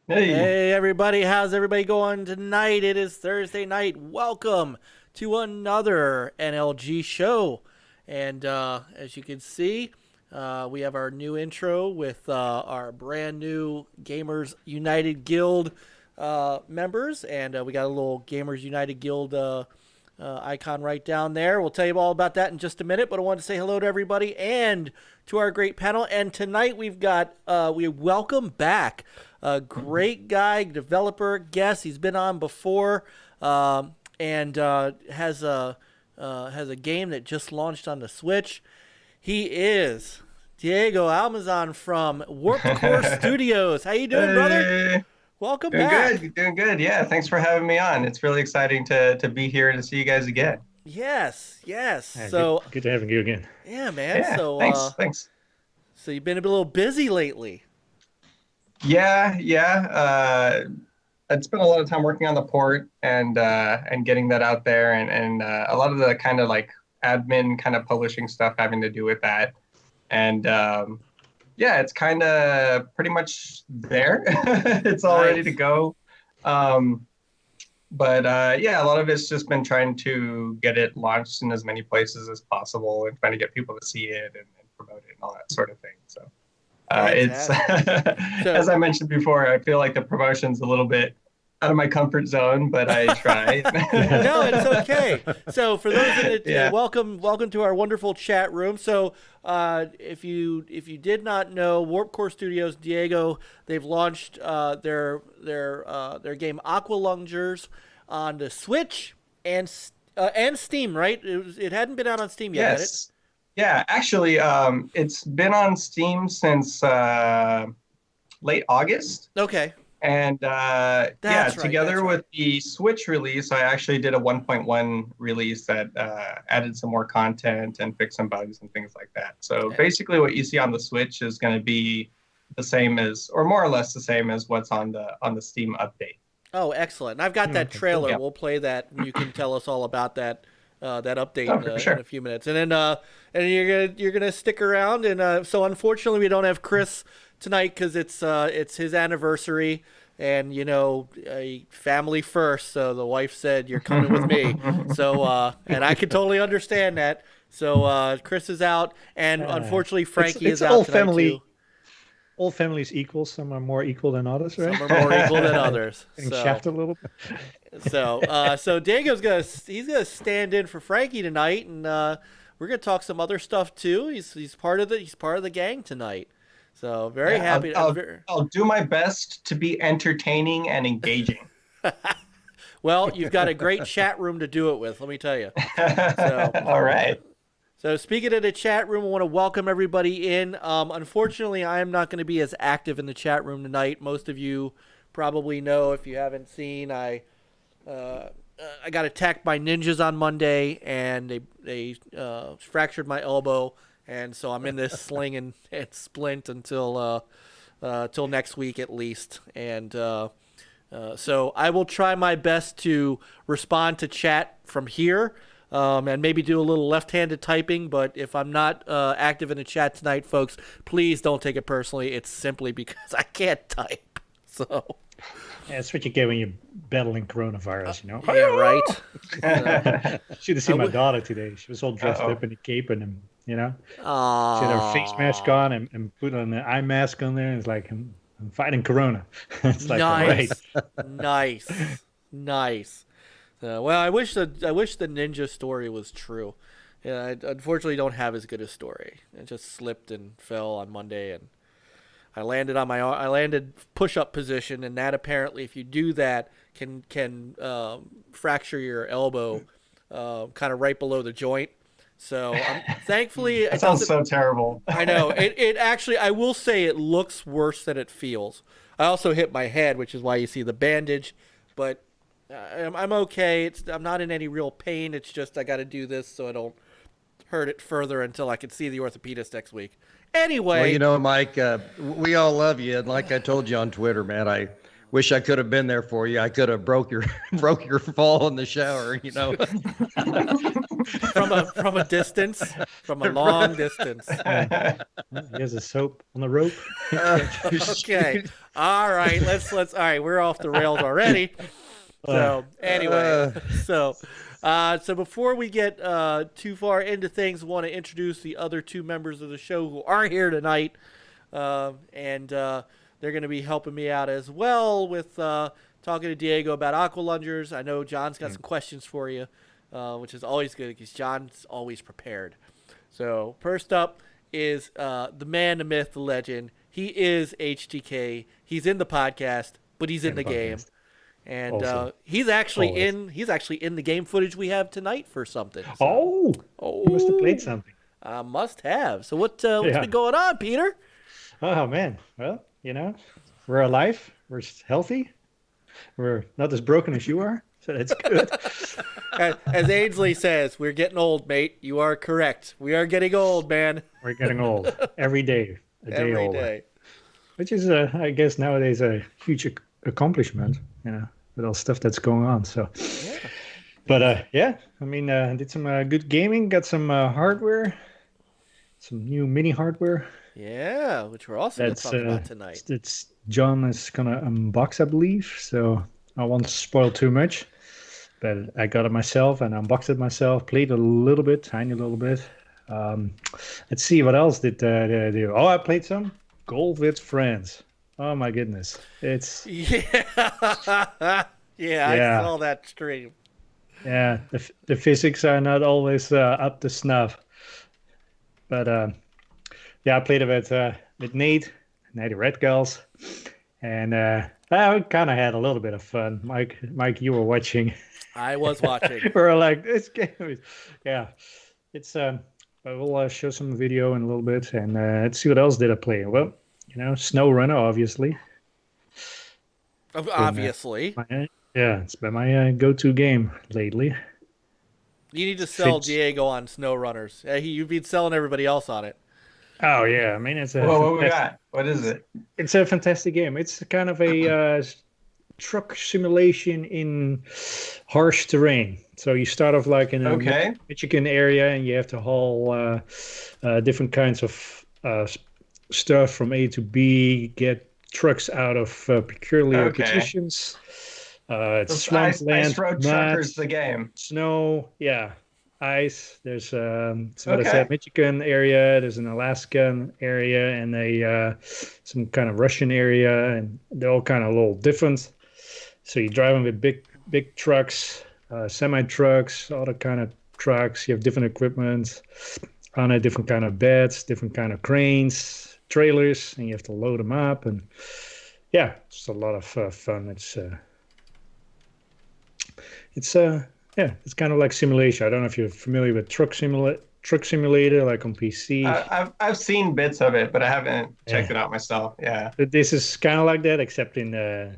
Hey, Hey everybody, how's everybody going tonight? It is Thursday night. Welcome to another NLG show. And as you can see, we have our new intro with our brand new Gamers United Guild members. And we got a little Gamers United Guild icon right down there. We'll tell you all about that in just a minute, but I want to say hello to everybody and to our great panel. And tonight we welcome back a great guy, developer, guest. He's been on before, and has a game that just launched on the Switch. He is Diego Almazan from Warped Core Studios. How you doing, brother? hey, Welcome doing back. good, doing good. Yeah, thanks for having me on. It's really exciting to be here and to see you guys again. Yes, yes. Yeah, So good to having you again. yeah, man. Yeah, So thanks. so you've been a little busy lately. Yeah. I'd spent a lot of time working on the port and getting that out there, and a lot of the kind of like admin kind of publishing stuff having to do with that. And yeah, it's kind of pretty much there. It's all ready to Nice. go. Um, but yeah, a lot of it's just been trying to get it launched in as many places as possible and trying to get people to see it and promote it and all that sort of thing. So it's Fantastic. as So I mentioned before, I feel like the promotion's a little bit out of my comfort zone, but I try. no, it's okay. So for those that Yeah. welcome to our wonderful chat room. So if you did not know, Warp Core Studios, Diego, they've launched their game Aqua Lungers on the Switch and Steam. Right? It hadn't been out on Steam yet, had it? Yes. Yeah, actually, it's been on Steam since late August. Okay, And yeah, that's right. That's together right. with the Switch release, I actually did a 1.1 release that added some more content and fixed some bugs and things like that. So Eh, basically, what you see on the Switch is going to be the same as, or more or less the same as what's on the Steam update. Oh, excellent! And I've got that Okay, cool. trailer. Yeah. We'll play that, and you can tell us all about that update Oh, for in a sure. few minutes. And you're gonna stick around. And so unfortunately, we don't have Chris tonight because it's his anniversary, and a family first. So the wife said you're coming with me. So and I can totally understand that. So Chris is out, and Uh, unfortunately it's Frankie it's is out all tonight too. all families equal. Some are more equal than others, right? Some are more equal than others. Getting So. shafted a little bit. So Diego's gonna stand in for Frankie tonight, and we're gonna talk some other stuff too. He's part of the gang tonight. So very Yeah, happy. I'll do my best to be entertaining and engaging. Well, you've got a great chat room to do it with. Let me tell you. So All right. So speaking of the chat room, I want to welcome everybody in. Unfortunately, I am not going to be as active in the chat room tonight. Most of you probably know if you haven't seen. Uh, I got attacked by ninjas on Monday, and they fractured my elbow, and so I'm in this sling and splint until next week at least. And so I will try my best to respond to chat from here. And maybe do a little left-handed typing, but if I'm not active in the chat tonight, folks, please don't take it personally. It's simply because I can't type. So, Yeah, that's what you get when you're battling coronavirus, yeah, right. So, Should have I seen my w- daughter today. She was all dressed Uh-oh. up in a cape and she had her face mask Aw, on and put on the eye mask on there. And it's like, I'm fighting corona. It's like, all right. nice, nice, nice. Well, I wish the ninja story was true. Yeah, I unfortunately don't have as good a story. I just slipped and fell on Monday, and I landed push-up position, and that apparently, if you do that, can fracture your elbow, kind of right below the joint. So thankfully, That it sounds doesn't. so terrible. I know it actually. I will say it looks worse than it feels. I also hit my head, which is why you see the bandage, but I'm okay. I'm not in any real pain. It's just I got to do this so I don't hurt it further until I can see the orthopedist next week. Well, Anyway, Mike, we all love you, and like I told you on Twitter, man, I wish I could have been there for you. I could have broke your broke your fall in the shower. from a distance, from a long distance. Here's a soap on the rope. Okay. All right, let's. All right, we're off the rails already. So anyway, so before we get too far into things, I want to introduce the other two members of the show who are here tonight, and they're going to be helping me out as well with talking to Diego about Aqua Lungers. I know John's got some questions for you, which is always good because John's always prepared. So first up is the man, the myth, the legend. He is HTK. He's in the podcast, but he's in the game, and he's actually in the game footage we have tonight for something. So. You must have played something. Must have. So what's been going on, Peter? Oh man, well, we're alive, we're healthy, we're not as broken as you are, so that's good. As Ainsley says, we're getting old, mate. You are correct. We are getting old, man. We're getting old every day. Every older. day. Which is, I guess, nowadays a huge accomplishment, with all stuff that's going on. So, yeah. But I did some good gaming, got some hardware, some new mini hardware. Yeah, which we're also going to talk about tonight. It's John is gonna unbox, I believe. So I won't spoil too much. But I got it myself and unboxed it myself. Played a little bit, tiny little bit. Let's see, what else did I do? Oh, I played some Golf with Friends. Oh my goodness, it's I saw that stream. Yeah, the physics are not always up to snuff, but I played it with Nate, the Red Girls, and I kind of had a little bit of fun. Mike, you were watching. I was watching. We were like, this game it's I will show some video in a little bit, and let's see what else did I play. Well, Snow Runner, obviously. Obviously. It's been my go-to game lately. You need to sell Diego on Snow Runners. You've been selling everybody else on it. Oh yeah, I mean it's a. Whoa, what we got? What is it? It's a fantastic game. It's kind of a truck simulation in harsh terrain. So you start off like in a Michigan area, and you have to haul different kinds of stuff from A to B, get trucks out of peculiar positions. It's swampland, Ice Road Truckers, the game. Snow, ice. There's a Michigan area. There's an Alaskan area, and some kind of Russian area, and they're all kind of a little different. So you're driving with big trucks, semi trucks, all the kind of trucks. You have different equipment on a different kind of beds, different kind of cranes, trailers, and you have to load them up. And it's a lot of fun. It's kind of like simulation. I don't know if you're familiar with Truck Simulator, like on PC. I've seen bits of it, but I haven't checked it out myself. Yeah. But this is kind of like that, except in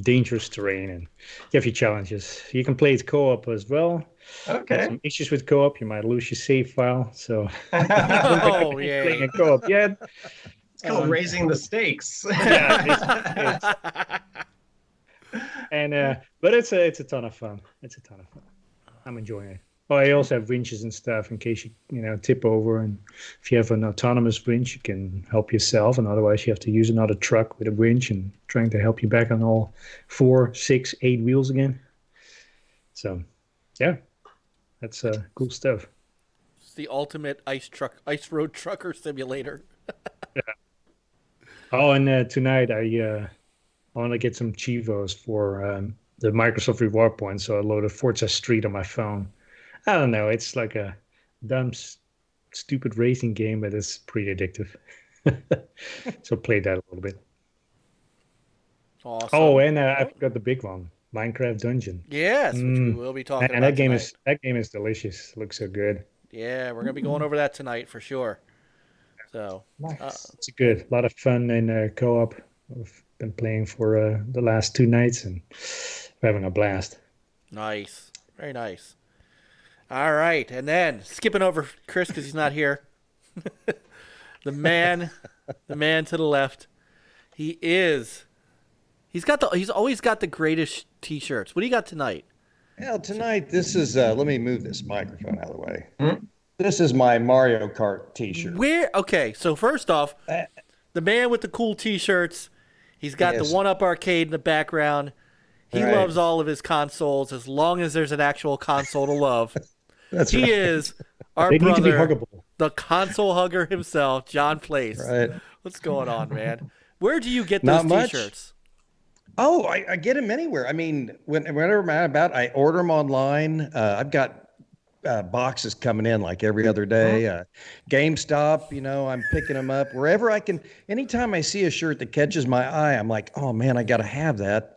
dangerous terrain, and you have your challenges. You can play it co-op as well. Okay. There's some issues with co-op. You might lose your save file. So. Playing a co-op yet. It's called raising the stakes. And but it's a ton of fun. I'm enjoying it. Oh, I also have winches and stuff in case you tip over, and if you have an autonomous winch, you can help yourself, and otherwise you have to use another truck with a winch and trying to help you back on all 4, 6, 8 wheels again. So, that's cool stuff. It's the ultimate ice road trucker simulator. Oh, and tonight I want to get some Chivos for the Microsoft reward points, so I loaded Forza Street on my phone. I don't know, it's like a dumb, stupid racing game, but it's pretty addictive. So play that a little bit. Awesome. Oh, and I forgot the big one, Minecraft Dungeon. Yes, which we will be talking about that game tonight. that game is delicious. It looks so good. Yeah, we're gonna be going over that tonight for sure. So nice. It's good, a lot of fun in co-op. We've been playing for the last 2 nights, and we're having a blast. Nice, very nice. All right, and then skipping over Chris because he's not here. the man to the left. He's always got the greatest T-shirts. What do you got tonight? Well, tonight this is. Let me move this microphone out of the way. This is my Mario Kart T-shirt. Okay, so first off, the man with the cool T-shirts. He's got the 1-Up arcade in the background. He loves all of his consoles as long as there's an actual console to love. He is our brother, the console hugger himself, John Place. Right. What's going on, man? Where do you get those T-shirts? Oh, I get them anywhere. I mean, whenever I'm about, I order them online. I've got boxes coming in like every other day. GameStop, I'm picking them up wherever I can. Anytime I see a shirt that catches my eye, I'm like, oh man, I got to have that.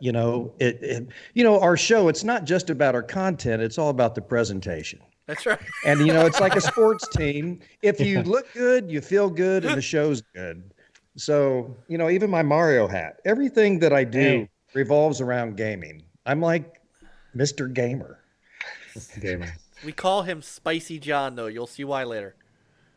Our show, it's not just about our content. It's all about the presentation. That's right. And, it's like a sports team. If you look good, you feel good, and the show's good. So, even my Mario hat, everything that I do revolves around gaming. I'm like Mr. Gamer. Gamer. We call him Spicy John, though. You'll see why later.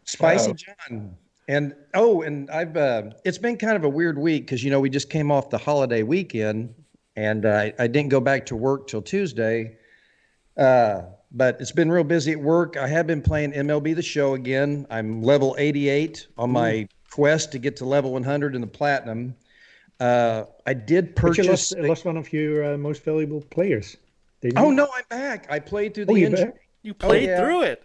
Spicy John. And I've it's been kind of a weird week because, we just came off the holiday weekend, and I didn't go back to work till Tuesday. But it's been real busy at work. I have been playing MLB The Show again. I'm level 88 on my quest to get to level 100 in the platinum. I did purchase. But you lost one of your most valuable players. Oh no, I'm back. I played through the injury. You played through it.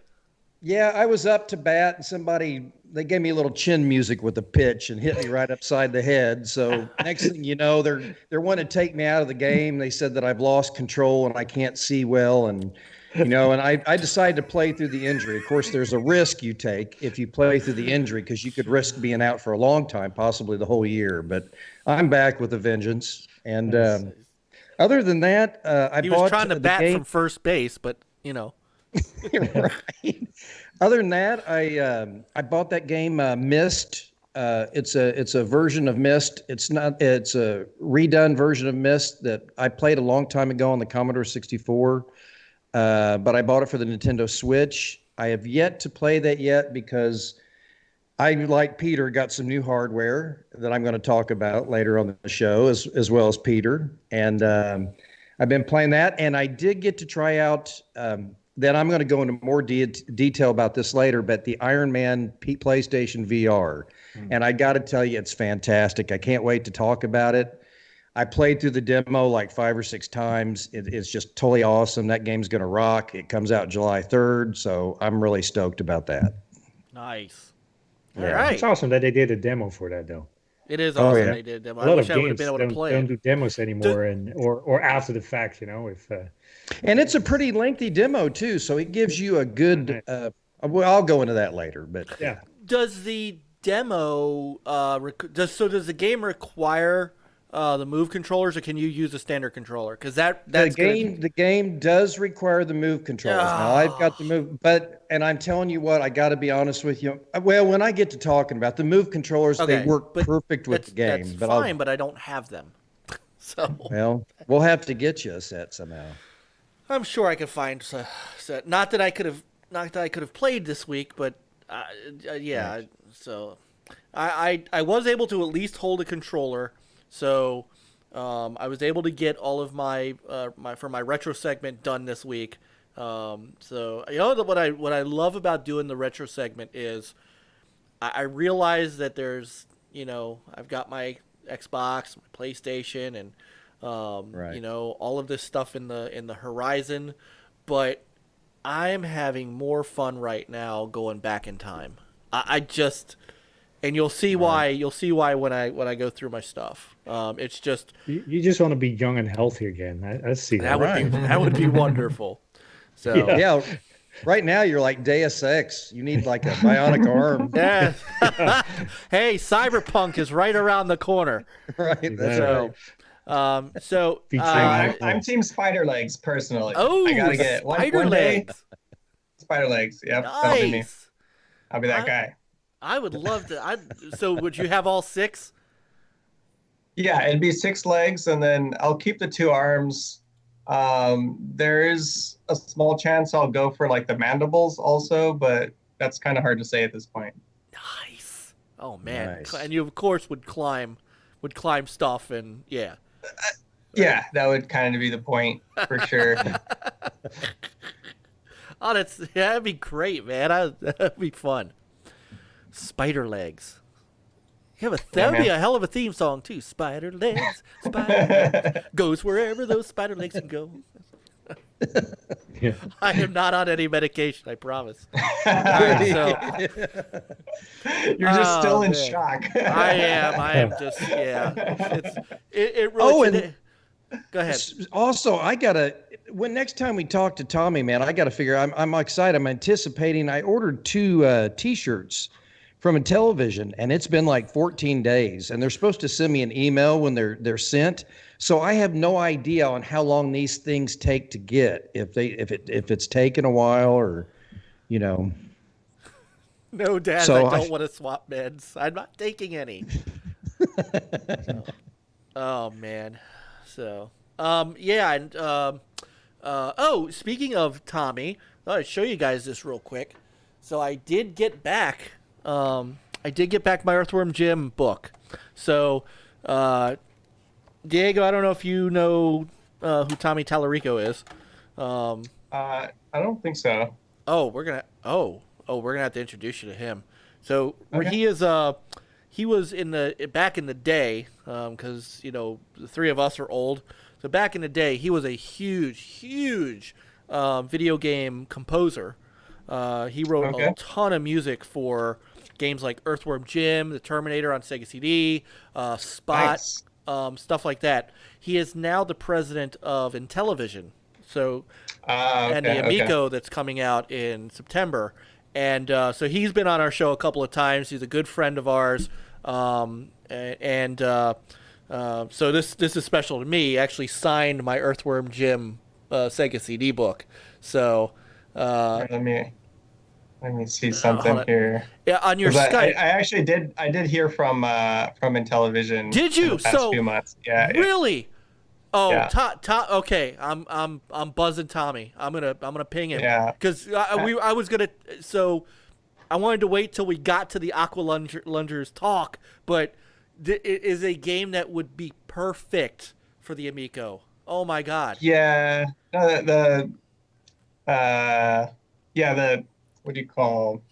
Yeah, I was up to bat, and they gave me a little chin music with a pitch and hit me right upside the head. So next thing you know, they're wanting to take me out of the game. They said that I've lost control and I can't see well, and and I decided to play through the injury. Of course, there's a risk you take if you play through the injury because you could risk being out for a long time, possibly the whole year. But I'm back with a vengeance. And other than that, he was trying to bat from first base, but Right. Other than that, I bought that game Myst. It's a version of Myst. It's a redone version of Myst that I played a long time ago on the Commodore 64. But I bought it for the Nintendo Switch. I have yet to play that yet because I, like Peter, got some new hardware that I'm going to talk about later on the show, as well as Peter. And I've been playing that, and I did get to try out. Then I'm going to go into more detail about this later, but the Iron Man PlayStation VR. And I got to tell you, it's fantastic. I can't wait to talk about it. I played through the demo like 5 or 6 times. It's just totally awesome. That game's going to rock. It comes out July 3rd, so I'm really stoked about that. Nice. All right. It's awesome that they did a demo for that, though. It is awesome they did a demo. A lot I wish of I would have been able to play don't do demos anymore, or after the fact, And it's a pretty lengthy demo too, so it gives you a good. Well, I'll go into that later, but yeah. Does the demo does the game require the Move controllers, or can you use a standard controller? Because the game does require the Move controllers. Now I've got the Move, and I'm telling you what, I got to be honest with you. Well, when I get to talking about the Move controllers, they work perfect with the game. That's fine, but I don't have them. So well, we'll have to get you a set somehow. I'm sure I could find a set. Not that I could have played this week, but yeah. Right. So I was able to at least hold a controller. So I was able to get all of my retro segment done this week. So what I love about doing the retro segment is I realize that there's I've got my Xbox, my PlayStation, and all of this stuff in the horizon, but I'm having more fun right now going back in time. And you'll see why. You'll see why when I go through my stuff. It's just you just want to be young and healthy again. I see that. That would be wonderful. So yeah. Right now you're like Deus Ex. You need like a bionic arm. Yeah. Hey, Cyberpunk is right around the corner. Right. That's right. I'm team Spider Legs personally. Oh, I gotta get Spider Legs. Spider Legs. Yep. Nice. That'll be me. I'll be that guy. I would love to. So would you have all 6? Yeah, it'd be 6 legs, and then I'll keep the 2 arms. There is a small chance I'll go for like the mandibles also, but that's kind of hard to say at this point. Nice. Oh man. Nice. And you of course would climb stuff, and yeah. Yeah, that would kind of be the point for sure. That'd be great, man. That'd be fun. Spider legs. Yeah, but that would be a hell of a theme song too. Spider legs, goes wherever those spider legs can go. Yeah. I am not on any medication, I promise. All right, so you're just still in shock. I am just it really. and go ahead. Also, when next time we talk to Tommy, man, I gotta figure. I'm excited. I'm anticipating. I ordered 2 T-shirts from Intellivision, and it's been like 14 days, and they're supposed to send me an email when they're sent. So I have no idea on how long these things take to get. If it's taken a while, or No, Dad, so I don't want to swap meds. I'm not taking any. Oh man. So and speaking of Tommy, I'll show you guys this real quick. So I did get back my Earthworm Jim book. So Diego, I don't know if you know who Tommy Tallarico is. I don't think so. We're gonna have to introduce you to him. So okay. he was back in the day, because the 3 of us are old. So back in the day, he was a huge video game composer. He wrote a ton of music for games like Earthworm Jim, The Terminator on Sega CD, Spot. Nice. Stuff like that. He is now the president of Intellivision. So, and the Amico that's coming out in September. And so he's been on our show a couple of times. He's a good friend of ours. So this is special to me. He actually signed my Earthworm Jim Sega CD book. So let me see something here. Yeah, on your Skype. I actually did. I did hear from Intellivision. Did you? In the past few months. Yeah. Really? Oh, yeah. Okay. I'm buzzing Tommy. I'm gonna ping him. Yeah. Because I was gonna. So I wanted to wait till we got to the Aqua Lungers talk, but it is a game that would be perfect for the Amico. Oh my God. Yeah. The what do you call,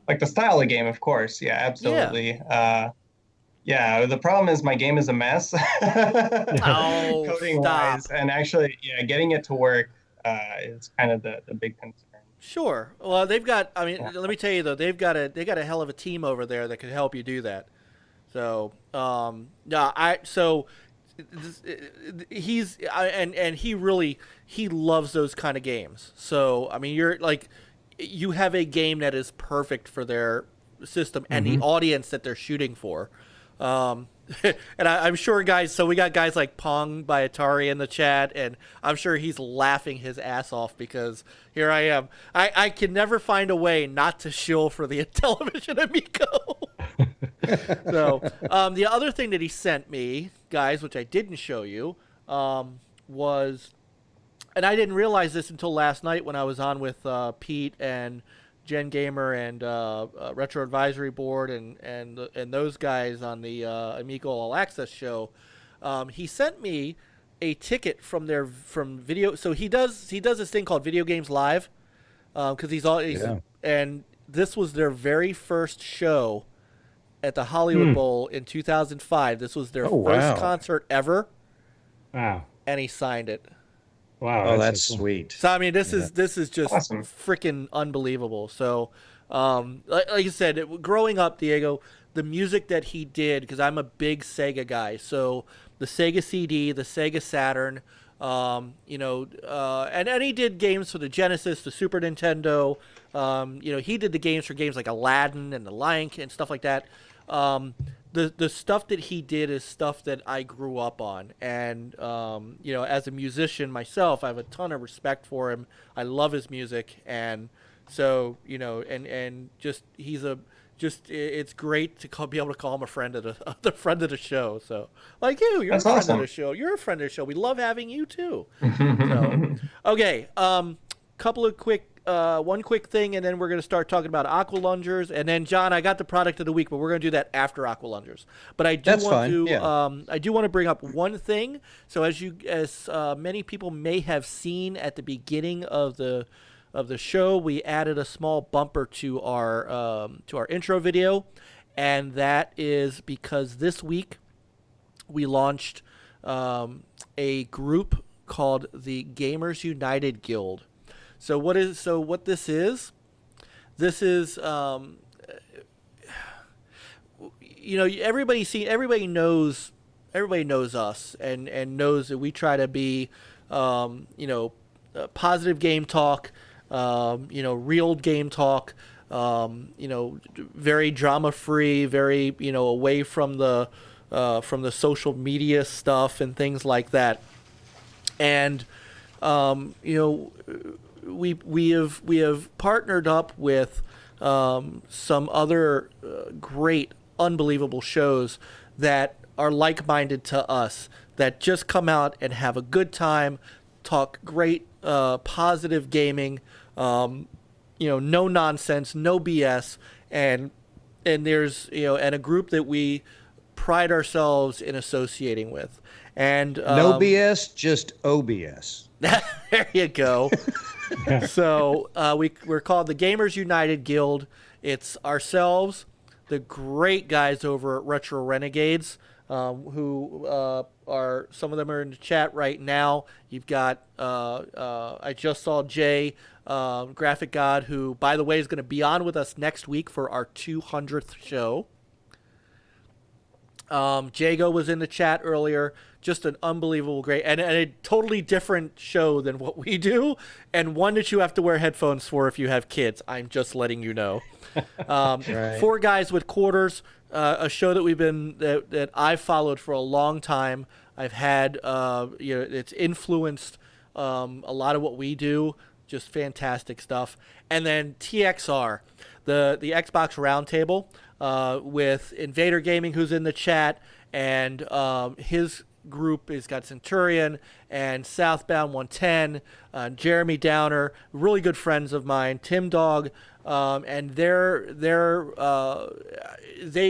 like, the style of game, of course. Yeah, absolutely. Yeah. The problem is my game is a mess. Coding wise, and actually, getting it to work is kind of the big concern. Sure. Well, they've got. I mean, let me tell you though, they got a hell of a team over there that could help you do that. So, he loves those kind of games. So, I mean, you have a game that is perfect for their system and the audience that they're shooting for. And I'm sure guys, so we got guys like Pong by Atari in the chat, and I'm sure he's laughing his ass off because here I am. I can never find a way not to shill for the Intellivision Amico. So the other thing that he sent me, guys, which I didn't show you, was, and I didn't realize this until last night when I was on with Pete and Gen Gamer and Retro Advisory Board and those guys on the Amico All Access show. He sent me a ticket from video. So he does this thing called Video Games Live, because and this was their very first show at the Hollywood Bowl in 2005. This was their first concert ever. Wow! And he signed it. Wow, oh, that's sweet. So I mean, this is just awesome. Freaking unbelievable. So, like I said, growing up, Diego, the music that he did, because I'm a big Sega guy. So the Sega CD, the Sega Saturn, and he did games for the Genesis, the Super Nintendo. He did the games for games like Aladdin and the Lion King and stuff like that. The stuff that he did is stuff that I grew up on, and as a musician myself, I have a ton of respect for him. I love his music, and so it's great to be able to call him a friend of the friend of the show. So like you're That's a friend awesome. Of the show. You're a friend of the show. We love having you too. So, okay, couple of one quick thing, and then we're going to start talking about Aqua Lungers, and then John, I got the product of the week, but we're going to do that after Aqua Lungers. But I do I do want to bring up one thing. So as many people may have seen at the beginning of the show, we added a small bumper to our intro video, and that is because this week we launched a group called the Gamers United Guild. So what this is everybody knows us and knows that we try to be positive game talk, real game talk, very drama free, very away from the social media stuff and things like that. And we have partnered up with some other great, unbelievable shows that are like-minded to us, that just come out and have a good time, talk great, positive gaming, no nonsense, no BS, and there's and a group that we pride ourselves in associating with. And no BS, just OBS. There you go. So we're called the Gamers United Guild. It's ourselves, the great guys over at Retro Renegades, who are, some of them are in the chat right now. You've got I just saw Jay, Graphic God, who, by the way, is going to be on with us next week for our 200th show. Jago was in the chat earlier. Just an unbelievable great and a totally different show than what we do, and one that you have to wear headphones for if you have kids. I'm just letting you know. Right. 4 Guys with Quarters, a show that that I've followed for a long time. I've had it's influenced a lot of what we do. Just fantastic stuff. And then TXR, the Xbox Roundtable, with Invader Gaming, who's in the chat, and his group has got Centurion and Southbound 110, Jeremy Downer, really good friends of mine, Tim Dog, and they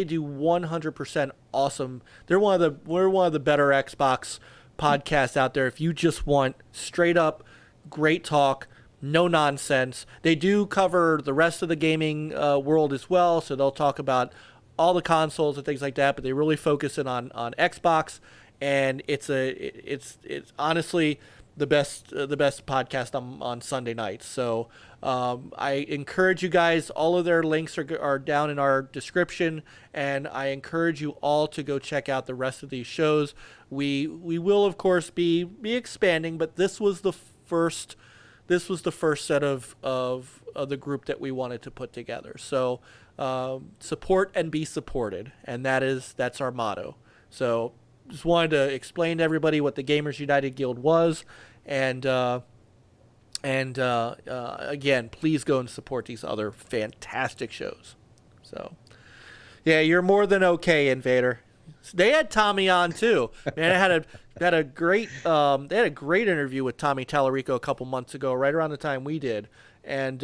do 100% awesome. We're one of the better Xbox podcasts out there. If you just want straight up great talk, no nonsense. They do cover the rest of the gaming world as well, so they'll talk about all the consoles and things like that, but they really focus in on Xbox, and it's honestly the best podcast on Sunday nights. So I encourage you guys. All of their links are down in our description, and I encourage you all to go check out the rest of these shows. We will of course be expanding, but this was the first set of the group that we wanted to put together. So support and be supported, and that's our motto. So just wanted to explain to everybody what the Gamers United Guild was, and again, please go and support these other fantastic shows. So yeah, you're more than okay, Invader. They had Tommy on too. Man, they had a great interview with Tommy Tallarico a couple months ago, right around the time we did. And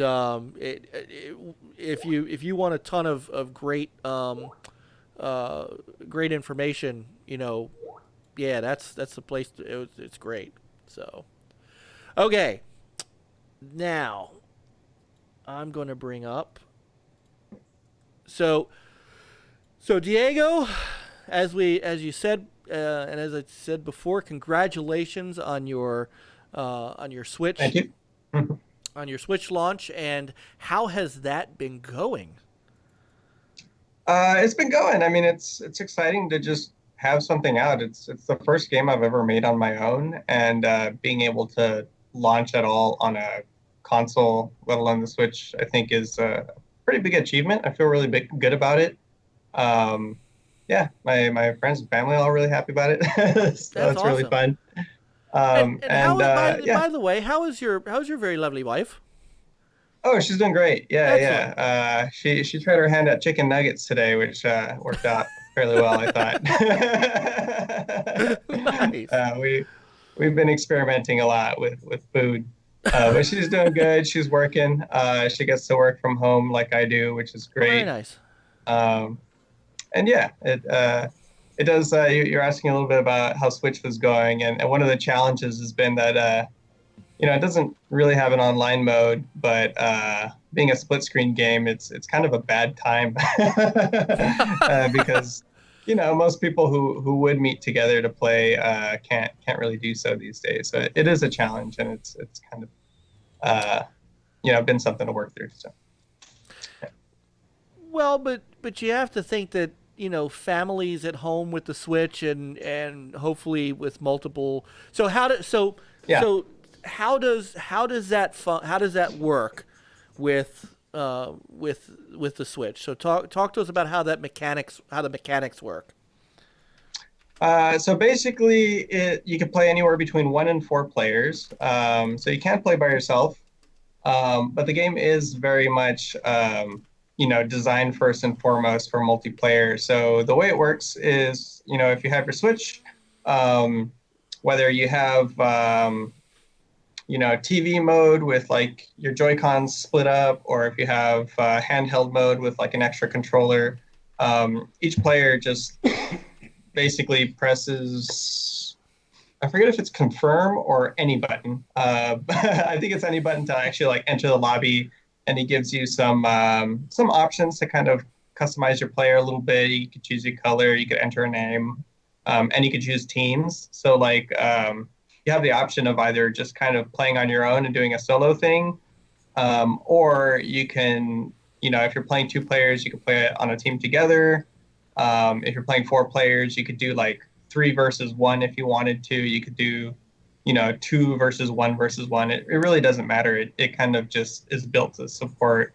if you want a ton of great great information, yeah, that's the place. It's great. So, okay, now I'm going to bring up. So Diego, as you said, and as I said before, congratulations on your Switch. Thank you. On your Switch launch, and how has that been going? It's been going. I mean, it's exciting to just have something out. It's the first game I've ever made on my own, and being able to launch at all on a console, let alone the Switch, I think is a pretty big achievement. I feel really good about it. Yeah, my friends and family are all really happy about it. So it's awesome. Really fun. By the way, how's your very lovely wife? Oh, she's doing great. Yeah, excellent. Yeah. She tried her hand at chicken nuggets today, which worked out fairly well, I thought. Nice. We've been experimenting a lot with food, but she's doing good. She's working. She gets to work from home like I do, which is great. Very nice. And yeah, it does. You're asking a little bit about how Switch was going, and one of the challenges has been that it doesn't really have an online mode, but being a split screen game, it's kind of a bad time because most people who would meet together to play can't really do so these days. So it is a challenge, and it's kind of been something to work through. So. Yeah. Well, but you have to think that families at home with the Switch and hopefully with multiple. So how does that work with the Switch? So talk to us about how the mechanics work. So basically, you can play anywhere between 1 and 4 players. So you can't play by yourself, but the game is very much designed first and foremost for multiplayer. So the way it works is, if you have your Switch, whether you have TV mode with like your Joy-Cons split up, or if you have handheld mode with like an extra controller, each player just basically presses, I forget if it's confirm or any button. I think it's any button to actually like enter the lobby, and he gives you some options to kind of customize your player a little bit. You could choose your color, you could enter a name, and you could choose teams. So like you have the option of either just kind of playing on your own and doing a solo thing, or you can, if you're playing 2 players, you can play it on a team together. If you're playing 4 players, you could do like 3 versus 1 if you wanted to. You could do 2 versus 1 versus 1. It really doesn't matter. It kind of just is built to support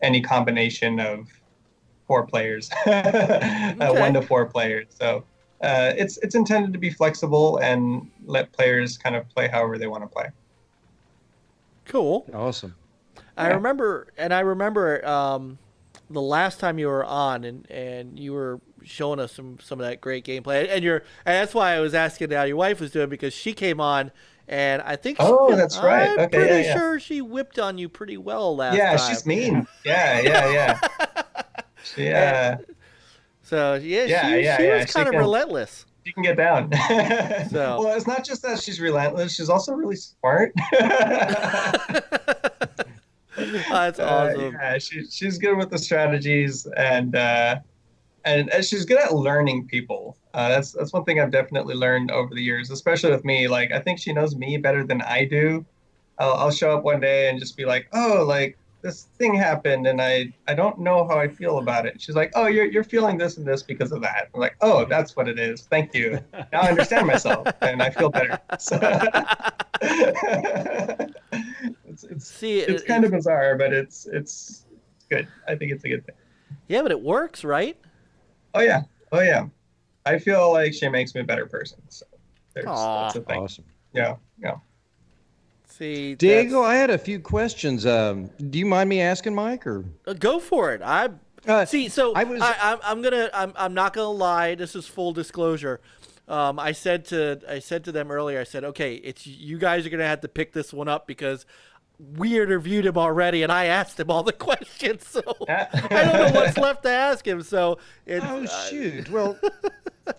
any combination of 4 players, okay. 1 to 4 players. So it's intended to be flexible and let players kind of play however they want to play. Cool. Awesome. I remember the last time you were on and you were showing us some of that great gameplay, and that's why I was asking how your wife was doing, because she came on and I think that's right. I'm pretty sure she whipped on you pretty well last time. Yeah, she's mean. Yeah. So she was kind of relentless. She can get down. So. Well, it's not just that she's relentless; she's also really smart. That's awesome. Yeah, she's good with the strategies, and she's good at learning people. That's one thing I've definitely learned over the years, especially with me. Like, I think she knows me better than I do. I'll show up one day and just be like, oh, like this thing happened, and I don't know how I feel about it. She's like, oh, you're feeling this and this because of that. I'm like, oh, that's what it is. Thank you. Now I understand myself, and I feel better. So it's kind of bizarre, but it's good. I think it's a good thing. Yeah, but it works, right? Oh yeah. I feel like she makes me a better person. So that's the thing. Awesome. Yeah. See, Diego, I had a few questions. Do you mind me asking, Mike, or go for it? I'm not gonna lie. This is full disclosure. I said to them earlier. I said, okay, it's you guys are gonna have to pick this one up because we interviewed him already, and I asked him all the questions. So I don't know what's left to ask him. So shoot. Well,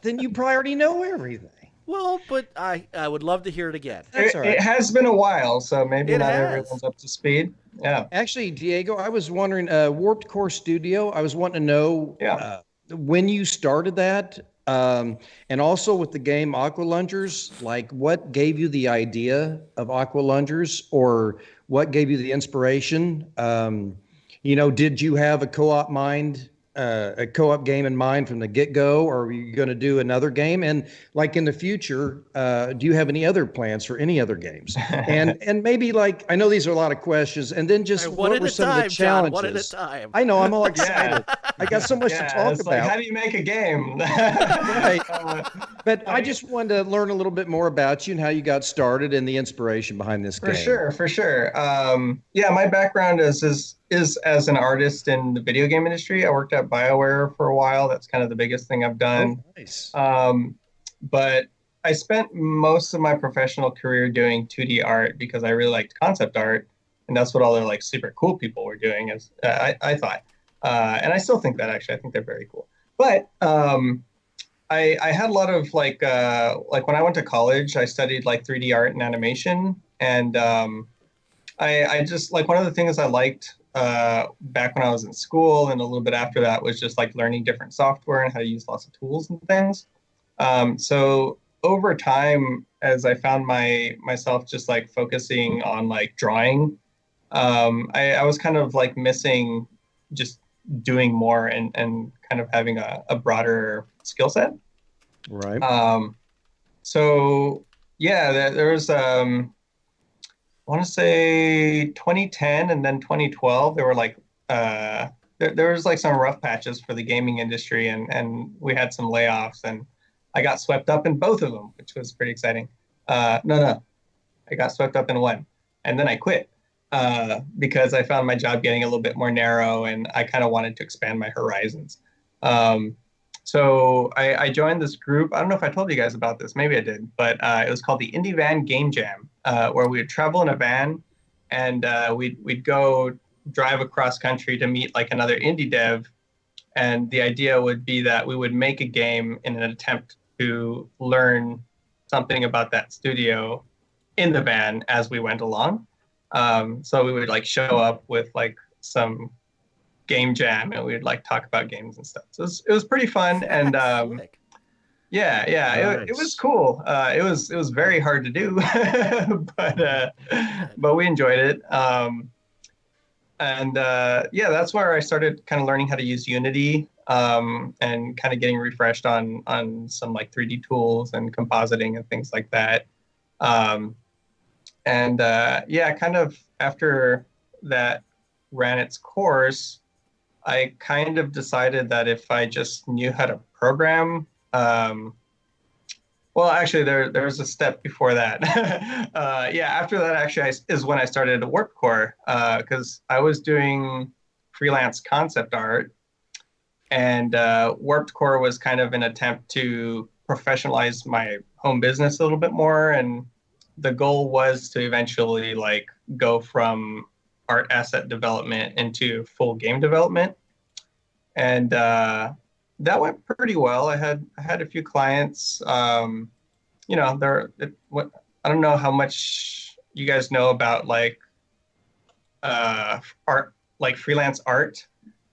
then you probably already know everything. Well, but I would love to hear it again. That's all right. It has been a while, so maybe not everyone's up to speed. Yeah. Actually, Diego, I was wondering, Warped Core Studio, I was wanting to know when you started that, and also with the game Aqua Lungers, like what gave you the idea of Aqua Lungers, or what gave you the inspiration? Did you have a co-op game in mind from the get-go, or are you going to do another game? And like in the future, do you have any other plans for any other games? And maybe, like, I know these are a lot of questions, and then just what were some of the challenges? One at a time. I know, I'm all excited. I got so much to talk about. Like, how do you make a game? Right. But I just wanted to learn a little bit more about you and how you got started and the inspiration behind this game. For sure. My background is as an artist in the video game industry. I worked at BioWare for a while. That's kind of the biggest thing I've done. Oh, nice. But I spent most of my professional career doing 2D art because I really liked concept art, and that's what all the like super cool people were doing. I thought, and I still think that actually. I think they're very cool. But I had a lot of like when I went to college, I studied like 3D art and animation. And I just like, one of the things I liked back when I was in school and a little bit after that was just like learning different software and how to use lots of tools and things. So over time, as I found myself just like focusing on like drawing, I was kind of like missing just doing more and kind of having a broader skill set. Right. So yeah, there was I want to say 2010 and then 2012. There were like there was like some rough patches for the gaming industry, and we had some layoffs, and I got swept up in both of them, which was pretty exciting. No, I got swept up in one, and then I quit because I found my job getting a little bit more narrow, and I kind of wanted to expand my horizons. So I joined this group. I don't know if I told you guys about this. Maybe I did, but it was called the Indie Van Game Jam, where we would travel in a van, and we'd go drive across country to meet like another indie dev. And the idea would be that we would make a game in an attempt to learn something about that studio in the van as we went along. So we would like show up with like some game jam, and we'd like talk about games and stuff. So it was pretty fun, and yeah, Nice. it was cool. It was very hard to do, but we enjoyed it. And yeah, that's where I started kind of learning how to use Unity, and kind of getting refreshed on some like 3D tools and compositing and things like that. And yeah, kind of after that ran its course, I kind of decided that if I just knew how to program, well, actually, there's a step before that. Yeah, after that, actually, is when I started WarpCore, because I was doing freelance concept art, and WarpCore was kind of an attempt to professionalize my home business a little bit more, and the goal was to eventually like go from art asset development into full game development, and that went pretty well. I had a few clients. You know, I don't know how much you guys know about like art, like freelance art,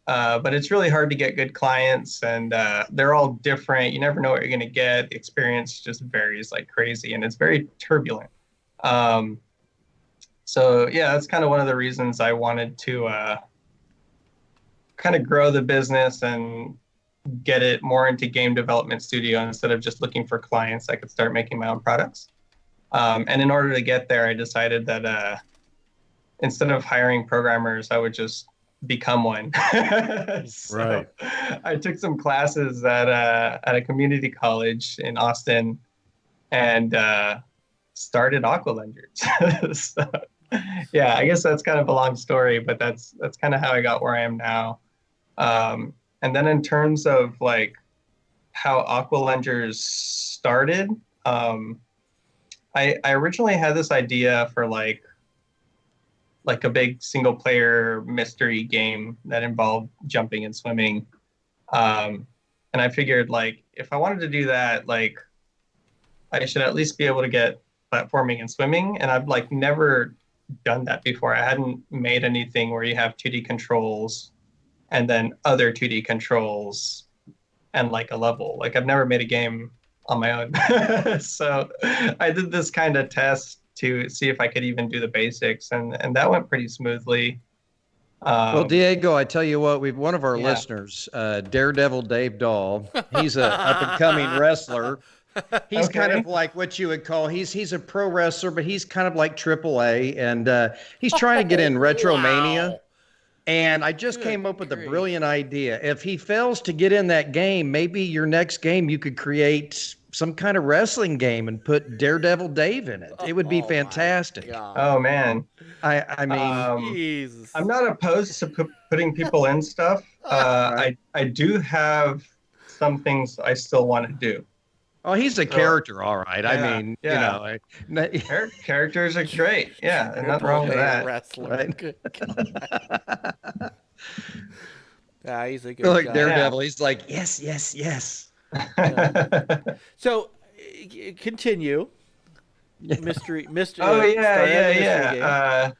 but it's really hard to get good clients, and they're all different. You never know what you're going to get. The experience just varies like crazy, and it's very turbulent. So yeah, that's kind of one of the reasons I wanted to kind of grow the business and get it more into game development studio instead of just looking for clients. I could start making my own products. And in order to get there, I decided that instead of hiring programmers, I would just become one. So Right. I took some classes at a community college in Austin, and started Aqua Lungers. So, yeah, I guess that's kind of a long story, but that's kind of how I got where I am now. And then in terms of like how Aqua Lungers started, I originally had this idea for like a big single player mystery game that involved jumping and swimming. And I figured like if I wanted to do that, like I should at least be able to get platforming and swimming. And I've like never done that before. I hadn't made anything where you have 2D controls and then other 2D controls and like a level. Like I've never made a game on my own. So I did this kind of test to see if I could even do the basics, and that went pretty smoothly. Well, Diego, I tell you what, we've one of our Yeah. listeners, Daredevil Dave Dahl. He's a up and coming wrestler. He's kind Okay. of like what you would call he's a pro wrestler, but he's kind of like AAA, and he's trying to get in Retromania. Wow. And I just Good came up with a grief. brilliant idea. If he fails to get in that game, maybe your next game you could create some kind of wrestling game and put Daredevil Dave in it. It would be Oh, my fantastic. God. Oh man. I mean, Jesus. I'm not opposed to putting people in stuff. Right. I do have some things I still want to do. oh, he's a character, all right. I Yeah, mean, yeah. you know, Characters are great. Yeah, and nothing wrong with Triple A that. wrestler. Right. Good God. He's a good like guy. Daredevil. He's like, yes, yes, yes. So, continue. mystery. Oh yeah, Star yeah, Mystery yeah. game.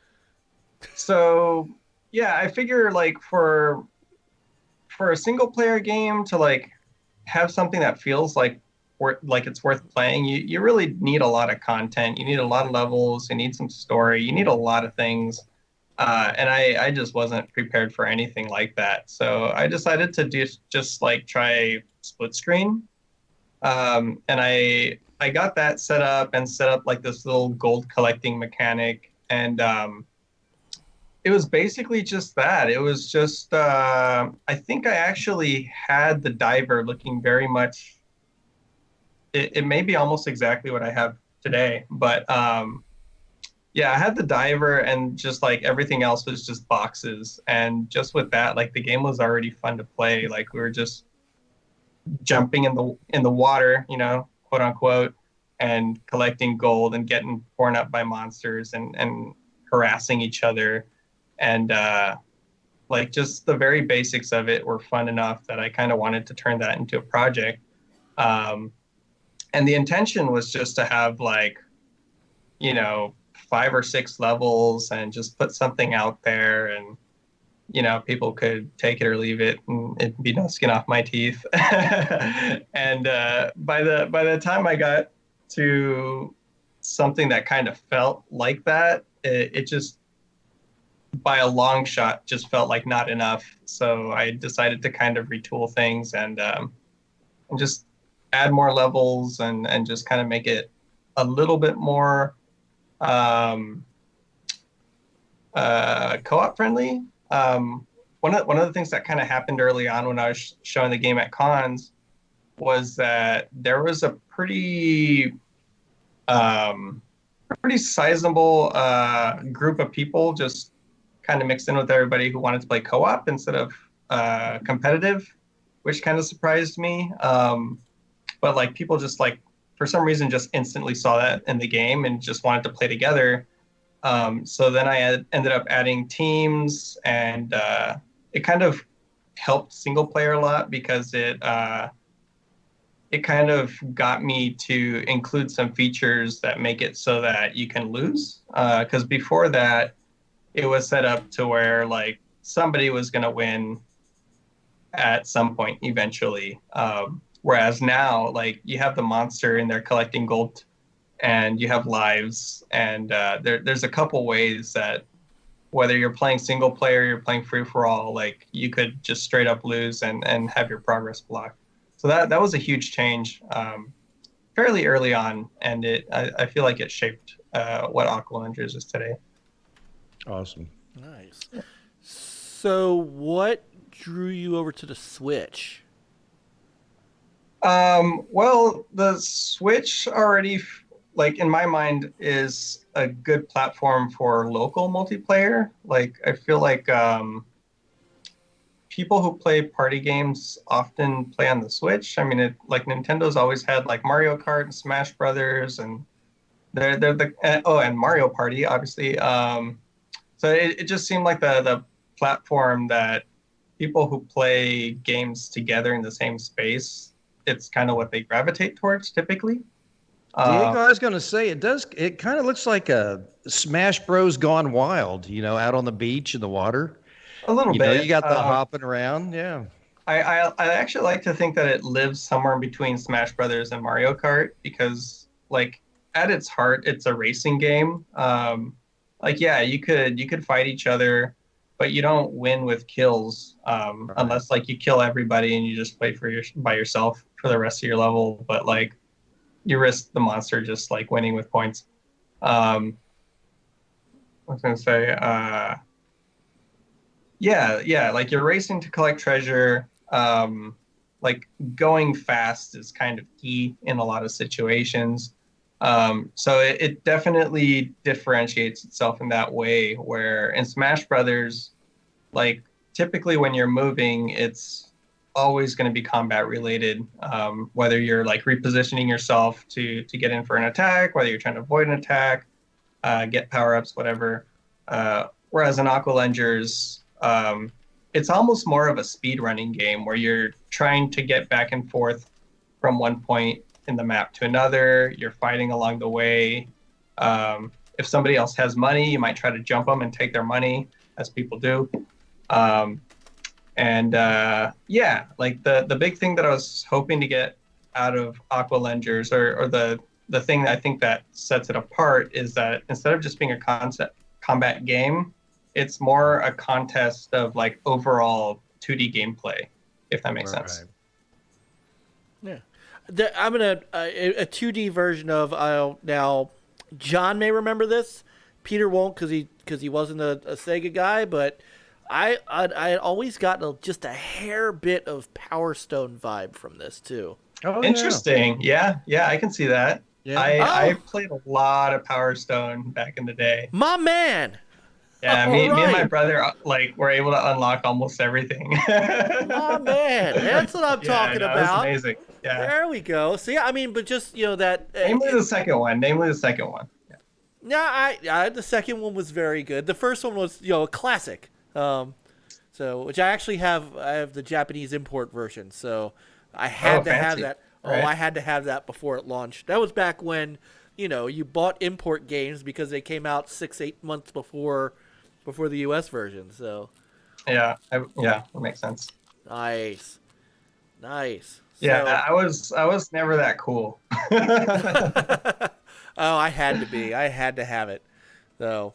So yeah, I figure like for a single player game to like have something that feels like it's worth playing, you really need a lot of content. You need a lot of levels. You need some story. You need a lot of things. And I just wasn't prepared for anything like that. So I decided to just like try split screen. And I got that set up and set up like this little gold collecting mechanic. And it was basically just that. It was just I think I actually had the diver looking very much. It may be almost exactly what I have today, but yeah, I had the diver and just like everything else was just boxes. And just with that, like the game was already fun to play. Like we were just jumping in the water, you know, quote unquote, and collecting gold and getting torn up by monsters and harassing each other. And like just the very basics of it were fun enough that I kind of wanted to turn that into a project. And the intention was just to have like, you know, 5 or 6 levels and just put something out there, and you know, people could take it or leave it and it'd be no skin off my teeth. And by the time I got to something that kind of felt like that, it just by a long shot just felt like not enough. So I decided to kind of retool things and just add more levels and just kind of make it a little bit more co-op friendly. One of the things that kind of happened early on when I was showing the game at cons was that there was a pretty sizable group of people just kind of mixed in with everybody who wanted to play co-op instead of competitive, which kind of surprised me. But like people just like for some reason just instantly saw that in the game and just wanted to play together. So then I ended up adding teams, and it kind of helped single player a lot because it kind of got me to include some features that make it so that you can lose. Because before that, it was set up to where like somebody was going to win at some point eventually. Whereas now, like you have the monster and they're collecting gold, and you have lives, and there's a couple ways that whether you're playing single player, you're playing free for all, like you could just straight up lose and have your progress blocked. So that was a huge change fairly early on, and I feel like it shaped what Aqua Lungers is today. Awesome. Nice. So what drew you over to the Switch? Well, the Switch already, like in my mind, is a good platform for local multiplayer. Like I feel like people who play party games often play on the Switch. I mean, like Nintendo's always had like Mario Kart and Smash Brothers, and they're the and Mario Party, obviously. So it just seemed like the platform that people who play games together in the same space, it's kind of what they gravitate towards typically. Diego, I was going to say it kind of looks like a Smash Bros gone wild, you know, out on the beach in the water. A little bit. You know, you got the hopping around. Yeah. I actually like to think that it lives somewhere in between Smash Brothers and Mario Kart, because like at its heart, it's a racing game. Like, yeah, you could fight each other, but you don't win with kills unless like you kill everybody and you just play by yourself for the rest of your level. But like you risk the monster just like winning with points. I was gonna say, yeah, like you're racing to collect treasure. Like going fast is kind of key in a lot of situations. So it definitely differentiates itself in that way, where in Smash Brothers, like typically when you're moving, it's always going to be combat related, whether you're like repositioning yourself to get in for an attack, whether you're trying to avoid an attack, get power-ups, whatever. Whereas in Aqua Lungers, it's almost more of a speed running game where you're trying to get back and forth from one point in the map to another. You're fighting along the way. If somebody else has money, you might try to jump them and take their money, as people do. Yeah, like the big thing that I was hoping to get out of Aqua Lungers, or the thing that I think that sets it apart, is that instead of just being a combat game, it's more a contest of like overall 2D gameplay, if that makes sense. Yeah, I'm gonna a 2D version of now. John may remember this. Peter won't because he wasn't a Sega guy, but I always got just a hair bit of Power Stone vibe from this too. Oh, interesting. Yeah, I can see that. Yeah. I played a lot of Power Stone back in the day. My man. Yeah, me and my brother were able to unlock almost everything. My man, that's what I'm talking about. That was amazing. Yeah. There we go. See, I mean, but just that. Namely the second one. Yeah. Yeah, the second one was very good. The first one was a classic. Which I actually have. I have the Japanese import version, so I had to have that. Right. I had to have that before it launched. That was back when you bought import games because they came out 6-8 months before the U.S. version. So yeah, that makes sense. Nice. Yeah, so, I was never that cool. Oh, I had to be. I had to have it, though.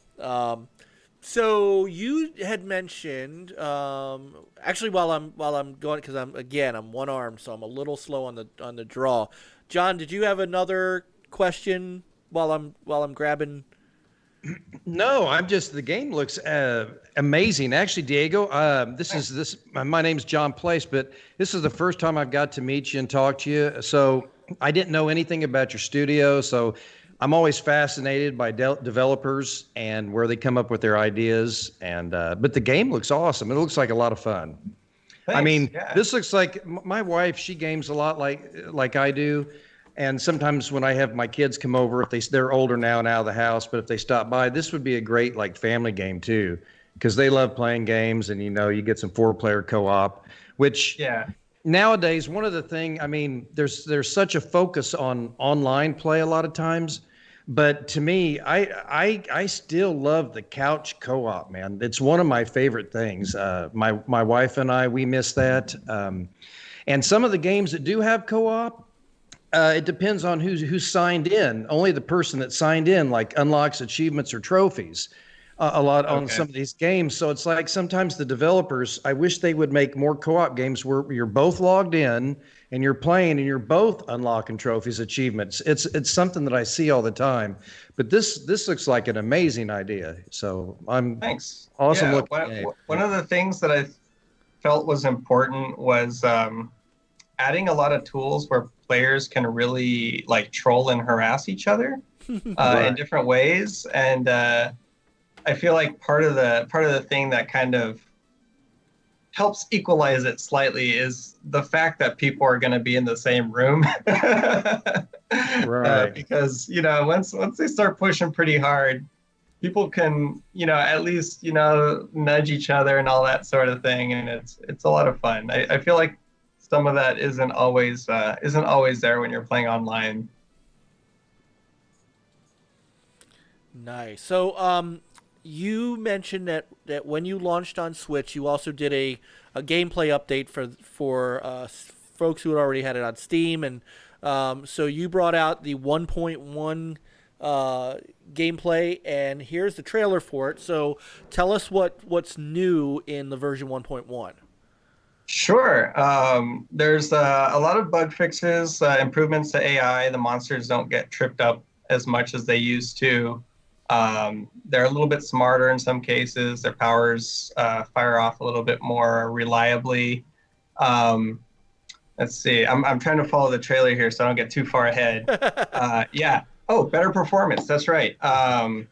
So you had mentioned actually while I'm going, because I'm one armed, so I'm a little slow on the draw. John, did you have another question while I'm grabbing? No, the game looks amazing. Actually, Diego, my name's John Place, but this is the first time I've got to meet you and talk to you. So I didn't know anything about your studio. So I'm always fascinated by developers and where they come up with their ideas. But the game looks awesome. It looks like a lot of fun. Thanks. I mean, This looks like my wife. She games a lot like I do. And sometimes when I have my kids come over, if they're older now and out of the house, but if they stop by, this would be a great family game too, because they love playing games, and you get some 4-player co-op, which nowadays one of the things. I mean, there's such a focus on online play a lot of times, but to me, I still love the couch co-op, man. It's one of my favorite things. My wife and I, we miss that, and some of the games that do have co-op. It depends on who's signed in. Only the person that signed in unlocks achievements or trophies a lot on some of these games. So it's like sometimes the developers, I wish they would make more co-op games where you're both logged in and you're playing and you're both unlocking trophies, achievements. It's something that I see all the time. But this looks like an amazing idea. So thanks. Awesome. Yeah, one of the things that I felt was important was adding a lot of tools where players can really troll and harass each other in different ways, and I feel like part of the thing that kind of helps equalize it slightly is the fact that people are going to be in the same room. Right. Because once they start pushing pretty hard, people can at least nudge each other and all that sort of thing, and it's a lot of fun. I feel like some of that isn't always there when you're playing online. Nice. So you mentioned that when you launched on Switch, you also did a gameplay update for folks who had already had it on Steam, and so you brought out the 1.1 gameplay, and here's the trailer for it. So tell us what's new in the version 1.1. Sure. There's a lot of bug fixes, improvements to AI. The monsters don't get tripped up as much as they used to. They're a little bit smarter in some cases. Their powers fire off a little bit more reliably. Let's see. I'm trying to follow the trailer here so I don't get too far ahead. Yeah. Oh, better performance. That's right. I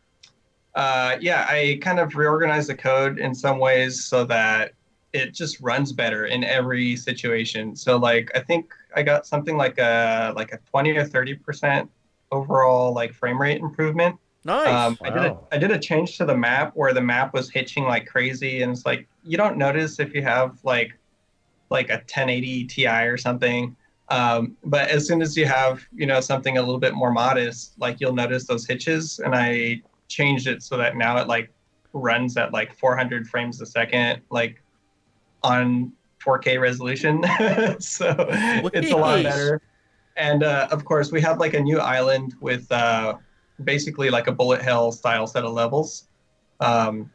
kind of reorganized the code in some ways so that it just runs better in every situation. So I think I got something like a 20 or 30% overall frame rate improvement. Nice. Wow. I did a change to the map where the map was hitching like crazy, and it's you don't notice if you have like a 1080 Ti or something. But as soon as you have, something a little bit more modest, like you'll notice those hitches, and I changed it so that now it like runs at like 400 frames a second, like on 4K resolution. So it's a lot better. And of course, we have like a new island with basically like a bullet hell style set of levels.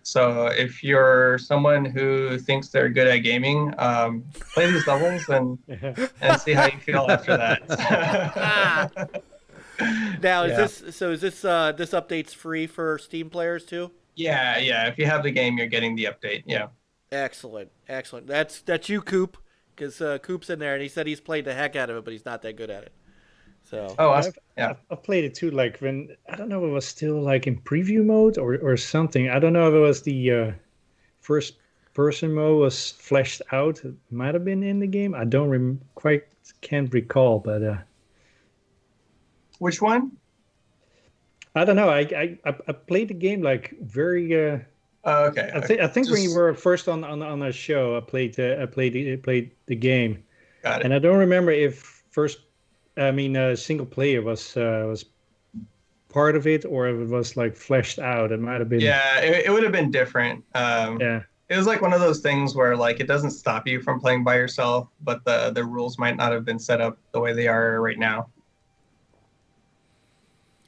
So if you're someone who thinks they're good at gaming, play these levels and see how you feel after that. Now, is this update's free for Steam players too? Yeah. If you have the game, you're getting the update. Yeah. Excellent. That's you, Coop, because Coop's in there and he said he's played the heck out of it, but he's not that good at it. So. Oh, I've played it too. Like when I don't know, if it was still like in preview mode or something. I don't know if it was the first person mode was fleshed out. It might have been in the game. I don't can't recall, but. Which one? I don't know. I played the game like very. Okay. I think when you were first on the show, I played the game. Got it. And I don't remember if single player was part of it, or if it was like fleshed out. It might have been. Yeah, it would have been different. Yeah. It was like one of those things where like it doesn't stop you from playing by yourself, but the rules might not have been set up the way they are right now.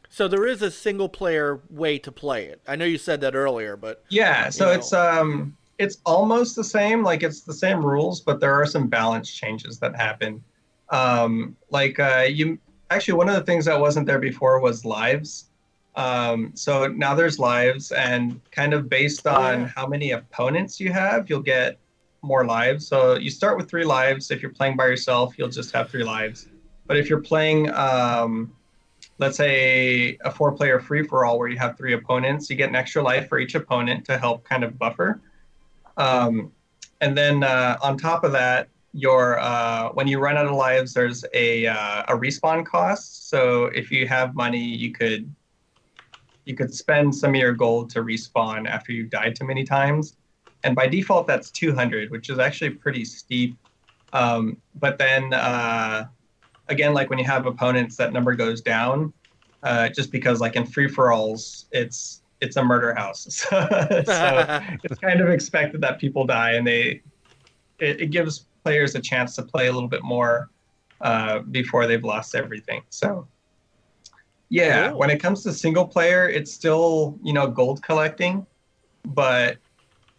So there is a single player way to play it. I know you said that earlier, but yeah. So it's almost the same. Like it's the same rules, but there are some balance changes that happen. Actually, one of the things that wasn't there before was lives. So now there's lives, and kind of based on how many opponents you have, you'll get more lives. So you start with 3 lives. If you're playing by yourself, you'll just have 3 lives. But if you're playing, let's say a 4-player free-for-all where you have 3 opponents, you get an extra life for each opponent to help kind of buffer. And then on top of that, when you run out of lives, there's a respawn cost. So if you have money, you could spend some of your gold to respawn after you've died too many times. And by default, that's 200, which is actually pretty steep. But then again, like when you have opponents, that number goes down, just because like in free-for-alls, it's a murder house. So it's kind of expected that people die, and it gives players a chance to play a little bit more before they've lost everything. So yeah, when it comes to single player, it's still, gold collecting, but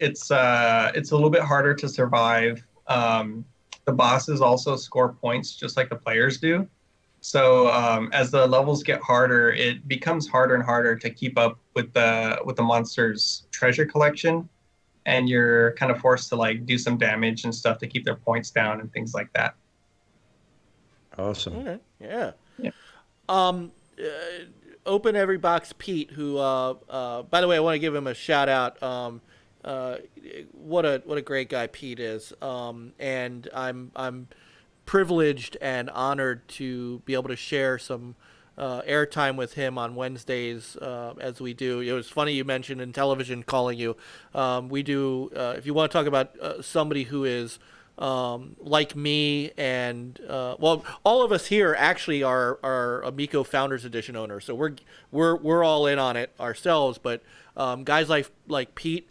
it's a little bit harder to survive. The bosses also score points just like the players do. So as the levels get harder, it becomes harder and harder to keep up with the monster's treasure collection, and you're kind of forced to like do some damage and stuff to keep their points down and things like that. Awesome. Okay. Yeah. Open Every Box Pete, who by the way, I want to give him a shout out. What a great guy Pete is, and I'm privileged and honored to be able to share some airtime with him on Wednesdays, as we do. It was funny you mentioned in television calling you. We do, if you want to talk about somebody who is like me, and well, all of us here actually are Amico Founders Edition owners, so we're all in on it ourselves. But guys like Pete.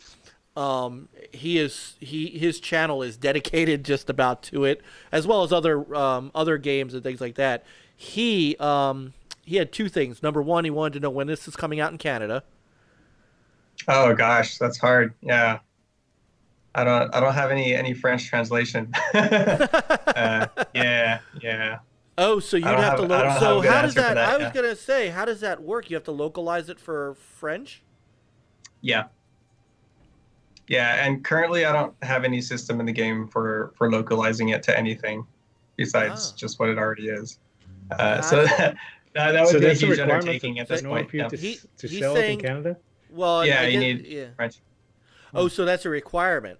His channel is dedicated just about to it, as well as other games and things like that. He had 2 things. Number one, he wanted to know when this is coming out in Canada. Oh gosh, that's hard. Yeah, I don't have any French translation. Yeah. Oh, so you'd have to. So how does that? I was gonna say, how does that work? You have to localize it for French. Yeah, and currently I don't have any system in the game for localizing it to anything besides just what it already is. So that would be a huge undertaking at this point. To sell it in Canada? Well, yeah, you need French. Oh, so that's a requirement.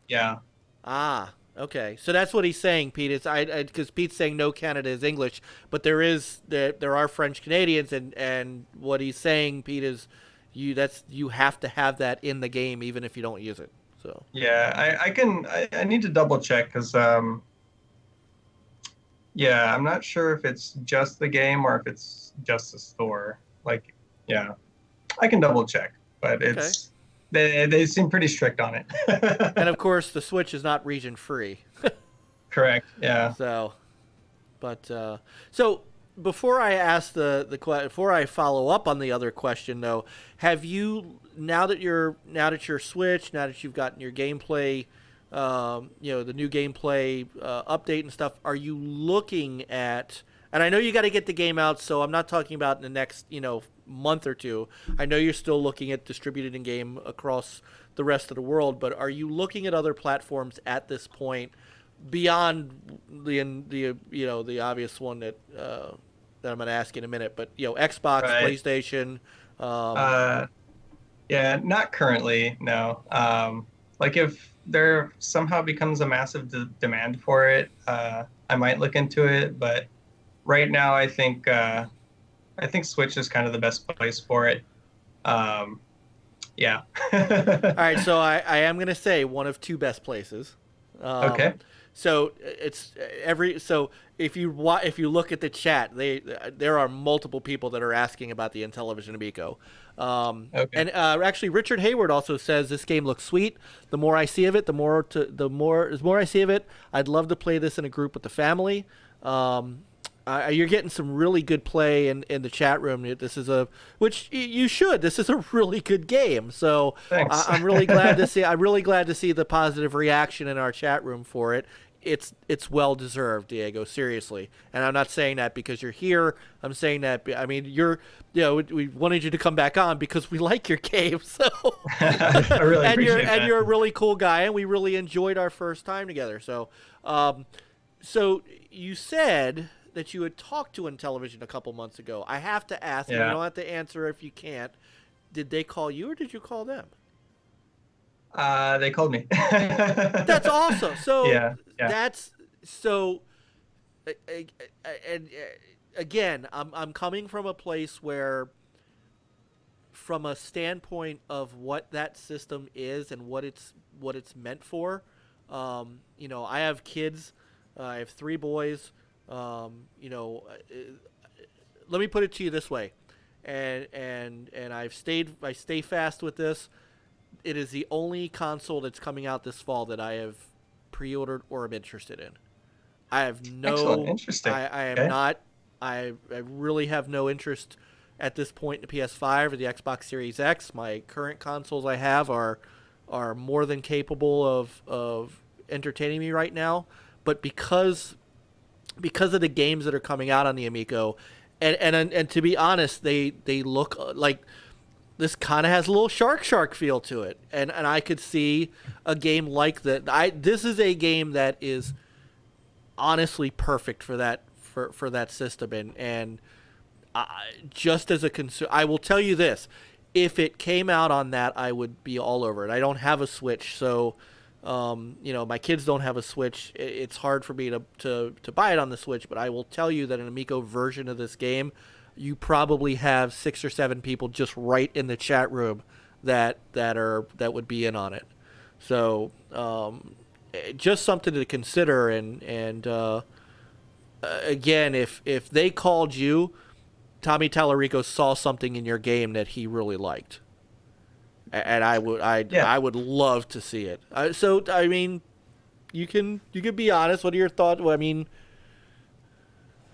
Yeah. Ah, okay. So that's what he's saying, Pete. It's because Pete's saying no, Canada is English, but there are French Canadians, and what he's saying, Pete, is you have to have that in the game even if you don't use it. So yeah, I need to double check because Yeah, I'm not sure if it's just the game or if it's just the store. Like, yeah, I can double check, but Okay. they seem pretty strict on it. And of course, the Switch is not region free. Correct. Yeah. So, but so before I ask before I follow up on the other question though, have you now that you're Switch, now that you've gotten your gameplay, the new gameplay update and stuff, are you looking at? And I know you got to get the game out, so I'm not talking about in the next month or two. I know you're still looking at distributed in game across the rest of the world, but are you looking at other platforms at this point? Beyond the obvious one that I'm going to ask in a minute, but Xbox, Right. PlayStation. Yeah, not currently. No. Like if there somehow becomes a massive demand for it, I might look into it. But right now, I think Switch is kind of the best place for it. Yeah. All right, so I am going to say one of two best places. Okay. So it's if you look at the chat, there are multiple people that are asking about the Intellivision Amico. Okay. And actually, Richard Hayward also says this game looks sweet. The more I see of it, the more I see of it, I'd love to play this in a group with the family. You're getting some really good play in the chat room. This is which you should. This is a really good game. So Thanks. I'm really glad to see. I'm really glad to see the positive reaction in our chat room for it. It's well deserved, Diego. Seriously, and I'm not saying that because you're here. I'm saying that we wanted you to come back on because we like your game. So I really appreciate that. and you're a really cool guy, and we really enjoyed our first time together. So, so you said that you had talked to Intellivision a couple months ago. I have to ask, and you don't have to answer if you can't. Did they call you or did you call them? They called me. That's awesome. So yeah. that's so. And again, I'm coming from a place where, from a standpoint of what that system is and what it's meant for, I have kids. I have 3 boys. Let me put it to you this way, and I stay fast with this. It is the only console that's coming out this fall that I have pre-ordered or am interested in. I have no. Excellent. Interesting. I am not. I really have no interest at this point in the PS5 or the Xbox Series X. My current consoles I have are more than capable of entertaining me right now. But because of the games that are coming out on the Amico, and to be honest, they look like this kind of has a little Shark feel to it, and I could see a game like that. This is a game that is honestly perfect for that system, and just as a consumer, I will tell you this: if it came out on that, I would be all over it. I don't have a Switch, so. My kids don't have a Switch. It's hard for me to buy it on the Switch, but I will tell you that an Amico version of this game, you probably have 6 or 7 people just right in the chat room that would be in on it. So just something to consider. And again, if they called you, Tommy Tallarico saw something in your game that he really liked. And I would love to see it. So I mean, you can be honest. What are your thoughts? I mean,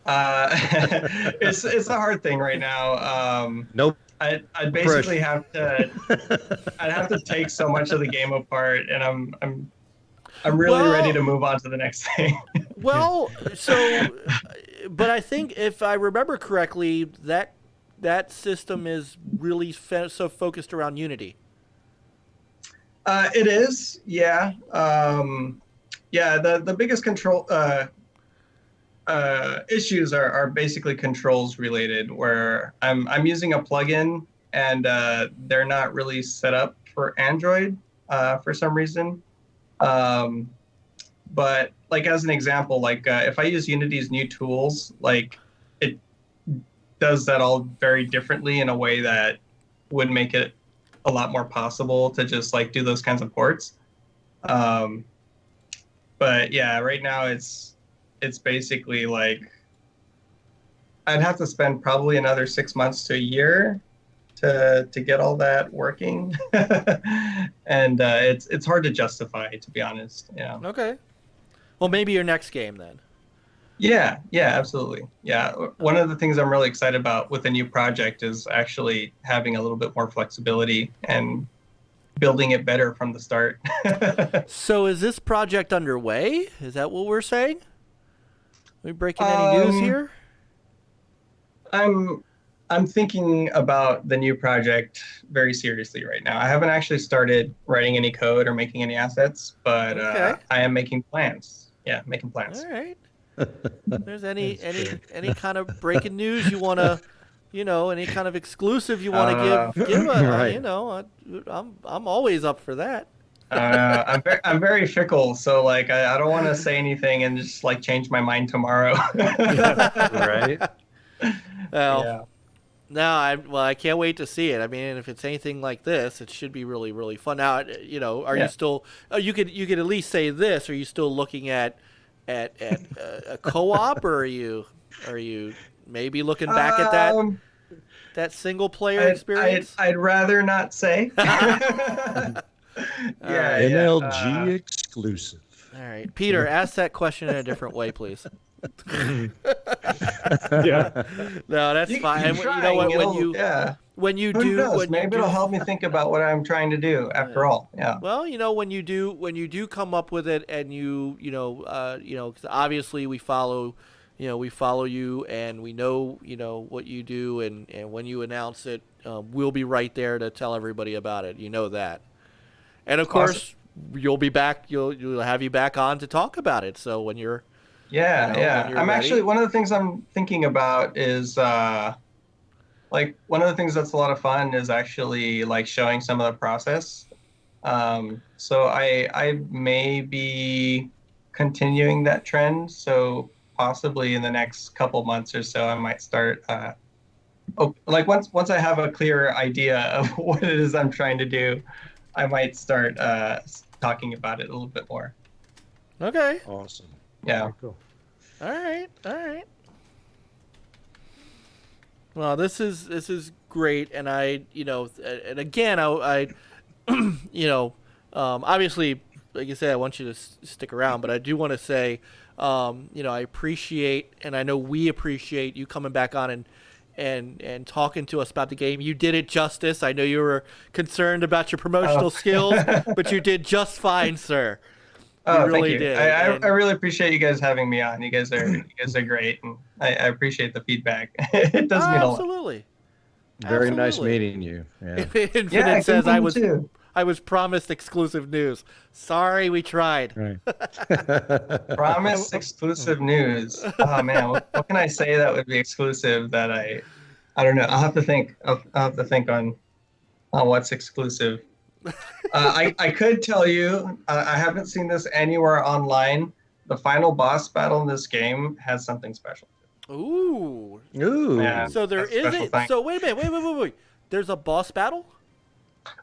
it's a hard thing right now. Nope. I'd basically have to. I'd have to take so much of the game apart, and I'm really ready to move on to the next thing. Well, but I think if I remember correctly, that system is really so focused around Unity. It is, yeah. The biggest control issues are basically controls related, where I'm using a plugin and they're not really set up for Android for some reason. But like as an example, like if I use Unity's new tools, like it does that all very differently in a way that would make it a lot more possible to just like do those kinds of ports. But yeah, right now it's it's basically like I'd have to spend probably another 6 months to a year to get all that working, and it's hard to justify, to be honest. Yeah. Okay. Well, maybe your next game then. Yeah, absolutely. Yeah, one of the things I'm really excited about with the new project is actually having a little bit more flexibility and building it better from the start. So is this project underway? Is that what we're saying? Are we breaking any news here? I'm thinking about the new project very seriously right now. I haven't actually started writing any code or making any assets, but Okay. I am making plans. Yeah, making plans. All right. If there's any kind of breaking news you want to, any kind of exclusive you want to give Right. I'm always up for that. I'm very fickle, so like I don't want to say anything and just like change my mind tomorrow. Right. Well, Yeah. no, I can't wait to see it. I mean, if it's anything like this, it should be really, really fun. Now, are you still? You could at least say this. Are you still looking at a co-op, or are you maybe looking back at that single player experience? I'd rather not say. Yeah, NLG exclusive. All right, Peter, ask that question in a different way, please. Yeah. No, that's fine. And you know what? When you Who do, knows? Maybe it'll help me think about what I'm trying to do. After all, yeah. Well, when you do come up with it, and 'cause obviously we follow you, and we know what you do, and when you announce it, we'll be right there to tell everybody about it. You know that, and of course you'll be back. You'll have you back on to talk about it. So when you're Yeah. when you're I'm ready. actually, one of the things I'm thinking about is like one of the things that's a lot of fun is actually like showing some of the process. So I may be continuing that trend. So possibly in the next couple months or so, I might start like once I have a clear idea of what it is I'm trying to do, I might start talking about it a little bit more. Okay. Awesome. Yeah. Very cool. All right. Well, this is great, and and again, I obviously, like you said, I want you to stick around, but I do want to say, I appreciate, and I know we appreciate you coming back on and talking to us about the game. You did it justice. I know you were concerned about your promotional skills, but you did just fine, sir. Oh, really thank you. did. I really appreciate you guys having me on. You guys are great, and I appreciate the feedback. It does mean a lot. Absolutely. Very nice Absolutely. meeting you. Yeah. Infinite Yeah, says I too. I was promised exclusive news. Sorry, we tried. Right. Promise exclusive news. Oh man, what can I say that would be exclusive that I don't know. I'll have to think. I'll have to think on what's exclusive. I could tell you, I haven't seen this anywhere online. The final boss battle in this game has something special. Ooh. Ooh. Yeah. So there That's a special isn't. thing. So wait a minute. Wait. There's a boss battle?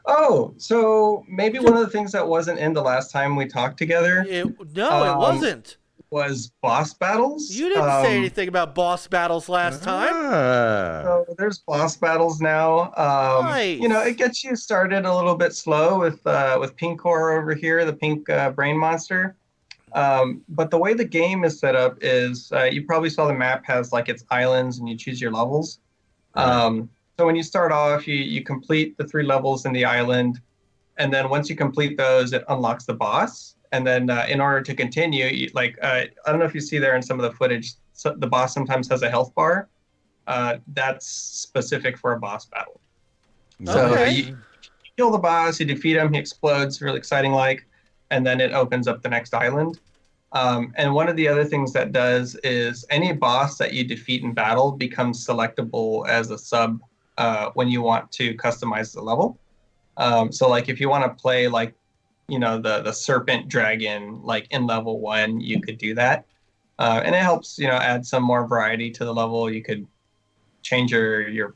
Oh, so maybe one of the things that wasn't in the last time we talked together It wasn't. was boss battles. You didn't say anything about boss battles last time. Ah. So there's boss battles now. Nice. It gets you started a little bit slow with Pinkor over here, the pink brain monster. But the way the game is set up is you probably saw the map has like its islands and you choose your levels. So when you start off, you complete the 3 levels in the island, and then once you complete those, it unlocks the boss. And then in order to continue, I don't know if you see there in some of the footage, so the boss sometimes has a health bar. That's specific for a boss battle. So Okay. you kill the boss, you defeat him, he explodes, really exciting like, and then it opens up the next island. And one of the other things that does is any boss that you defeat in battle becomes selectable as a sub when you want to customize the level. So like if you want to play like, the serpent dragon, like in level 1, you could do that. And it helps, add some more variety to the level. You could change your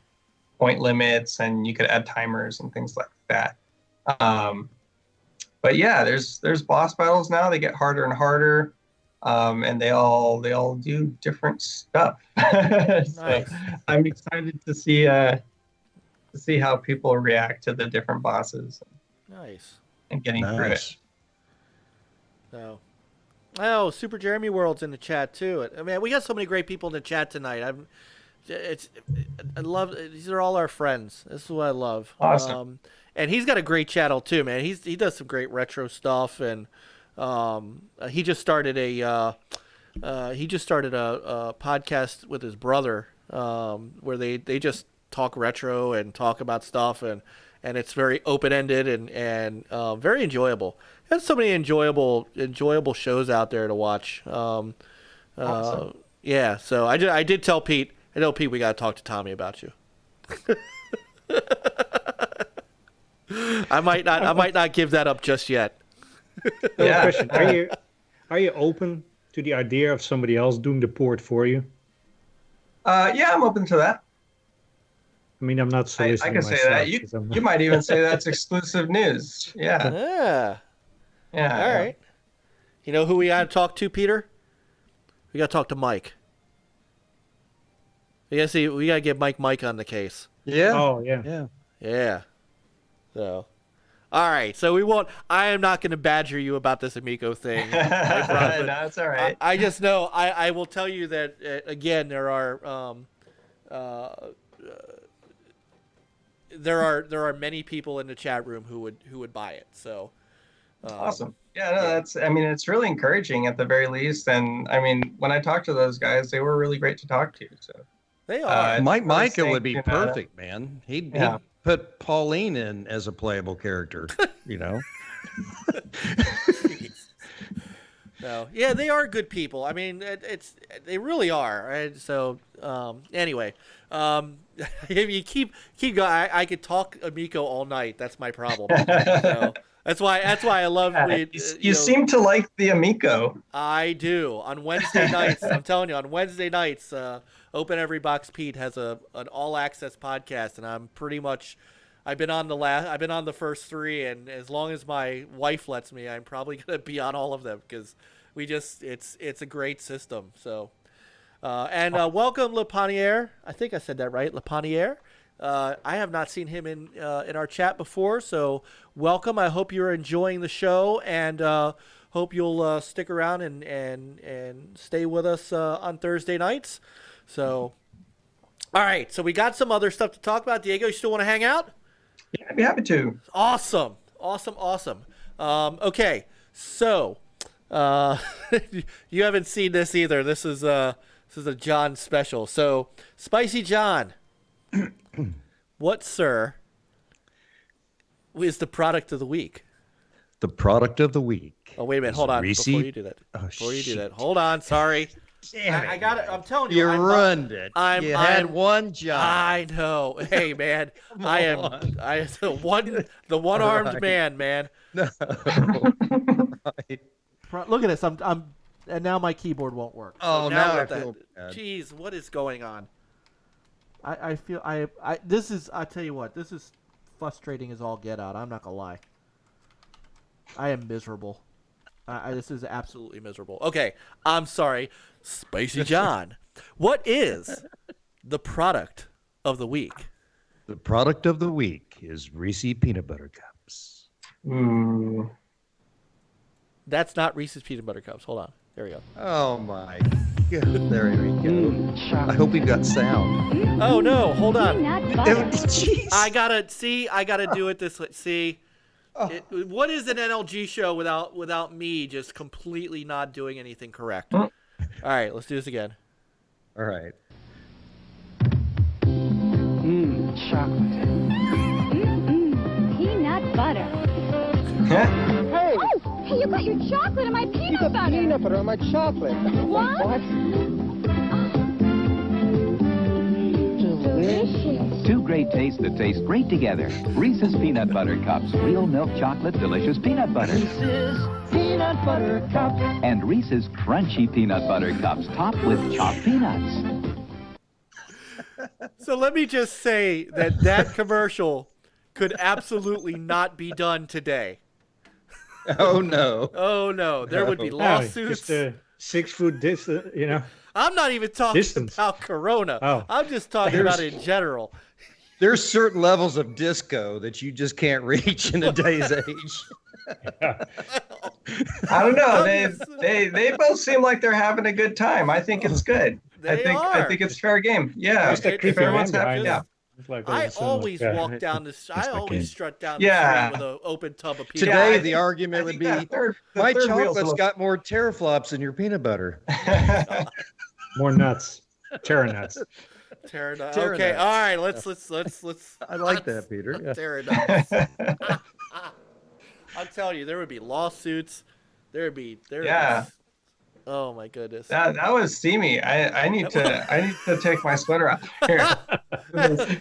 point limits, and you could add timers and things like that. But yeah, there's boss battles now. They get harder and harder. and they all do different stuff. Nice. So I'm excited to see how people react to the different bosses. Nice. And getting through it. So, Super Jeremy World's in the chat too. I mean, we got so many great people in the chat tonight. I love. These are all our friends. This is what I love. Awesome. And he's got a great channel too, man. He does some great retro stuff, and he just started a podcast with his brother, where they just talk retro and talk about stuff, and it's very open ended and very enjoyable. There's so many enjoyable shows out there to watch. Awesome. Yeah. So I did tell Pete. I know, Pete, we got to talk to Tommy about you. I might not give that up just yet. Yeah. Question: Are you open to the idea of somebody else doing the port for you? Yeah, I'm open to that. I mean, I'm not soliciting I can myself. say that. You might even say that's exclusive news. Yeah. Yeah. Yeah. All right. You know who we got to talk to, Peter? We got to talk to Mike. We got to get Mike on the case. Yeah. Oh, yeah. Yeah. So, all right. So I am not going to badger you about this Amico thing. No, that's all right. I just know. I will tell you that again. There are many people in the chat room who would buy it. So. Awesome. Yeah, no, that's. I mean, it's really encouraging at the very least. And I mean, when I talked to those guys, they were really great to talk to. So. They are. Micah would be perfect, man. He'd put Pauline in as a playable character, you know. So yeah, they are good people. I mean, they really are. Right? So anyway, if you keep going, I could talk Amico all night. That's my problem. So, that's why I love. You seem to like the Amico. I do. On Wednesday nights, I'm telling you, on Wednesday nights, Open Every Box Pete has an all access podcast, and I'm pretty much. I've been on the first 3, and as long as my wife lets me, I'm probably gonna be on all of them because it's a great system. So, welcome Le Panier. I think I said that right, Le Panier. I have not seen him in our chat before, so welcome. I hope you're enjoying the show, and hope you'll stick around and stay with us on Thursday nights. So, all right. So we got some other stuff to talk about. Diego, you still want to hang out? Yeah, I'd be happy to. Awesome. Okay, so you haven't seen this either. This is a John special. So, Spicy John. What, sir, is the product of the week? The product of the week. Oh, wait a minute. Hold on. Before you do that. Hold on. Sorry. Damn it, I got it. I'm telling you. You ruined it. You had one job. I know. Hey, man. I am the one-armed man. No. Right. Look at this. I'm and now my keyboard won't work. Oh, so now I feel bad. Jeez, what is going on? I feel this is. I tell you what, this is frustrating as all get out. I'm not gonna lie. I am miserable. This is absolutely miserable. Okay, I'm sorry, Spicy John. What is the product of the week? The product of the week is Reese's Peanut Butter Cups. Ooh. That's not Reese's Peanut Butter Cups. Hold on. There we go. Oh my God. There we go. I hope we've got sound. Oh no, hold on. Jeez. I gotta do it this way. See, what is an NLG show without me just completely not doing anything correct? All right, let's do this again. All right. Chocolate. Peanut butter. Hey! Oh, hey, you got your chocolate and my peanut butter. Peanut butter on my chocolate. What? Delicious. Two great tastes that taste great together. Reese's Peanut Butter Cups. Real milk chocolate, delicious peanut butter. Reese's Peanut Butter Cups. And Reese's Crunchy Peanut Butter Cups topped with chopped peanuts. So let me just say that commercial could absolutely not be done today. Oh no. Oh no, there would be lawsuits. Just 6-foot distance, you know. I'm not even talking Distance. about Corona. Oh. I'm just talking about it in general. There's certain levels of disco that you just can't reach in today's age. I don't know. They both seem like they're having a good time. I think it's good. I think it's fair game. Yeah. Just a If creepy everyone's man happy, behind yeah. him. It's like I there's some, always like, walk down this. I always strut down Yeah. the street with an open tub of peanut Today, butter. I the think- argument I would think be, the my third wheel's a chocolate's little- got more teraflops than your peanut butter. more nuts, terra nuts. Pterodactyls. Pterodactyls. Okay, all right. Let's. I like that, Peter. Yeah. Pterodactyls. I'm telling you, there would be lawsuits. There would be. Yeah. Oh my goodness. That was steamy. I need to take my sweater off. Here. That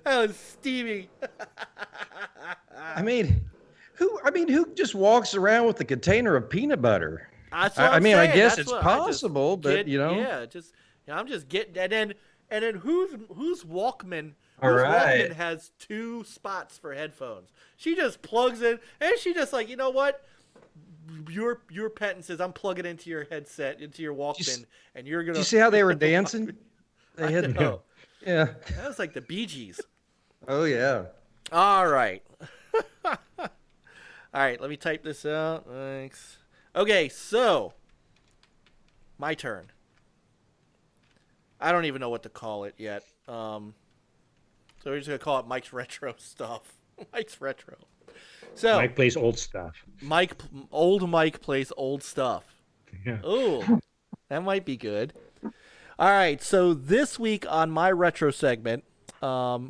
was steamy. I mean, who just walks around with a container of peanut butter? That's what I I'm mean, I saying. guess That's it's what I just possible, but, get- you know. Yeah, I'm just getting, and then whose Walkman? All Whose right. Walkman has 2 spots for headphones? She just plugs in, and she just like, you know what? Your patent says I'm plugging into your headset, into your Walkman, and you're gonna. Did you see how they were dancing? They had, know. yeah. That was like the Bee Gees. Oh yeah. All right. All right, let me type this out. Thanks. Okay, so my turn. I don't even know what to call it yet. So we're just gonna call it Mike's Retro Stuff. Mike's Retro. So Mike plays old stuff. old Mike plays old stuff. Yeah. Oh, that might be good. All right, so this week on my retro segment,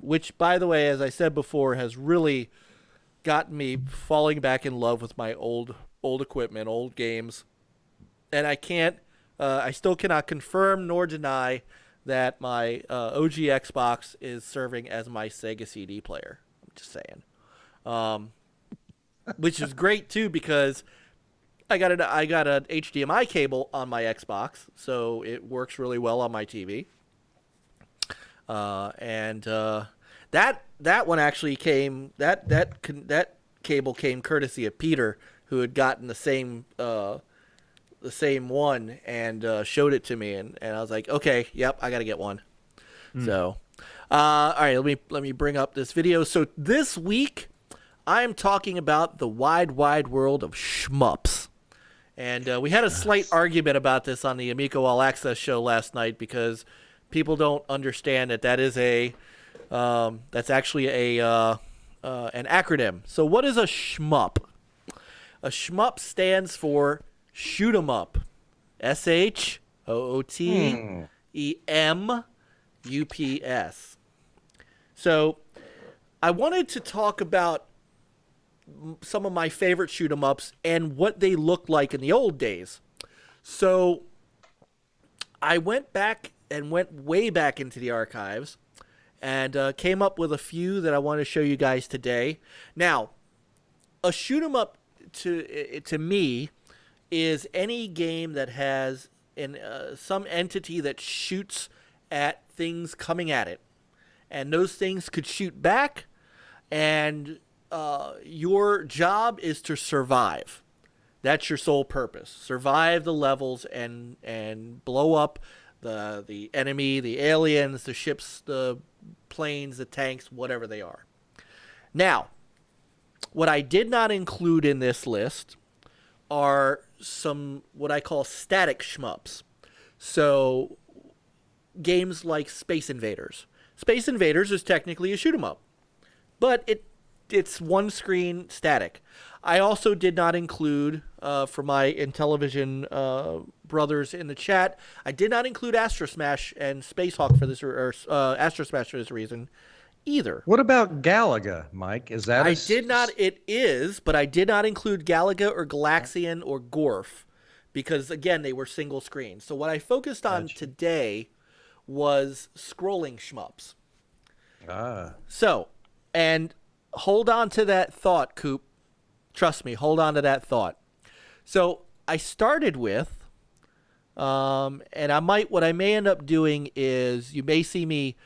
which, by the way, as I said before, has really gotten me falling back in love with my old equipment, old games, and I still cannot confirm nor deny that my OG Xbox is serving as my Sega CD player. I'm just saying, which is great too because I got an HDMI cable on my Xbox, so it works really well on my TV. And that one actually came that cable came courtesy of Peter, who had gotten the same one and showed it to me, and I was like, okay, yep, I got to get one. So, all right, let me bring up this video. So this week, I'm talking about the wide world of shmups. And we had a slight argument about this on the Amico All Access show last night because people don't understand that is that's actually an acronym. So what is a shmup? A shmup stands for shoot 'em up. SHOOTEMUPS. So I wanted to talk about some of my favorite shoot 'em ups and what they looked like in the old days. So I went back and went way back into the archives and came up with a few that I want to show you guys today. Now, a shoot 'em up to me is any game that has some entity that shoots at things coming at it, and those things could shoot back, and your job is to survive. That's your sole purpose. Survive the levels and blow up the enemy, the aliens, the ships, the planes, the tanks, whatever they are. Now, what I did not include in this list are some what I call static shmups. So games like Space Invaders. Space Invaders is technically a shoot 'em up, but it's one screen static. I also did not include, for my Intellivision brothers in the chat, I did not include Astro Smash and Space Hawk for this, or Astro Smash for this reason either. What about Galaga, Mike? Is that I did not, it is, but I did not include Galaga or Galaxian or Gorf because, again, they were single screen. So what I focused on today was scrolling shmups. So, and hold on to that thought, Coop. Trust me, hold on to that thought. So I started with, and what I may end up doing is you may see me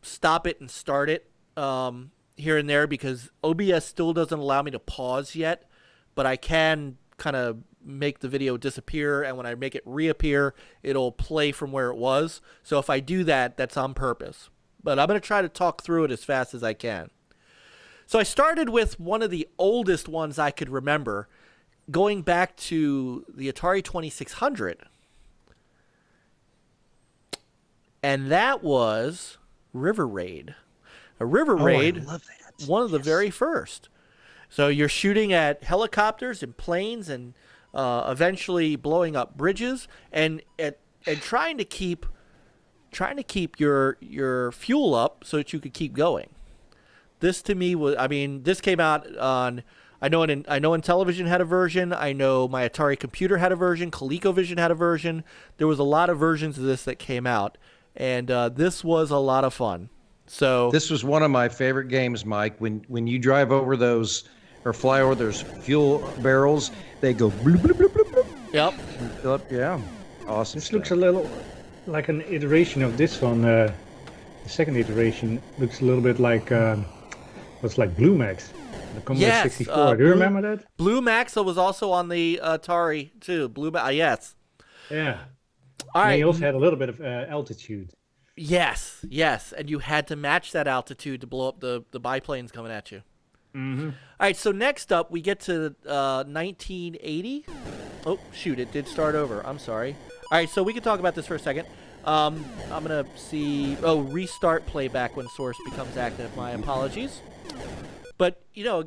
stop it and start it here and there because OBS still doesn't allow me to pause yet, but I can kind of make the video disappear, and when I make it reappear, it'll play from where it was. So if I do that, that's on purpose. But I'm going to try to talk through it as fast as I can. So I started with one of the oldest ones I could remember, going back to the Atari 2600. And that was River Raid. A River Raid, I love that. one of the very first. So you're shooting at helicopters and planes and eventually blowing up bridges and trying to keep your fuel up so that you could keep going. This to me was, I mean, this came out on, I know Intellivision had a version. I know my Atari computer had a version. ColecoVision had a version. There was a lot of versions of this that came out, and this was a lot of fun. So this was one of my favorite games, Mike. When you drive over those or fly over those fuel barrels, they go bloop, bloop, bloop, bloop, bloop. Yep. Yeah. Awesome. This looks a little like an iteration of this one. The second iteration looks a little bit like what's like Blue Max, the Commodore 64. Do you remember that? Blue Max was also on the Atari too. Yes. Yeah. All right. And he also had a little bit of altitude. Yes, and you had to match that altitude to blow up the biplanes coming at you. Mm-hmm. All right, so next up we get to 1980. Oh, shoot, it did start over. I'm sorry. All right, so we can talk about this for a second. I'm going to see... Oh, restart playback when source becomes active. My apologies. But, you know,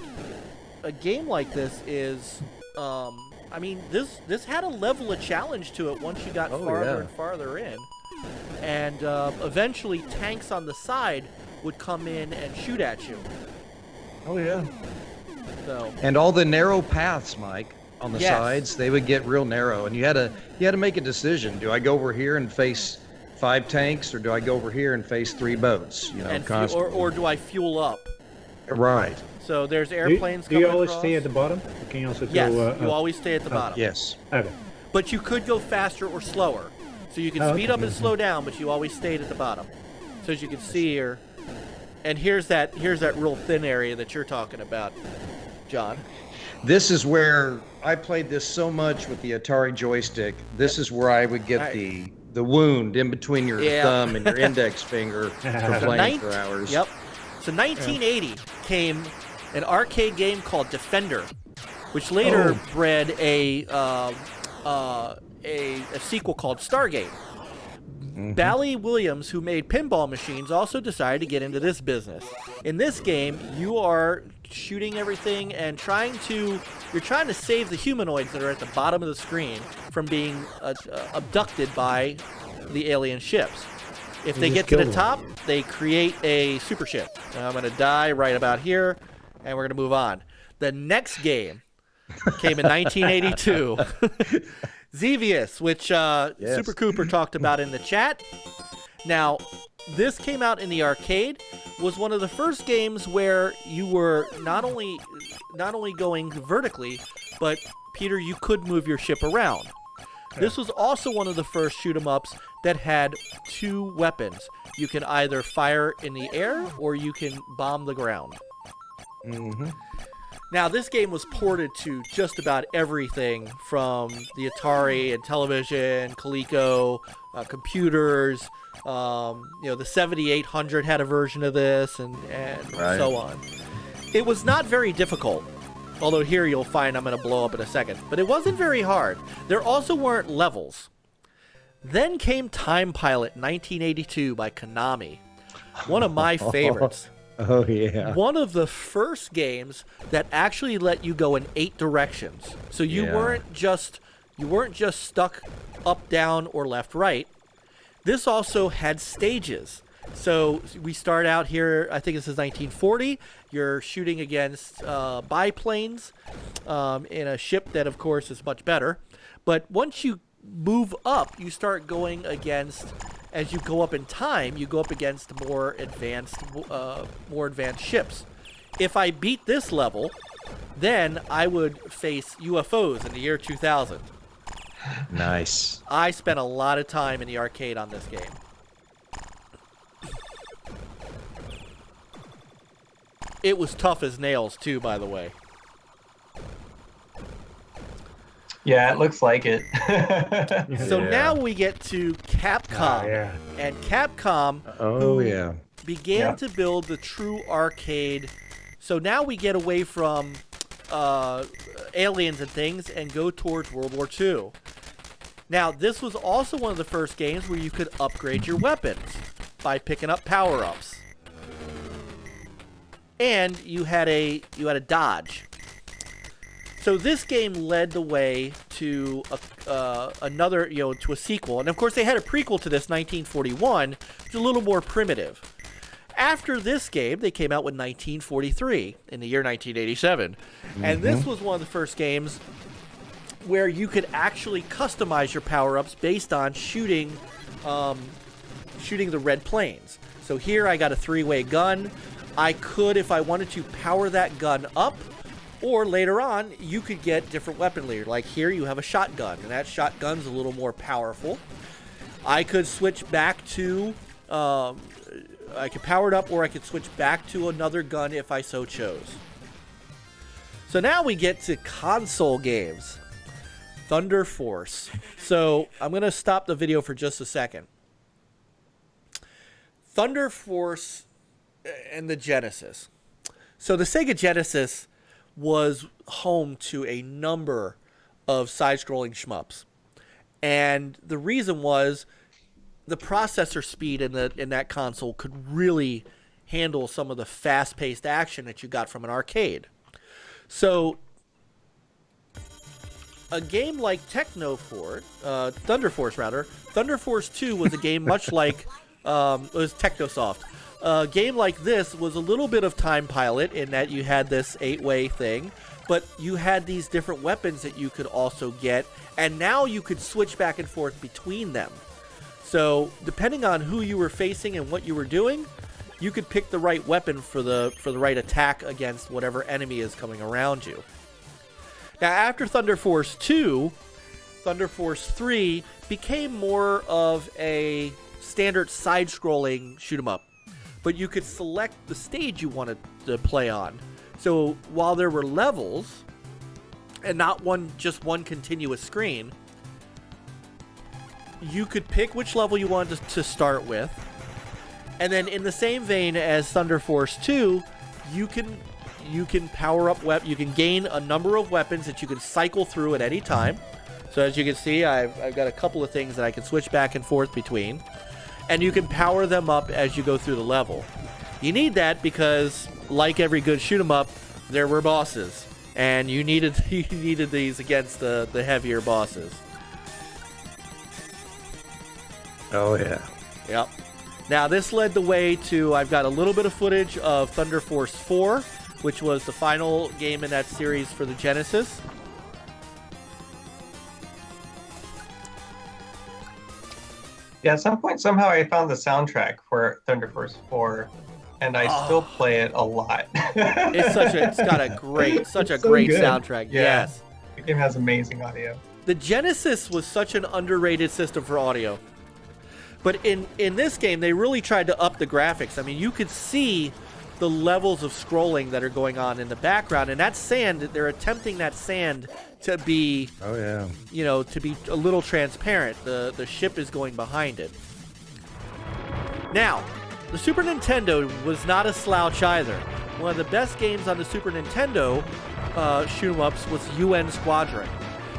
a game like this is... I mean, this had a level of challenge to it once you got farther and farther in. And eventually tanks on the side would come in and shoot at you. Oh, yeah. So. And all the narrow paths, Mike, on the sides, they would get real narrow. And you had to make a decision. Do I go over here and face 5 tanks, or do I go over here and face 3 boats? You know, and constantly. or do I fuel up? Right. So there's airplanes coming coming Do you always across. Stay at the bottom? Can you also yes, go, you always stay at the bottom. Yes. Okay. But you could go faster or slower. So you can speed up and slow down, but you always stayed at the bottom. So as you can see here, and here's that real thin area that you're talking about, John. This is where I played this so much with the Atari joystick. This is where I would get the wound in between your thumb and your index finger for playing for hours. Yep. So 1980 came an arcade game called Defender, which later bred a sequel called Stargate. Bally Williams, who made pinball machines, also decided to get into this business. In this game, you are shooting everything and trying to save the humanoids that are at the bottom of the screen from being abducted by the alien ships. If they get to the top, they create a super ship. And I'm going to die right about here, and we're going to move on. The next game came in 1982. Xevious, which Super Cooper talked about in the chat. Now, this came out in the arcade, was one of the first games where you were not only going vertically, but Peter, you could move your ship around. This was also one of the first shoot 'em ups that had 2 weapons. You can either fire in the air or you can bomb the ground. Mm-hmm. Now, this game was ported to just about everything from the Atari and television, Coleco, computers. The 7800 had a version of this, and so on. It was not very difficult, although here you'll find I'm going to blow up in a second. But it wasn't very hard. There also weren't levels. Then came Time Pilot 1982 by Konami. One of my favorites. Oh, yeah. One of the first games that actually let you go in 8 directions. So you weren't just stuck up, down, or left, right. This also had stages. So we start out here, I think this is 1940. You're shooting against biplanes in a ship that, of course, is much better. But once you move up, you start going against... As you go up in time, you go up against more advanced ships. If I beat this level, then I would face UFOs in the year 2000. Nice. I spent a lot of time in the arcade on this game. It was tough as nails, too, by the way. Yeah, it looks like it. So now we get to Capcom. And Capcom began to build the true arcade. So now we get away from aliens and things and go towards World War II. Now, this was also one of the first games where you could upgrade your weapons by picking up power-ups. And you had a dodge. So this game led the way to another, to a sequel. And of course, they had a prequel to this, 1941, which is a little more primitive. After this game, they came out with 1943 in the year 1987. And this was one of the first games where you could actually customize your power-ups based on shooting the red planes. So here I got a 3-way gun. I could, if I wanted to, power that gun up. Or later on, you could get different weaponry. Like here, you have a shotgun, and that shotgun's a little more powerful. I could switch back to, I could power it up, or I could switch back to another gun if I so chose. So now we get to console games. Thunder Force. So I'm going to stop the video for just a second. Thunder Force and the Genesis. So the Sega Genesis was home to a number of side-scrolling shmups. And the reason was the processor speed in that console could really handle some of the fast-paced action that you got from an arcade. So a game like Thunder Force, Thunder Force 2 was a game much like, it was Technosoft. A game like this was a little bit of Time Pilot in that you had this 8-way thing, but you had these different weapons that you could also get, and now you could switch back and forth between them. So depending on who you were facing and what you were doing, you could pick the right weapon for the right attack against whatever enemy is coming around you. Now after Thunder Force 2, Thunder Force 3 became more of a standard side-scrolling shoot-'em-up. But you could select the stage you wanted to play on. So while there were levels, and not just one continuous screen, you could pick which level you wanted to start with. And then in the same vein as Thunder Force 2, you can power up you can gain a number of weapons that you can cycle through at any time. So as you can see, I've got a couple of things that I can switch back and forth between. And you can power them up as you go through the level. You need that because, like every good shoot-'em-up, there were bosses. And you needed these against the heavier bosses. Oh, yeah. Yep. Now, this led the way to, I've got a little bit of footage of Thunder Force 4, which was the final game in that series for the Genesis. Yeah, at some point, somehow I found the soundtrack for Thunder Force 4, and I still play it a lot. It's got a great soundtrack. Yeah. Yes. The game has amazing audio. The Genesis was such an underrated system for audio. But in this game, they really tried to up the graphics. I mean, you could see the levels of scrolling that are going on in the background. And that sand, they're attempting that sand to be, to be a little transparent. The ship is going behind it. Now, the Super Nintendo was not a slouch either. One of the best games on the Super Nintendo shoot-'em-ups was UN Squadron.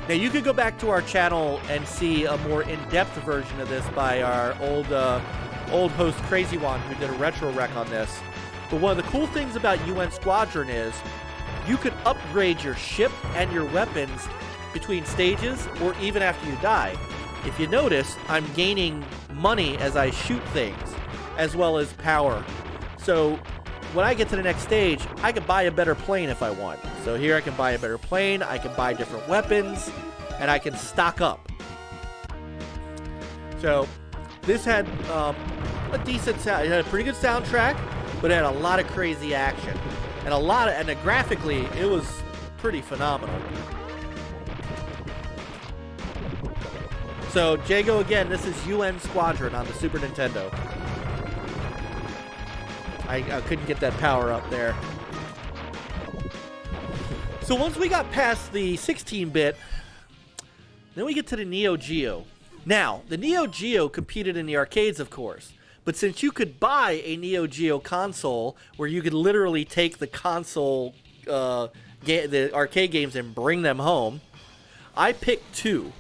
Now, you could go back to our channel and see a more in-depth version of this by our old host Crazy One, who did a retro rec on this. But one of the cool things about UN Squadron is you could upgrade your ship and your weapons between stages or even after you die. If you notice, I'm gaining money as I shoot things, as well as power. So when I get to the next stage, I can buy a better plane if I want. So here I can buy a better plane, I can buy different weapons, and I can stock up. So this had a decent sound. It had a pretty good soundtrack, but it had a lot of crazy action. And graphically, it was pretty phenomenal. So, Jago, again, this is UN Squadron on the Super Nintendo. I couldn't get that power up there. So once we got past the 16-bit, Then we get to the Neo Geo. Now, the Neo Geo competed in the arcades, of course. But since you could buy a Neo Geo console where you could literally take the console, the arcade games and bring them home, I picked 2.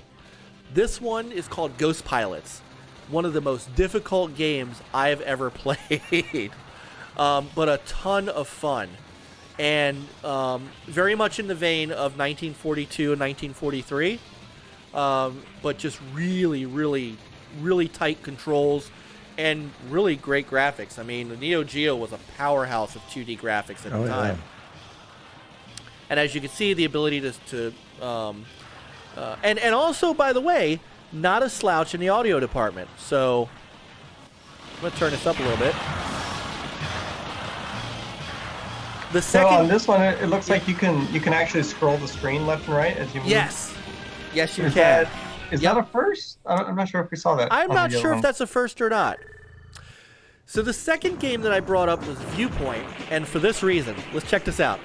This one is called Ghost Pilots. One of the most difficult games I have ever played. But a ton of fun. And very much in the vein of 1942 and 1943. But just really, really, really tight controls and really great graphics. I mean, the Neo Geo was a powerhouse of 2D graphics at the time. Yeah. And as you can see, the ability to and also, by the way, not a slouch in the audio department. So I'm going to turn this up a little bit. The second, so on this one, it looks like you can actually scroll the screen left and right as you move. Yes, you can. Is that a first? I'm not sure if we saw that. I'm not sure if that's a first or not. So the second game that I brought up was Viewpoint, and for this reason, let's check this out.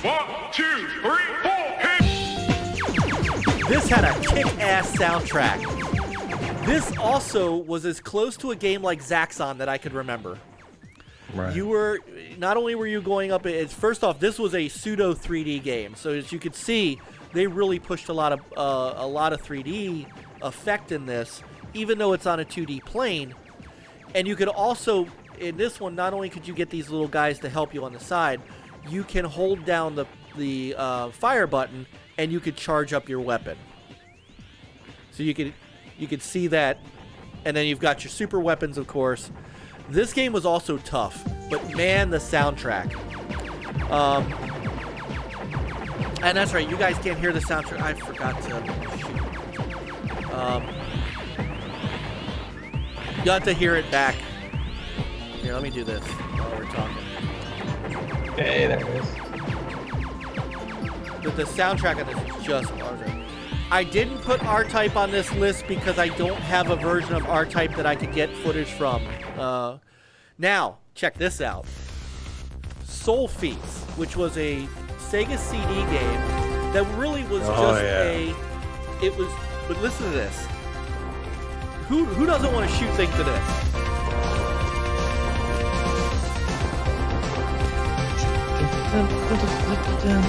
1, 2, 3, 4, hit! This had a kick-ass soundtrack. This also was as close to a game like Zaxxon that I could remember. Right. You were not only were you going up. First off, this was a pseudo 3D game, so as you could see, they really pushed a lot of 3D effect in this, even though it's on a 2D plane. And you could also, in this one, not only could you get these little guys to help you on the side, you can hold down the fire button and you could charge up your weapon. So you could see that, and then you've got your super weapons, of course. This game was also tough, but man, the soundtrack. And that's right, you guys can't hear the soundtrack. I forgot to shoot. You have to hear it back. Here, let me do this while we're talking. Okay, there it is. But the soundtrack of this is just awesome. I didn't put R-Type on this list because I don't have a version of R-Type that I could get footage from. Now, check this out. Soul Feast, which was a Sega CD game that really was but listen to this. Who doesn't want to shoot things to this?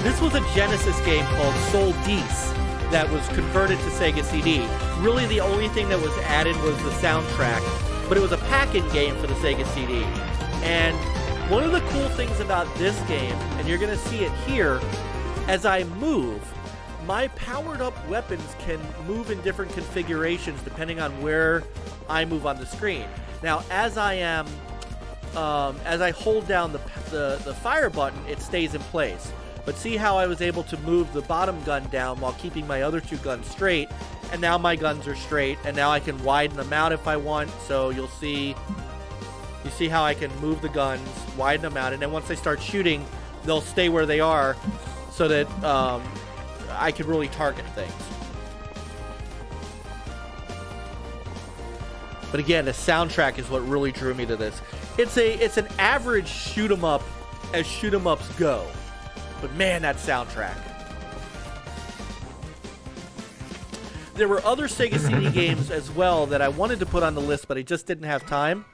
This was a Genesis game called Soul Dees that was converted to Sega CD. Really the only thing that was added was the soundtrack, but it was a pack-in game for the Sega CD. And one of the cool things about this game, and you're going to see it here, as I move, my powered-up weapons can move in different configurations depending on where I move on the screen. Now, as I hold down the fire button, it stays in place. But see how I was able to move the bottom gun down while keeping my other two guns straight, and now my guns are straight, and now I can widen them out if I want. So you see how I can move the guns, widen them out, and then once they start shooting, they'll stay where they are so that I can really target things. But again, the soundtrack is what really drew me to this. It's an average shoot 'em up as shoot 'em ups go. But man, that soundtrack. There were other Sega CD games as well that I wanted to put on the list, but I just didn't have time.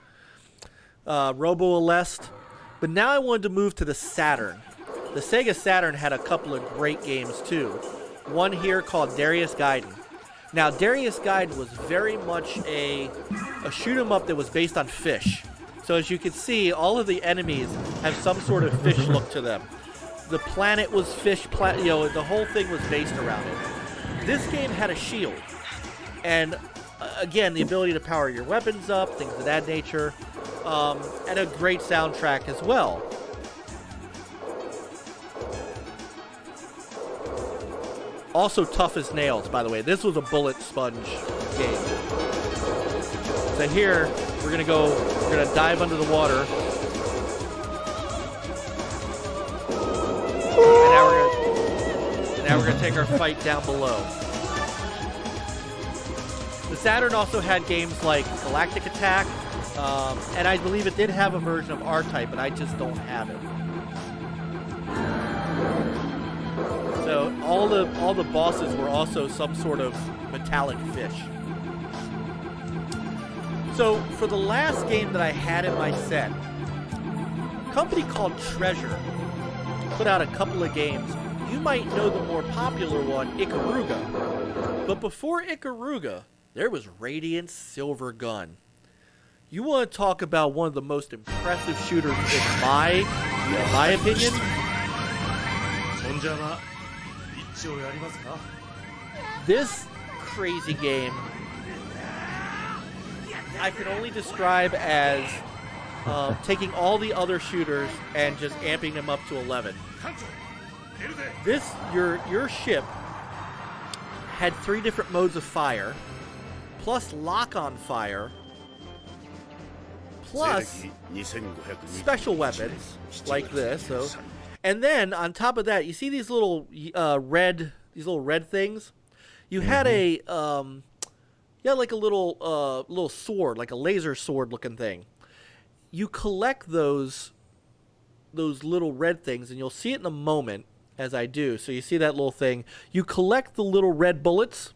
Robo Aleste. But now I wanted to move to the Saturn. The Sega Saturn had a couple of great games too. One here called Darius Gaiden. Now, Darius Gaiden was very much a shoot 'em up that was based on fish. So as you can see, all of the enemies have some sort of fish look to them. The planet was fish, the whole thing was based around it. This game had a shield. And again, the ability to power your weapons up, things of that nature. And a great soundtrack as well. Also tough as nails, by the way. This was a bullet sponge game. So here, we're gonna dive under the water. And now we're gonna take our fight down below. The Saturn also had games like Galactic Attack, and I believe it did have a version of R-Type, but I just don't have it. So all the bosses were also some sort of metallic fish. So for the last game that I had in my set, a company called Treasure put out a couple of games. You might know the more popular one, Ikaruga. But before Ikaruga, there was Radiant Silver Gun. You want to talk about one of the most impressive shooters in my opinion? This crazy game I can only describe as taking all the other shooters and just amping them up to 11. Your ship had 3 different modes of fire, plus lock-on fire, plus special weapons like this. So, and then on top of that, you see these little red things. You had a like a little sword, like a laser sword looking thing. You collect those little red things, and you'll see it in a moment as I do. So you see that little thing. You collect the little red bullets,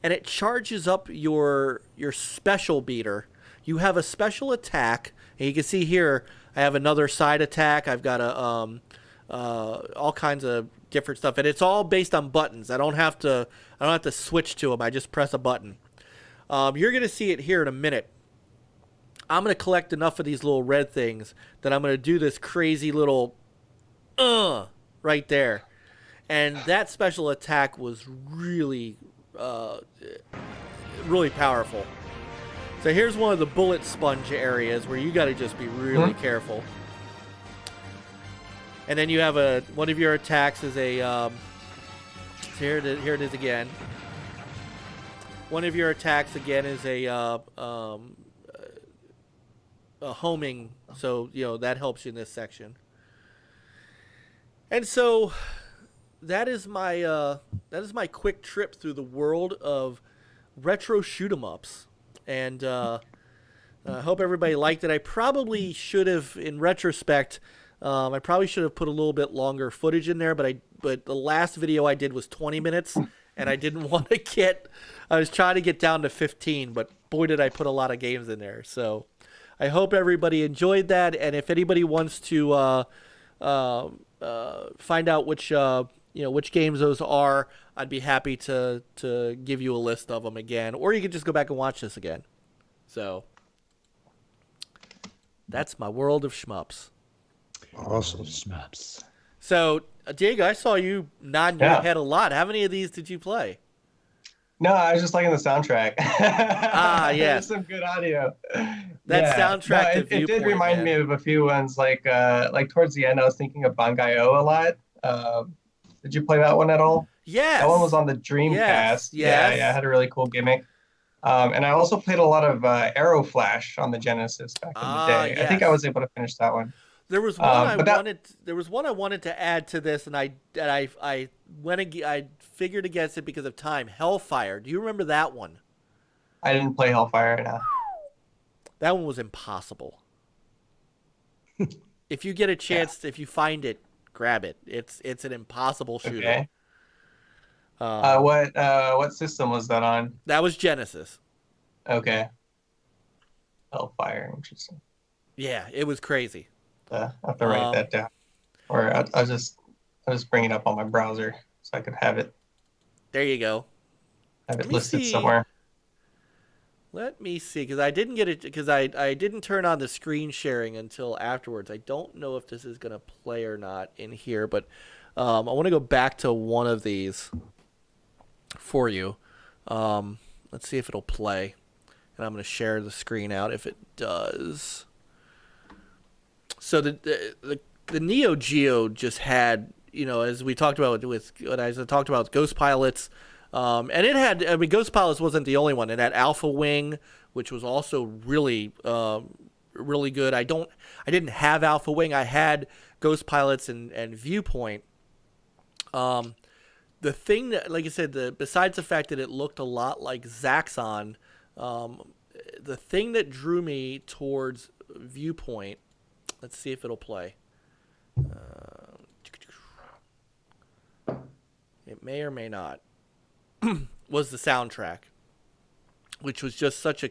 and it charges up your special beater. You have a special attack, and you can see here I have another side attack. I've got all kinds of different stuff, and it's all based on buttons. I don't have to switch to them. I just press a button. You're gonna see it here in a minute. I'm gonna collect enough of these little red things that I'm gonna do this crazy little right there, and that special attack was really really powerful. So here's one of the bullet sponge areas where you got to just be really careful. And then you have one of your attacks is a here it is again. One of your attacks again is a homing, so that helps you in this section. And so that is my quick trip through the world of retro shoot 'em ups. And I hope everybody liked it. I probably should have, in retrospect, I probably should have put a little bit longer footage in there, but the last video I did was 20 minutes, and I didn't want to I was trying to get down to 15, but boy did I put a lot of games in there. So I hope everybody enjoyed that, and if anybody wants to find out which games those are, I'd be happy to give you a list of them again, or you can just go back and watch this again. So that's my world of shmups. Awesome. Shmups. So Diego, I saw you nodding your head a lot. How many of these did you play? No, I was just liking the soundtrack. Yes. Some good audio. That soundtrack. No, it did remind me of a few ones, like towards the end, I was thinking of Bangai-O a lot. Did you play that one at all? Yes. That one was on the Dreamcast. Yes. Yeah, it had a really cool gimmick. And I also played a lot of Arrow Flash on the Genesis back in the day. Yes. I think I was able to finish that one. There was one There was one I wanted to add to this, and I figured against it because of time. Hellfire. Do you remember that one? I didn't play Hellfire. No. That one was impossible. If you get a chance, if you find it, grab it. It's an impossible shooter. Okay. What system was that on? That was Genesis. Okay. Hellfire, interesting. Yeah, it was crazy. I have to write that down, or I'll just bring it up on my browser so I could have it. There you go. Have it listed somewhere. Let me see, because I didn't get it, because I didn't turn on the screen sharing until afterwards. I don't know if this is going to play or not in here, but I want to go back to one of these for you. Let's see if it'll play. And I'm going to share the screen out if it does. So the Neo Geo just had, as we talked about with Ghost Pilots, and it had, Ghost Pilots wasn't the only one. It had Alpha Wing, which was also really, really good. I didn't have Alpha Wing. I had Ghost Pilots and Viewpoint. The thing that, like I said, besides the fact that it looked a lot like Zaxxon, the thing that drew me towards Viewpoint, let's see if it'll play. it may or may not, was the soundtrack, which was just such a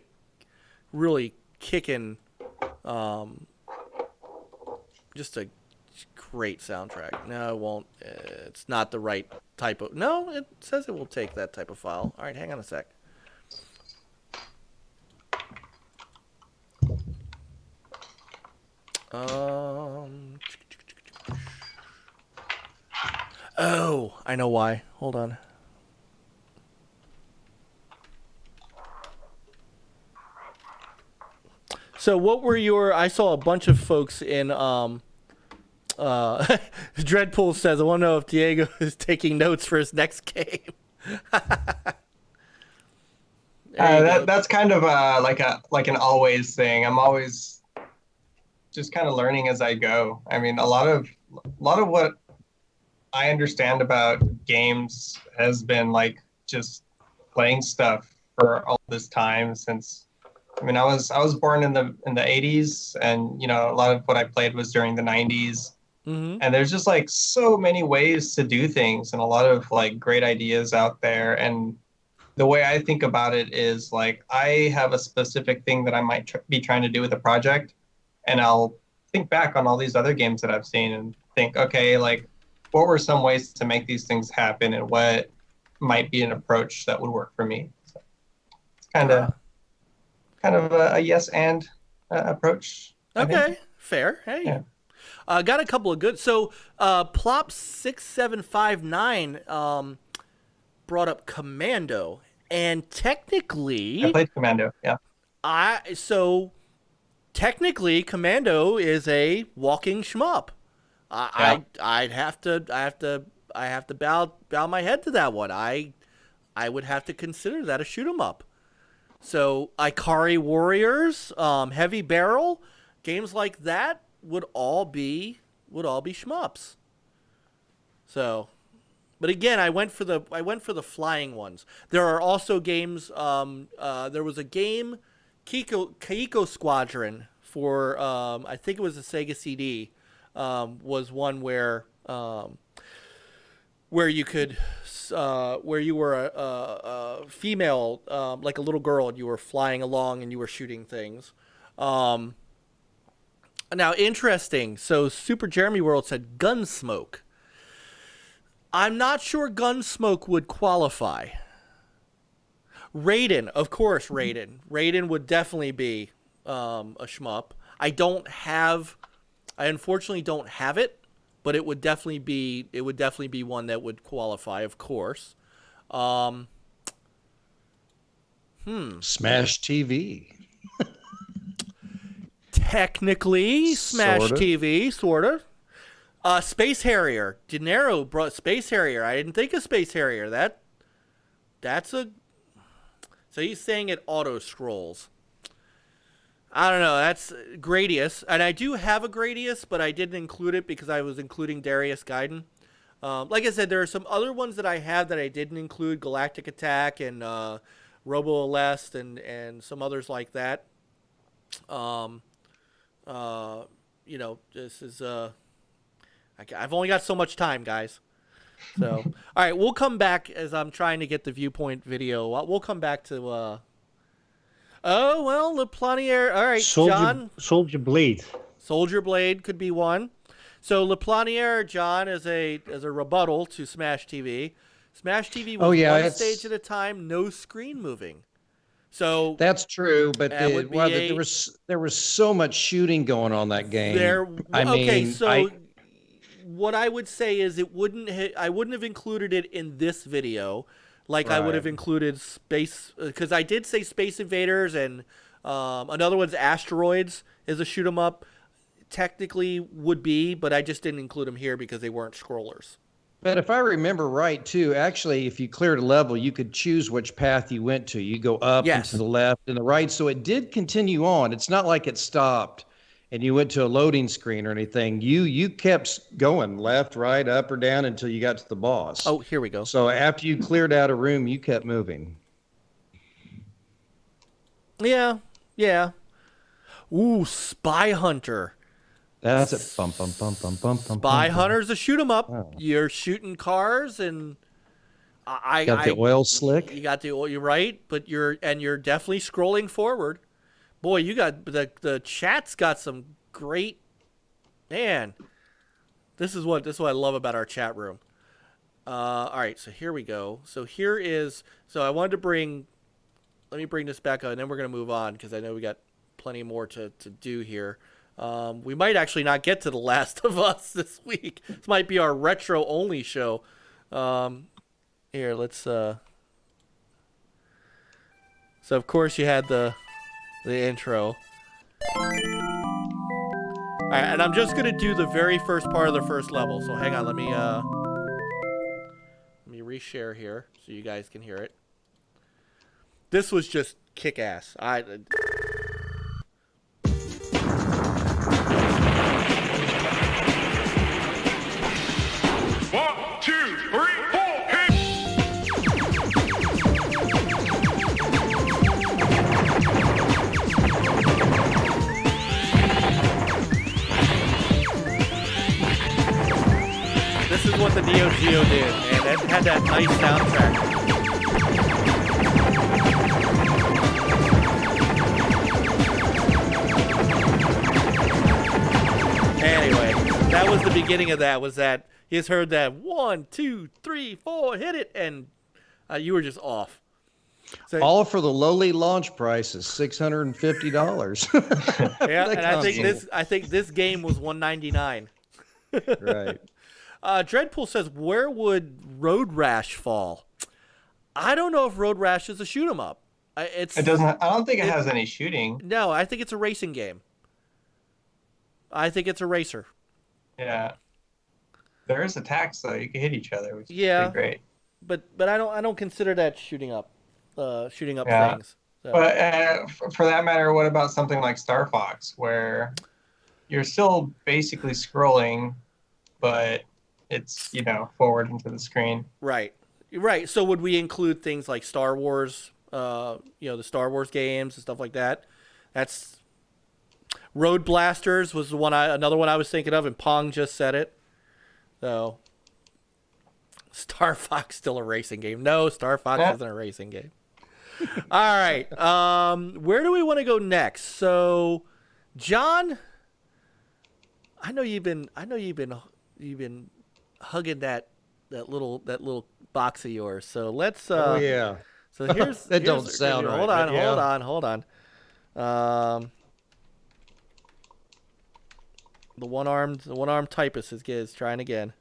really kicking, just a great soundtrack. No, it won't. It's not the right type of. No, it says it will take that type of file. All right, hang on a sec. Oh, I know why. Hold on. So what were your... I saw a bunch of folks in... Dreadpool says, I want to know if Diego is taking notes for his next game. That's kind of like an always thing. I'm always just kind of learning as I go. I mean, a lot of what I understand about games has been like just playing stuff for all this time since. I mean, I was born in the 80s, and you know, a lot of what I played was during the 90s. Mm-hmm. And there's just like so many ways to do things and a lot of like great ideas out there. And the way I think about it is like I have a specific thing that I might be trying to do with a project, and I'll think back on all these other games that I've seen and think, okay, like what were some ways to make these things happen, and what might be an approach that would work for me. So it's kind of a yes and approach. Okay, fair. Hey. Yeah. Got a couple of good. So, Plop6759 brought up Commando, and technically, I played Commando. Yeah. So technically, Commando is a walking shmup. I have to bow my head to that one. I would have to consider that a shoot 'em up. So, Ikari Warriors, Heavy Barrel, games like that would all be shmups. So, but again, I went for the flying ones. There are also games. There was a game, Keiko Squadron for I think it was a Sega CD. Was one where you could where you were a female, like a little girl, and you were flying along and you were shooting things. Now, interesting. So, Super Jeremy World said Gunsmoke. I'm not sure Gunsmoke would qualify. Raiden, of course, Raiden. Raiden would definitely be a shmup. I unfortunately don't have it, but it would definitely be one that would qualify, of course. Smash TV. Technically, Smash TV, sort of. Space Harrier. De Niro brought Space Harrier. I didn't think of Space Harrier. That's a... So he's saying it auto-scrolls. I don't know. That's Gradius. And I do have a Gradius, but I didn't include it because I was including Darius Gaiden. Like I said, there are some other ones that I have that I didn't include. Galactic Attack and Robo Alest and some others like that. You know, this is I've only got so much time, guys. So, all right, we'll come back as I'm trying to get the viewpoint video. We'll come back to oh well, Le Planier. All right, John. Soldier Blade. Soldier Blade could be one. So Le Planier, John, is a rebuttal to Smash TV. Smash TV was one stage at a time, no screen moving. So that's true, but there was so much shooting going on that game. What I would say is I wouldn't have included it in this video, like I would have included Space, because I did say Space Invaders, and another one's Asteroids is a shoot 'em up. Technically would be, but I just didn't include them here because they weren't scrollers. But if I remember right, too, actually, if you cleared a level, you could choose which path you went to. You go up and to the left and the right. So it did continue on. It's not like it stopped and you went to a loading screen or anything. You kept going left, right, up or down until you got to the boss. Oh, here we go. So after you cleared out a room, you kept moving. Yeah. Ooh, Spy Hunter. That's it. Bum. Spy Hunter's a shoot 'em up. Oh. You're shooting cars and Got the oil slick. You got the oil. You're right, but you're definitely scrolling forward. Boy, you got the chat's got some great. Man, this is what I love about our chat room. All right, so here we go. So here is. So I wanted to bring. Let me bring this back up, and then we're gonna move on because I know we got plenty more to do here. We might actually not get to The Last of Us this week. This might be our retro only show. Here, let's. So of course you had the intro. All right, and I'm just gonna do the very first part of the first level. So hang on, let me reshare here so you guys can hear it. This was just kick-ass. One, two, three, four, hit! This is what the Neo Geo did, man. That had that nice soundtrack. Anyway, that was the beginning of that. Was that you just heard that 1, 2, 3, 4, hit it, and you were just off. So, all for the lowly launch price is $650. Yeah, and I think this game was $199. Right. Dreadpool says, where would Road Rash fall? I don't know if Road Rash is a shoot 'em up. It doesn't. I don't think it has any shooting. No, I think it's a racing game. I think it's a racer. Yeah. There is attacks though. You can hit each other, which is pretty great. But I don't consider that shooting up things. So. But for that matter, what about something like Star Fox, where you're still basically scrolling, but it's forward into the screen. Right. So would we include things like Star Wars? The Star Wars games and stuff like that. That's Road Blasters was another one I was thinking of, and Pong just said it. So Star Fox still a racing game? No, Star Fox isn't a racing game. All right. Where do we want to go next? So, John, I know you've been hugging that little box of yours. So let's. Oh yeah. So here's that don't sound right. Hold on. The one-armed typist is trying again.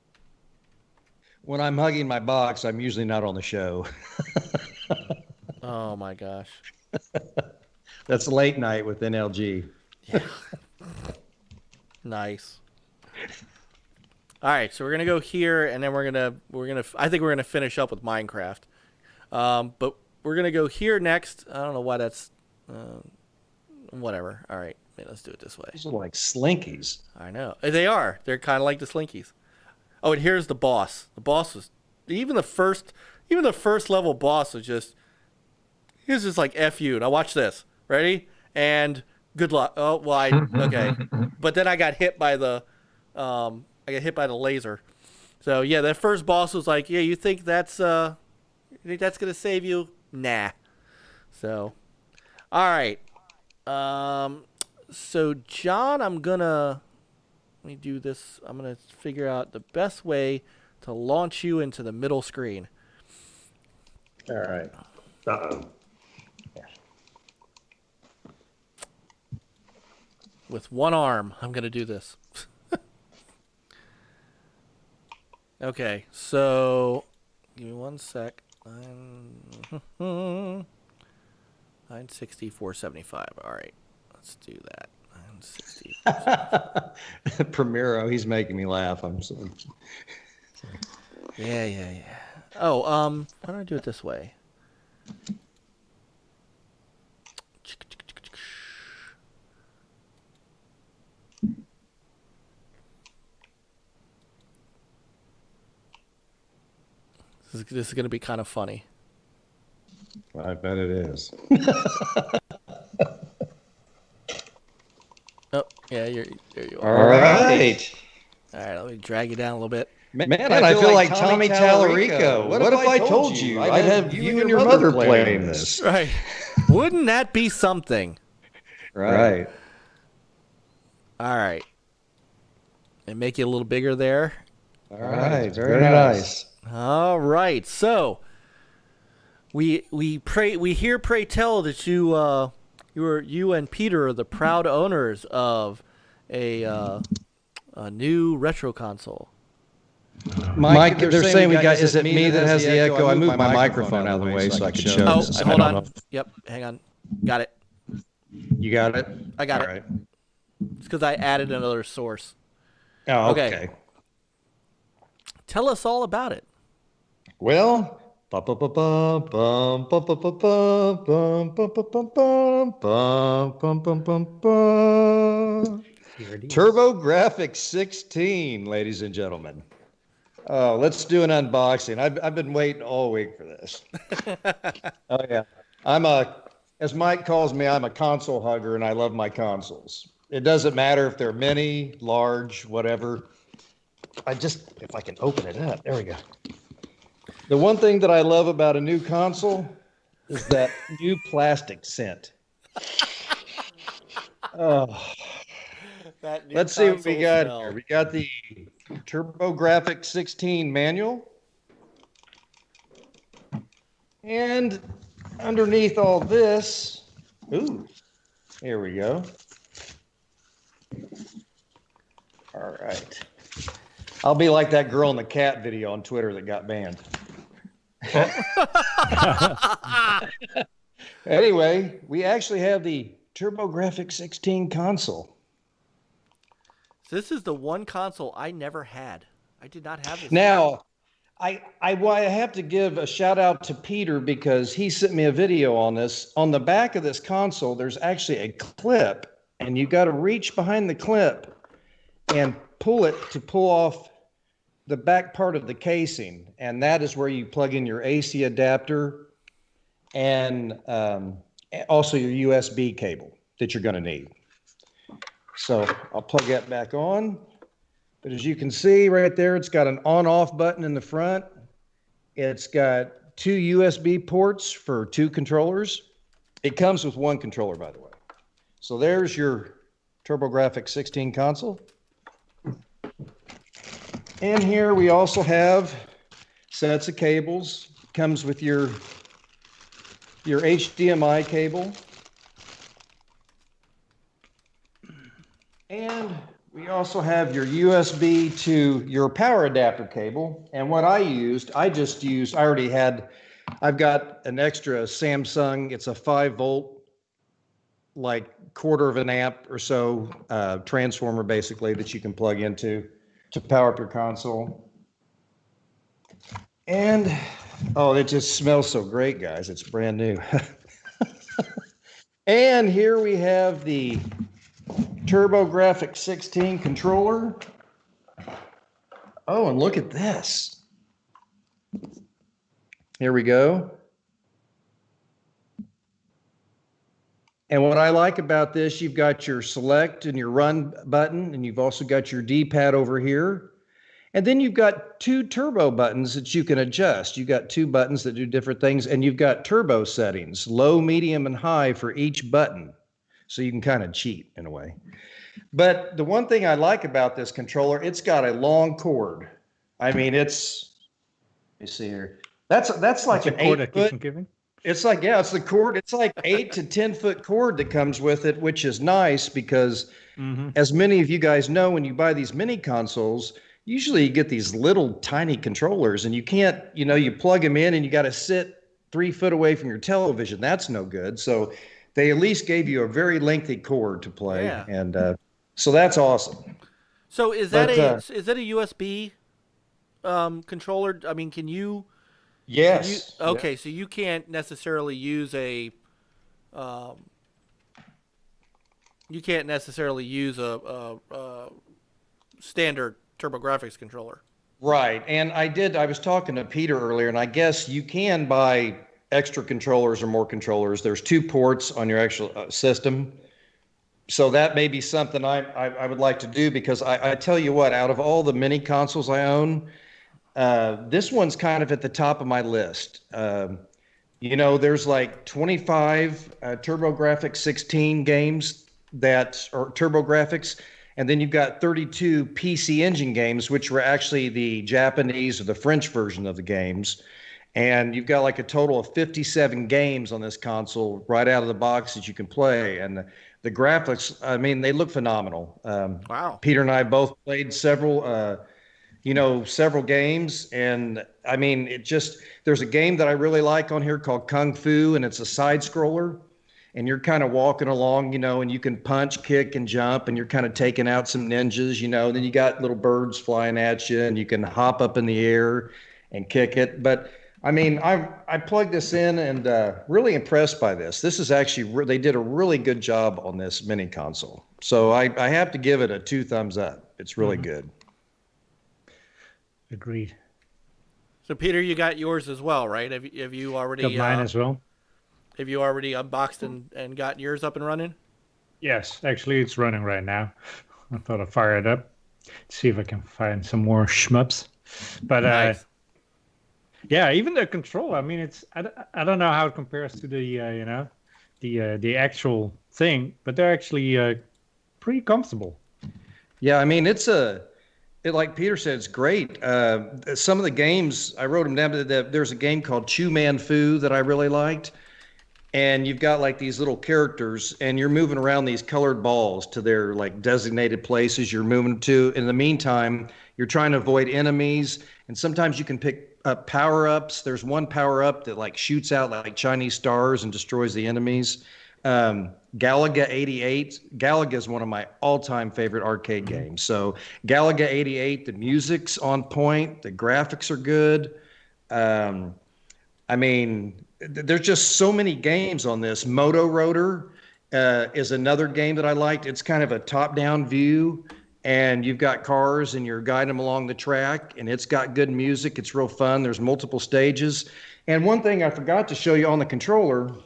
When I'm hugging my box, I'm usually not on the show. Oh my gosh. That's late night with NLG. Yeah. Nice. All right, so we're gonna go here, and then we're gonna. I think we're gonna finish up with Minecraft. But we're gonna go here next. I don't know why that's. Whatever. All right, let's do it this way. These are like slinkies. I know they are. They're kind of like the slinkies. Oh, and here's the boss. The boss was even the first level boss was just. He was just like F you. Now watch this. Ready? And good luck. Oh, well, okay. But then I got hit by the laser. So yeah, that first boss was like, yeah, you think that's gonna save you? Nah. So, all right. So John, let me do this. I'm gonna figure out the best way to launch you into the middle screen. All right. Uh-oh. With one arm, I'm going to do this. Okay, so give me 1 sec. 960, 475. All right, let's do that. 960. Primero, he's making me laugh. I'm so. Yeah. Oh, why don't I do it this way? This is going to be kind of funny. I bet it is. Oh, yeah, there you are. All right. All right, let me drag you down a little bit. Man, I feel like Tommy Tallarico. What if I told you I'd have you and your mother playing this? Right. Wouldn't that be something? Right. All right. And make it a little bigger there. All right. Very nice. All right. So we hear pray tell that you and Peter are the proud owners of a new retro console. Mike, they're saying we got. Is it me that has the echo? I moved my microphone out of the way so I could show. Oh, this. hold on. Yep, hang on. Got it. You got it. I got it. Right. It's because I added another source. Oh, okay. Tell us all about it. Well, TurboGraphix 16, ladies and gentlemen. Oh, let's do an unboxing. I've been waiting all week for this. Oh yeah, as Mike calls me, I'm a console hugger, and I love my consoles. It doesn't matter if they're mini, large, whatever. If I can open it up, there we go. The one thing that I love about a new console is that new plastic scent. Oh. Let's see what we got here. We got the TurboGraphix 16 manual. And underneath all this, here we go. All right. I'll be like that girl in the cat video on Twitter that got banned. Anyway, we actually have the TurboGraphix 16 console. This is the one console I never had. I did not have this. Now, I have to give a shout out to Peter because he sent me a video on this. On the back of this console, there's actually a clip, and you got to reach behind the clip and pull it to pull off the back part of the casing, and that is where you plug in your AC adapter and also your USB cable that you're going to need. So I'll plug that back on. But as you can see right there, it's got an on-off button in the front. It's got 2 USB ports for 2 controllers. It comes with 1 controller, by the way. So there's your TurboGraphix 16 console. And here we also have sets of cables. Comes with your HDMI cable. And we also have your USB to your power adapter cable. And what I got an extra Samsung. It's a 5-volt, like 1/4 amp or so transformer, basically, that you can plug into to power up your console. And, it just smells so great, guys. It's brand new. And here we have the TurboGraphix 16 controller. Oh, and look at this. Here we go. And what I like about this, you've got your select and your run button, and you've also got your D-pad over here. And then you've got 2 turbo buttons that you can adjust. You've got 2 buttons that do different things, and you've got turbo settings, low, medium, and high for each button. So you can kind of cheat in a way. But the one thing I like about this controller, it's got a long cord. I mean, let me see here. That's like an 8-foot. It's like, it's the cord. It's like 8 to 10-foot cord that comes with it, which is nice because as many of you guys know, when you buy these mini consoles, usually you get these little tiny controllers and you can't, you plug them in and you got to sit 3 foot away from your television. That's no good. So they at least gave you a very lengthy cord to play. Yeah. And so that's awesome. So is that a USB controller? I mean, can you? Yes. Okay, so you can't necessarily use a standard TurboGraphix controller. Right. And I was talking to Peter earlier, and I guess you can buy extra controllers or more controllers. There's 2 ports on your actual system. So that may be something I would like to do because I tell you what, out of all the mini consoles I own, This one's kind of at the top of my list. There's like 25 TurboGraphx 16 games that are TurboGraphx, and then you've got 32 PC Engine games, which were actually the Japanese or the French version of the games. And you've got like a total of 57 games on this console right out of the box that you can play. And the graphics, I mean, they look phenomenal. Wow. Peter and I both played several games. And I mean, there's a game that I really like on here called Kung Fu, and it's a side scroller. And you're kind of walking along, and you can punch, kick, and jump, and you're kind of taking out some ninjas, and then you got little birds flying at you, and you can hop up in the air and kick it. But I mean, I plugged this in and really impressed by this. This is actually, they did a really good job on this mini console. So I have to give it a 2 thumbs up. It's really good. Agreed. So Peter, you got yours as well, right? Have you already Got mine as well. Have you already unboxed and got yours up and running? Yes, actually it's running right now. I thought I'd fire it up, see if I can find some more shmups. But Nice. yeah, even the control. I mean, I don't know how it compares to the the actual thing, but they're actually pretty comfortable. Yeah, I mean, like Peter said, it's great. Some of the games, I wrote them down. There's a game called Chew Man Fu that I really liked. And you've got like these little characters, and you're moving around these colored balls to their like designated places you're moving to. In the meantime, you're trying to avoid enemies, and sometimes you can pick up power-ups. There's one power-up that like shoots out like Chinese stars and destroys the enemies. Galaga 88. Galaga is one of my all-time favorite arcade games. So Galaga 88, the music's on point, the graphics are good. I mean, there's just so many games on this. Moto Rotor is another game that I liked. It's kind of a top-down view, and you've got cars, and you're guiding them along the track, and it's got good music. It's real fun. There's multiple stages. And one thing I forgot to show you on the controller,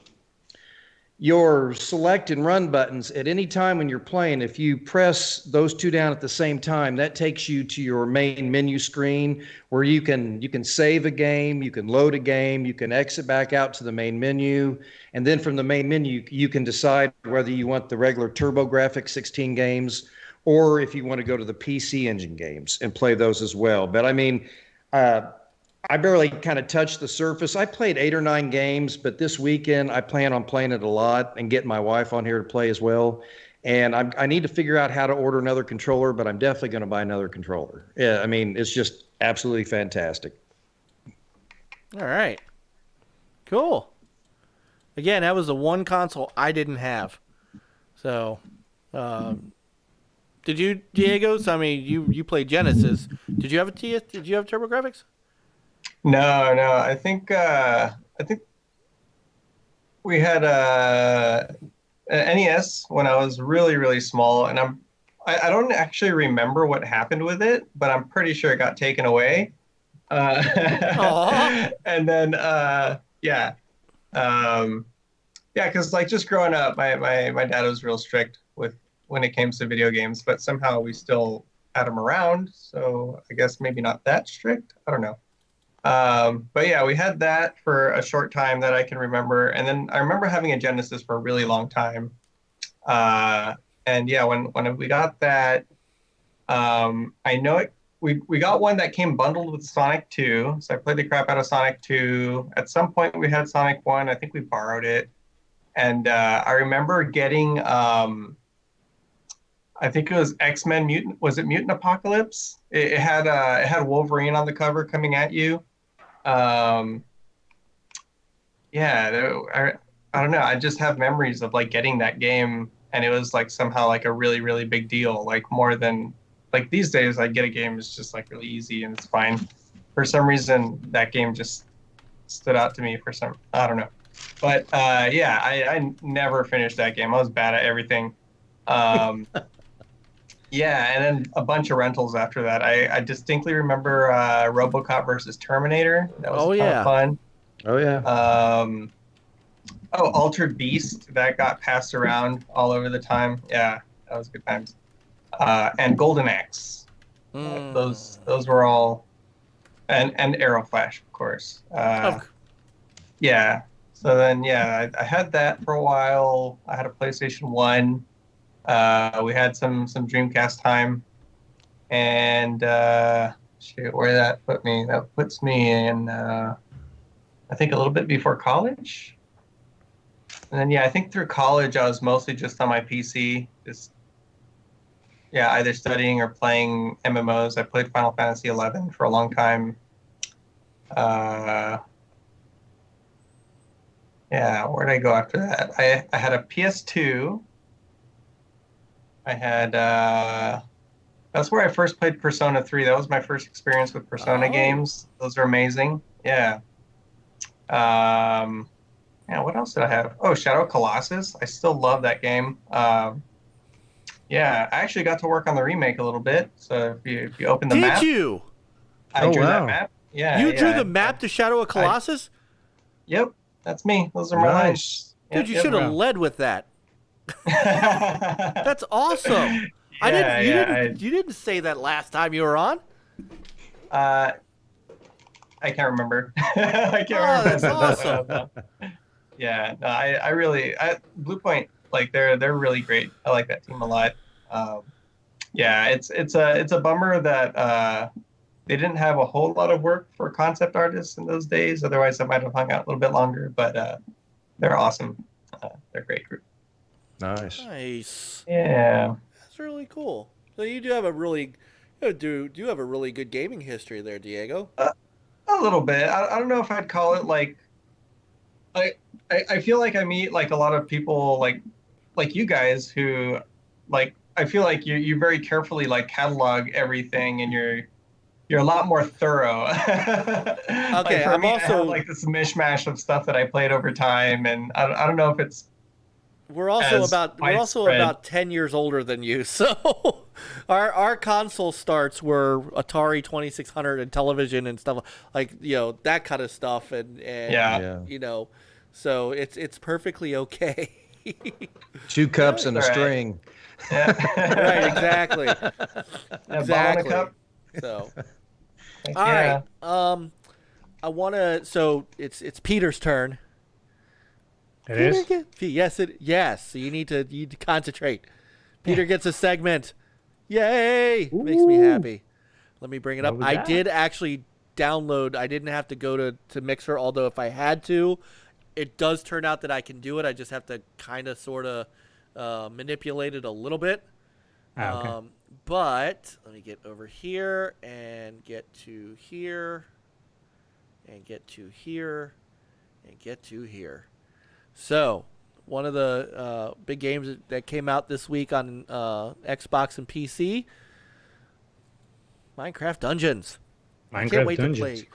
your select and run buttons, at any time when you're playing, if you press those two down at the same time, that takes you to your main menu screen where you can save a game, you can load a game, you can exit back out to the main menu, and then from the main menu you can decide whether you want the regular TurboGraphx 16 games or if you want to go to the PC Engine games and play those as well. But I mean, I barely kind of touched the surface. I played 8 or 9 games, but this weekend I plan on playing it a lot and getting my wife on here to play as well. And I need to figure out how to order another controller, but I'm definitely going to buy another controller. Yeah, I mean, it's just absolutely fantastic. All right. Cool. Again, that was the one console I didn't have. So, did you, Diego? So, I mean, you played Genesis. Did you have Did you have TurboGraphx? No. I think we had an NES when I was really, really small, and I don't actually remember what happened with it, but I'm pretty sure it got taken away. And then because like just growing up, my dad was real strict when it came to video games, but somehow we still had him around. So I guess maybe not that strict. I don't know. But yeah, we had that for a short time that I can remember. And then I remember having a Genesis for a really long time. And yeah, when we got that, I know we got one that came bundled with Sonic 2. So I played the crap out of Sonic 2. At some point we had Sonic 1. I think we borrowed it. And I remember getting, I think it was X-Men Mutant. Was it Mutant Apocalypse? It had Wolverine on the cover coming at you. I don't know. I just have memories of like getting that game, and it was like somehow like a really, really big deal. Like more than like these days, I get a game is just like really easy and it's fine. For some reason, that game just stood out to me for some. I don't know. But I never finished that game. I was bad at everything. Yeah, and then a bunch of rentals after that. I distinctly remember RoboCop versus Terminator. That was kind of fun. Oh, yeah. Altered Beast. That got passed around all over the time. Yeah, that was good times. And Golden Axe. Those were all and Arrow Flash, of course. Oh, Yeah. So then, yeah, I had that for a while. I had a PlayStation 1. We had some Dreamcast time. And shoot, where did that put me? That puts me in, I think, a little bit before college. And then, yeah, I think through college, I was mostly just on my PC. Just, yeah, either studying or playing MMOs. I played Final Fantasy 11 for a long time. Yeah, where did I go after that? I had a PS2. I had that's where I first played Persona 3. That was my first experience with Persona games. Those are amazing. Yeah. Yeah, what else did I have? Oh, Shadow of Colossus. I still love that game. Yeah, I actually got to work on the remake a little bit. So if you open the map. Did you? I drew that map. Yeah. You drew the map to Shadow of Colossus? Yep. That's me. Those are my lines. Dude, you should have led with that. That's awesome. You didn't say that last time you were on. I can't remember. I can't remember. That's awesome. Yeah, no, I really Blue Point, like they're really great. I like that team a lot. Yeah, it's a bummer that they didn't have a whole lot of work for concept artists in those days. Otherwise, I might have hung out a little bit longer. But they're awesome. They're a great group. Nice. Yeah. That's really cool. So you do have a really, do you have a really good gaming history there, Diego? A little bit. I don't know if I'd call it like. I feel like I meet like a lot of people like you guys who like I feel like you very carefully like catalog everything and you're a lot more thorough. Okay, I'm also I have, like this mishmash of stuff that I played over time, and I don't know if it's. We're also about 10 years older than you, so our console starts were Atari 2600 and television and stuff like that kind of stuff, and so it's perfectly okay. 2 cups and a string. Yeah. Right, exactly. Exactly. Cup. So, all right. I want to. So it's Peter's turn. It is? Yes. So you need to concentrate. Peter gets a segment. Yay! Ooh. Makes me happy. Let me bring it up. I did actually download. I didn't have to go to Mixer, although if I had to, it does turn out that I can do it. I just have to kind of sort of manipulate it a little bit. Okay. But let me get over here and get to here and get to here and get to here. So, one of the big games that came out this week on Xbox and PC, Minecraft Dungeons. Can't wait to play this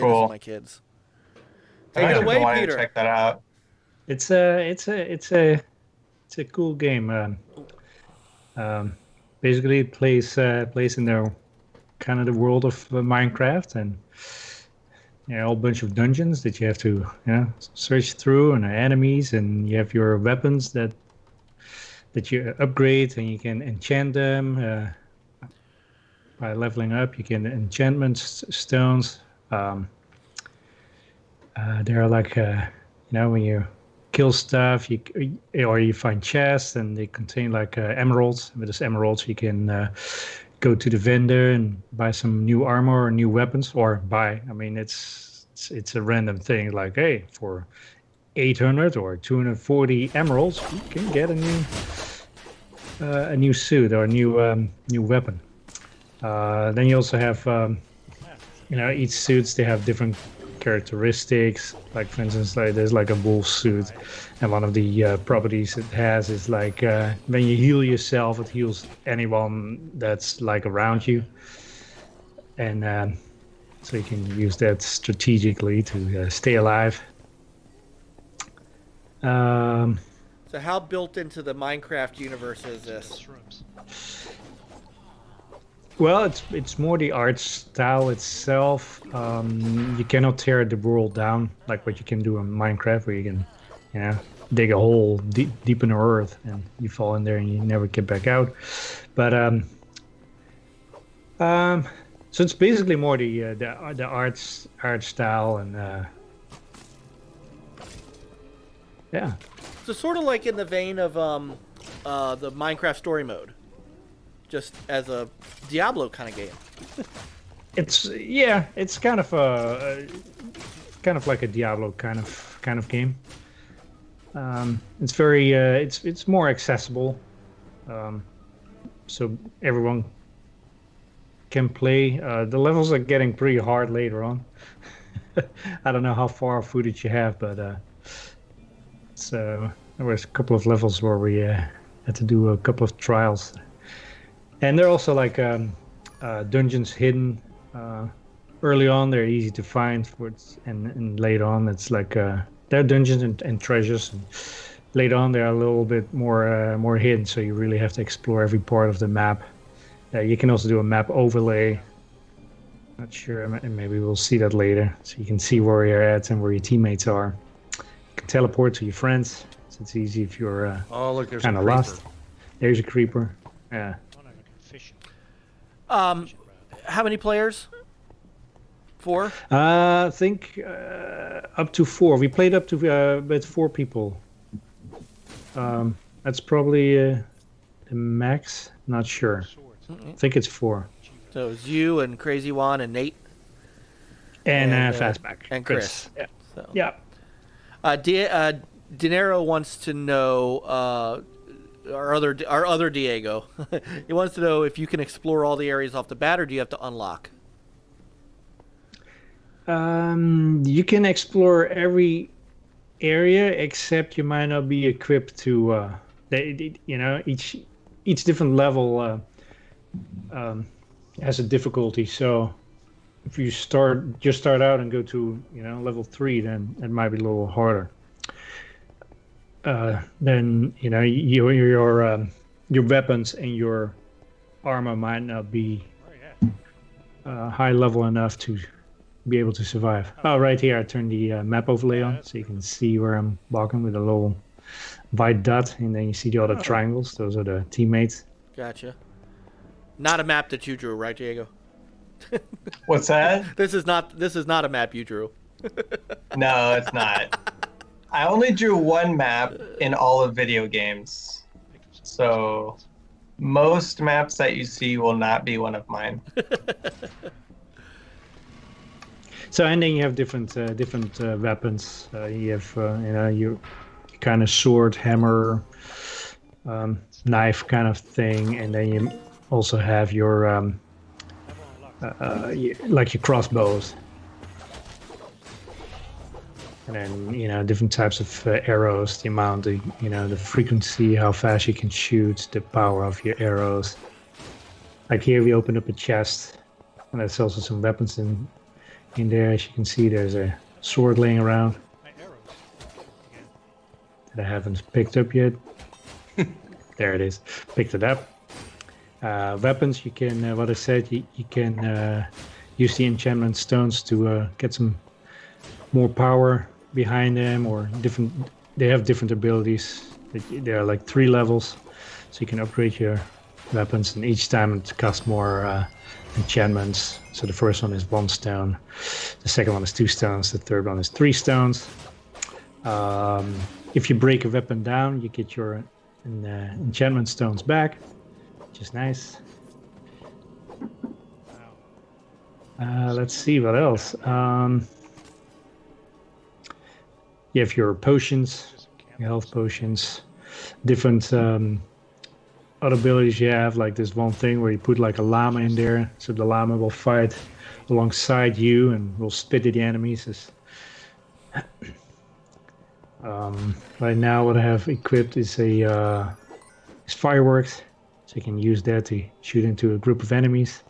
with my kids. Take it away, Peter. Check that out. It's a cool game. Basically, it plays in the kind of the world of Minecraft, and a whole bunch of dungeons that you have to search through, and enemies, and you have your weapons that you upgrade, and you can enchant them by leveling up. You can enchantment stones. There are like when you kill stuff, you find chests, and they contain like emeralds. With those emeralds, you can go to the vendor and buy some new armor or new weapons, or buy. I mean, it's a random thing. Like, hey, for 800 or 240 emeralds, you can get a new suit or a new weapon. Then you also have, each suits, they have different characteristics. Like, for instance, there's like a wolf suit, and one of the properties it has is like when you heal yourself, it heals anyone that's like around you, and so you can use that strategically to stay alive. So how built into the Minecraft universe is this? Well, it's more the art style itself. You cannot tear the world down like what you can do in Minecraft, where you can, dig a hole deep in the earth and you fall in there and you never get back out. But So it's basically more the art style and yeah. So sort of like in the vein of the Minecraft story mode, just as a Diablo kind of game. It's kind of like a Diablo kind of game. It's very it's more accessible, so everyone can play. The levels are getting pretty hard later on. I don't know how far footage you have, but so there was a couple of levels where we had to do a couple of trials, and they're also like dungeons hidden. Early on, they're easy to find, and later on, it's like they're dungeons and treasures. And later on, they're a little bit more hidden, so you really have to explore every part of the map. You can also do a map overlay. Not sure, maybe we'll see that later, so you can see where you're at and where your teammates are. You can teleport to your friends, so it's easy if you're Oh, look, there's kind a of creeper. lost. There's a creeper. Yeah. How many players? 4? I think up to 4. We played up to with 4 people. That's probably the max. Not sure. I think it's 4. So it's you and Crazy Juan and Nate And Fastback. and Chris. Yeah. So. Yeah. Dinero wants to know our other Diego. He wants to know if you can explore all the areas off the bat, or do you have to unlock? You can explore every area, except you might not be equipped to. Each different level has a difficulty. So if you start out and go to level 3, then it might be a little harder. Then your weapons and your armor might not be high level enough to be able to survive. Oh, right here I turned the map overlay on, so you can see where I'm walking with a little white dot, and then you see the other triangles. Those are the teammates. Gotcha. Not a map that you drew, right, Diego? What's that? This is not a map you drew. No, it's not. I only drew one map in all of video games. So most maps that you see will not be one of mine. So, and then you have different weapons. You have your kind of sword, hammer, knife kind of thing, and then you also have your like your crossbows. And then, different types of arrows, the amount, the frequency, how fast you can shoot, the power of your arrows. Like here we opened up a chest, and there's also some weapons in there. As you can see, there's a sword laying around that I haven't picked up yet. There it is. Picked it up. Weapons, you can, what I said, you can use the enchantment stones to get some more power behind them, or they have different abilities. There are like 3 levels, so you can upgrade your weapons, and each time it costs more enchantments. So the first one is 1 stone, the second one is 2 stones, the third one is 3 stones. If you break a weapon down, you get your enchantment stones back, which is nice. Let's see what else. You have your potions, your health potions, different other abilities you have, like this one thing where you put like a llama in there, so the llama will fight alongside you and will spit at the enemies. Right now what I have equipped is is fireworks, so you can use that to shoot into a group of enemies.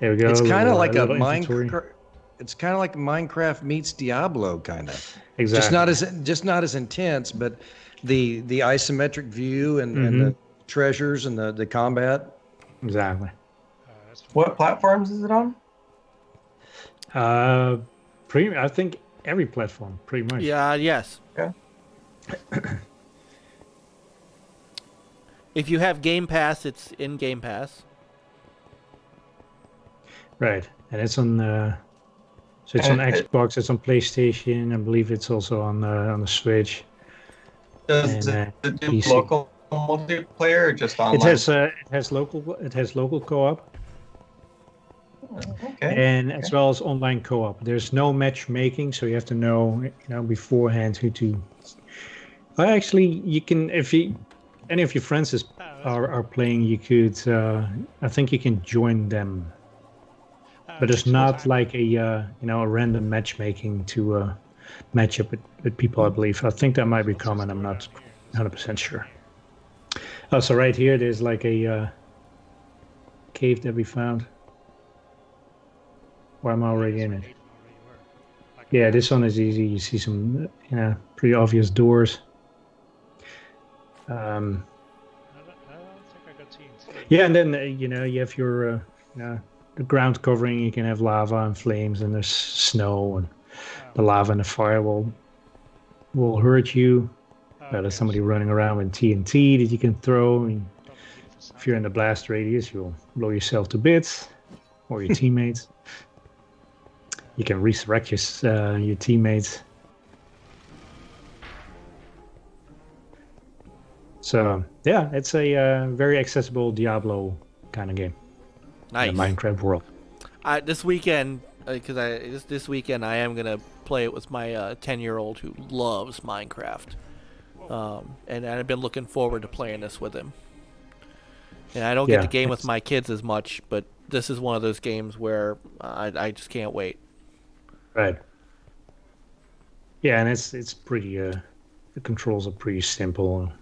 There we go. It's kind of like a Minecraft. Minecraft. It's kind of like Minecraft meets Diablo, kind of. Exactly. Just not as intense, but the isometric view and the treasures and the combat. Exactly. What platforms is it on? I think every platform, pretty much. Yeah. Yes. Okay. If you have Game Pass, it's in Game Pass. Right, and it's on. So it's on Xbox. It's on PlayStation. I believe it's also on the Switch. Does it do PC. local multiplayer or just online? It has local co-op. Okay. And as well as online co-op. There's no matchmaking, so you have to know beforehand who to. Actually, you can if any of your friends are playing, you could. I think you can join them. But it's not like a random matchmaking to match up with people, I believe. I think that might be common. I'm not 100% sure. Oh, so right here, there's like a cave that we found. Where I'm already in it. Yeah, this one is easy. You see some pretty obvious doors. Yeah, and then you have your the ground covering. You can have lava and flames, and there's snow, and the lava and the fire will hurt you. There's somebody running around with TNT that you can throw. And if you're in the blast radius, you'll blow yourself to bits, or your teammates. You can resurrect your teammates. So yeah, it's a very accessible Diablo kind of game. Nice. In the Minecraft world. This weekend, this weekend I am gonna play it with my 10-year-old who loves Minecraft, and I've been looking forward to playing this with him. And I don't get to game with my kids as much, but this is one of those games where I just can't wait. Right. Yeah, and it's pretty. The controls are pretty simple,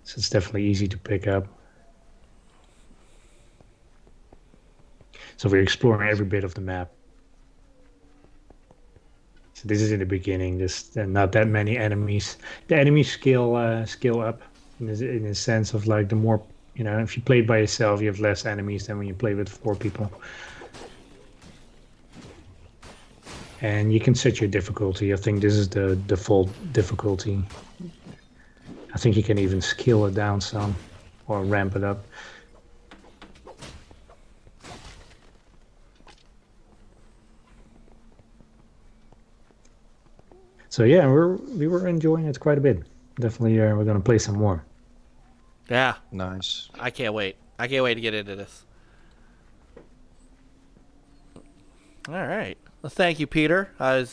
so it's definitely easy to pick up. So we're exploring every bit of the map. So this is in the beginning. There's not that many enemies. The enemies scale up in the sense of like the more if you play it by yourself, you have less enemies than when you play with 4 people. And you can set your difficulty. I think this is the default difficulty. I think you can even scale it down some or ramp it up. So yeah, we were enjoying it quite a bit. Definitely, we're gonna play some more. Yeah. Nice. I can't wait. I can't wait to get into this. All right. Well, thank you, Peter. I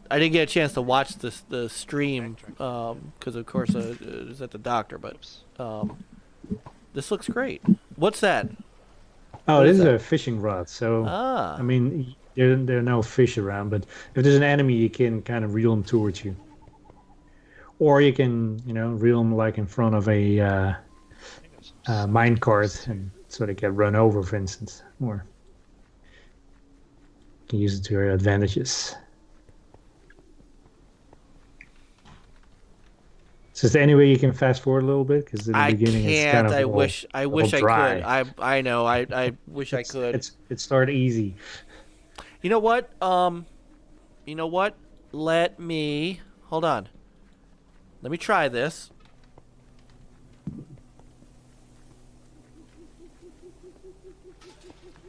didn't get a chance to watch the stream because, of course, I was at the doctor. But this looks great. What's that? Oh, this is a fishing rod. So I mean, there are no fish around, but if there's an enemy, you can kind of reel them towards you, or you can reel them like in front of a mine cart, and so they get run over, for instance, or you can use it to your advantages. So is there any way you can fast forward a little bit? Because in the beginning it's kind of I wish I dry. could. I know. I wish I could. It started easy. You know what? Let me hold on. Let me try this.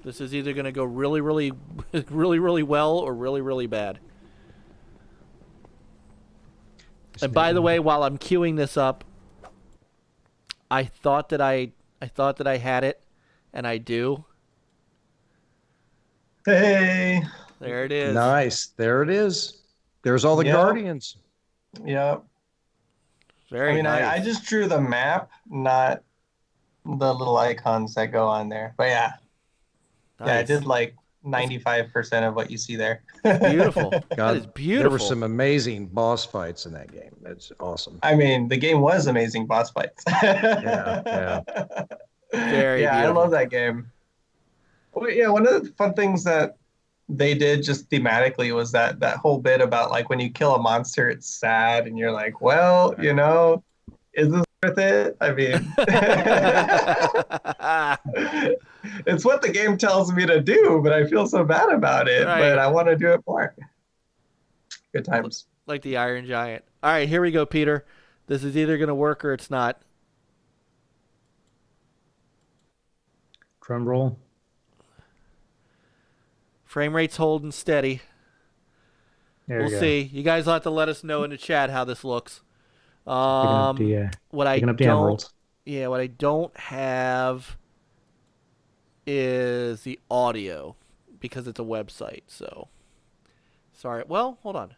This is either going to go really, really, really, really well or really, really bad. And by the way, while I'm queuing this up, I thought that I had it, and I do. Hey. There it is. Nice. There it is. There's all the Guardians. Yep. Very nice. I just drew the map, not the little icons that go on there. But yeah. Nice. Yeah, I did like 95% of what you see there. Beautiful. God, That is beautiful. There were some amazing boss fights in that game. It's awesome. I mean, the game was amazing boss fights. Yeah. Very beautiful. I love that game. Well, yeah, one of the fun things that they did just thematically was that whole bit about like when you kill a monster, it's sad, and you're like, well, is this worth it? I mean, it's what the game tells me to do, but I feel so bad about it. Right. But I want to do it more. Good times. Like the Iron Giant. All right, here we go, Peter. This is either going to work or it's not. Drum roll. Frame rate's holding steady. There We'll see. You guys will have to let us know in the chat how this looks. What I don't have is the audio because it's a website. So sorry. Well, hold on.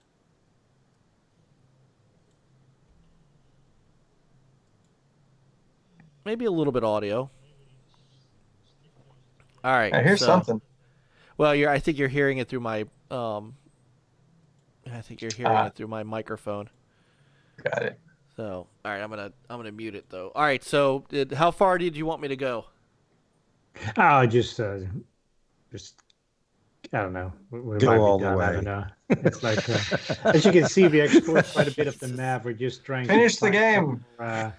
Maybe a little bit audio. All right. I hear something. Well, I think you're hearing it through my I think you're hearing it through my microphone. Got it. So, all right, I'm gonna mute it though. All right, so how far did you want me to go? Oh, just I don't know. Go all the way. I don't know. It's like as you can see, we explored quite a bit of the map. We're just trying finish to the game.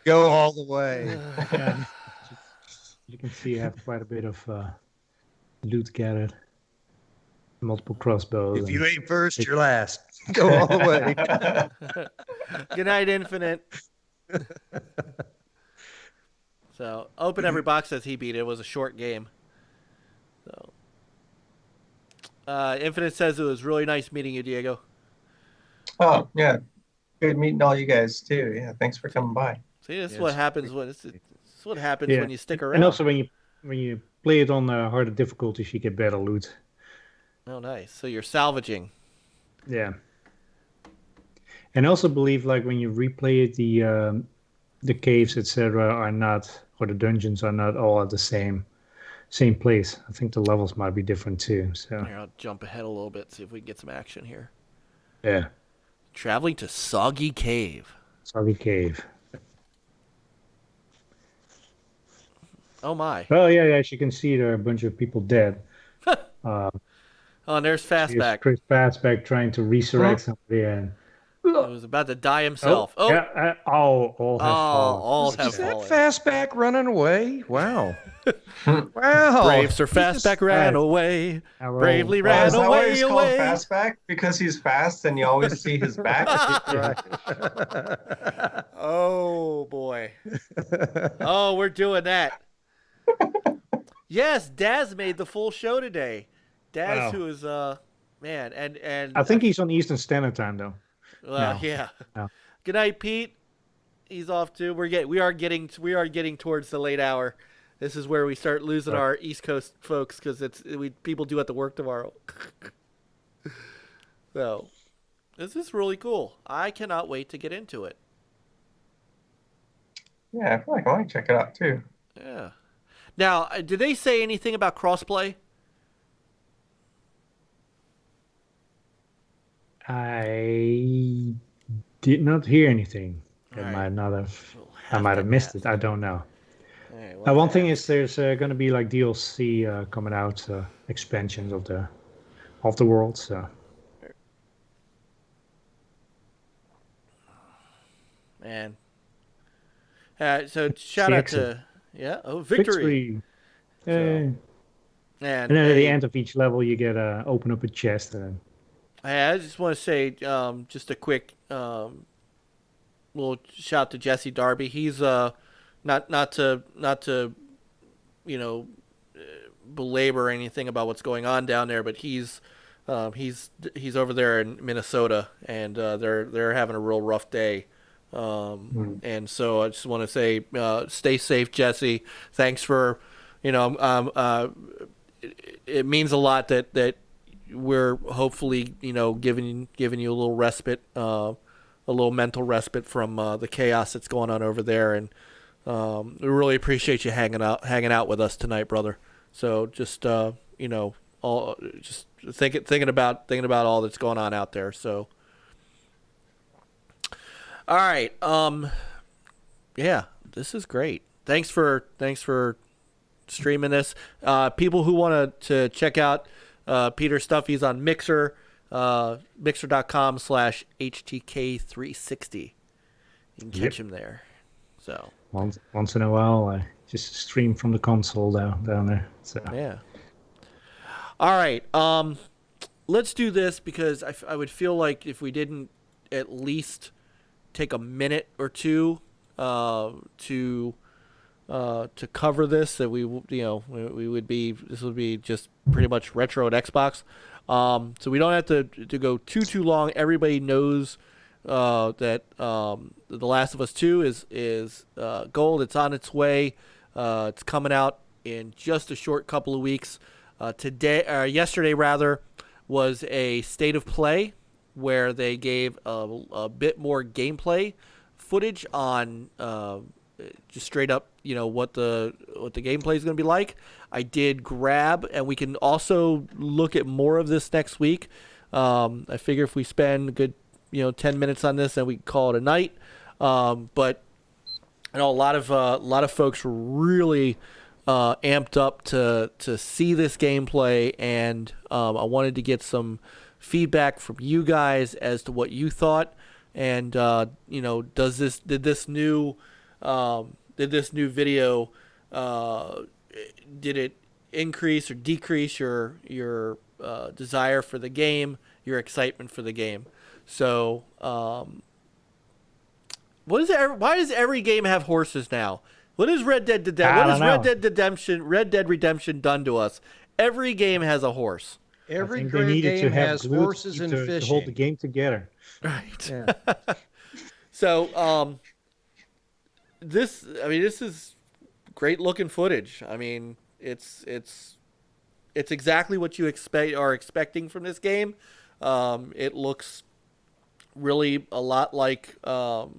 Go all the way. Yeah, you can see I have quite a bit of loot gathered. Multiple crossbows. If you ain't first, you're last. Go all the way. Good night, Infinite. So, Open Every Box says he beat it. It was a short game. So, Infinite says it was really nice meeting you, Diego. Oh, yeah. Good meeting all you guys, too. Yeah, thanks for coming by. See, this is what happens when when you stick around. And also when you play it on harder difficulties, you get better loot. Oh, nice. So you're salvaging. Yeah. And I also believe like when you replay it, the caves, etc., are not, or the dungeons are not all at the same place. I think the levels might be different too. So Here, I'll jump ahead a little bit, see if we can get some action here. Yeah. Traveling to Soggy Cave. Soggy Cave. Oh my. Oh yeah, as you can see, there are a bunch of people dead. Oh, and there's Fastback. Chris Fastback trying to resurrect somebody, and he was about to die himself. Yeah, all have fallen. All have Is that fallen. Fastback running away? Wow. Wow. Brave Sir Fastback ran away. Bravely Well, ran is that why he's away. called Fastback? Because he's fast and you always see his back? Oh, boy. Oh, we're doing that. Yes, Daz made the full show today. Daz, Wow. who is man, and I think he's on Eastern Standard Time though. well, No. yeah. No. Good night, Pete. He's off too. We are getting towards the late hour. This is where we start losing our East Coast folks because people do have to work tomorrow. So, this is really cool. I cannot wait to get into it. Yeah, I feel like I might check it out too. Yeah. Now, did they say anything about crossplay? I did not hear anything. All right. I might have missed it. I don't know. All right, well, One thing is there's going to be like DLC coming out, expansions of the world. So man. So shout out to victory. And then at the end of each level, you get open up a chest. And I just want to say just a quick little shout to Jesse Darby. He's not to belabor anything about what's going on down there, but he's over there in Minnesota, and they're having a real rough day. And so I just want to say, stay safe, Jesse. Thanks for, it means a lot that we're hopefully, giving you a little respite, a little mental respite from the chaos that's going on over there. And we really appreciate you hanging out with us tonight, brother. So just just thinking about all that's going on out there. So. All right. Yeah, this is great. Thanks for streaming this. People who want to check out Peter's stuff, he's on Mixer, mixer.com/HTK360. You can catch him there. So once in a while, I just stream from the console down there. So yeah. All right. Let's do this because I would feel like if we didn't at least take a minute or two to cover this. That we would be, this would be just pretty much retro at Xbox. So we don't have to go too long. Everybody knows that The Last of Us 2 is gold. It's on its way. It's coming out in just a short couple of weeks. Yesterday was a state of play where they gave a bit more gameplay footage on just straight up, what the gameplay is going to be like. I did grab, and we can also look at more of this next week. I figure if we spend a good 10 minutes on this, then we can call it a night. But I know a lot of folks were really amped up to see this gameplay, and I wanted to get some feedback from you guys as to what you thought. And did this new video did it increase or decrease your desire for the game, your excitement for the game? So why does every game have horses now? What is Red Dead Redemption done to us? Every game has a horse. Every great game has horses and fishing to hold the game together. Right. Yeah. So this is great looking footage. I mean, it's exactly what you are expecting from this game. It looks really a lot like the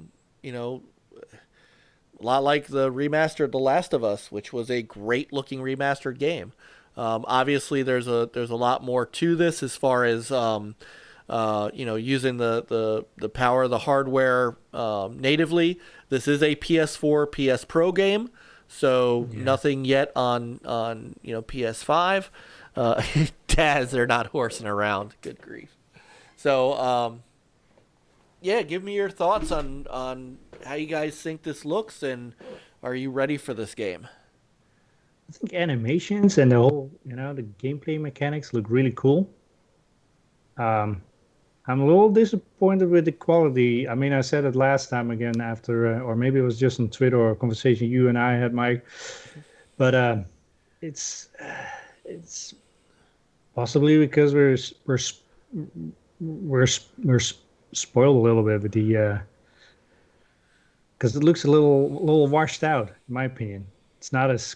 remaster of The Last of Us, which was a great looking remastered game. Obviously there's a lot more to this as far as using the power of the hardware natively. This is a PS4, PS Pro game, so nothing yet on PS5. Daz, they're not horsing around. Good grief. So give me your thoughts on how you guys think this looks, and are you ready for this game? I think animations and the whole, the gameplay mechanics look really cool. I'm a little disappointed with the quality. I mean, I said it last time again after, or maybe it was just on Twitter or a conversation you and I had, Mike. But it's possibly because we're spoiled a little bit with the because it looks a little washed out, in my opinion. It's not as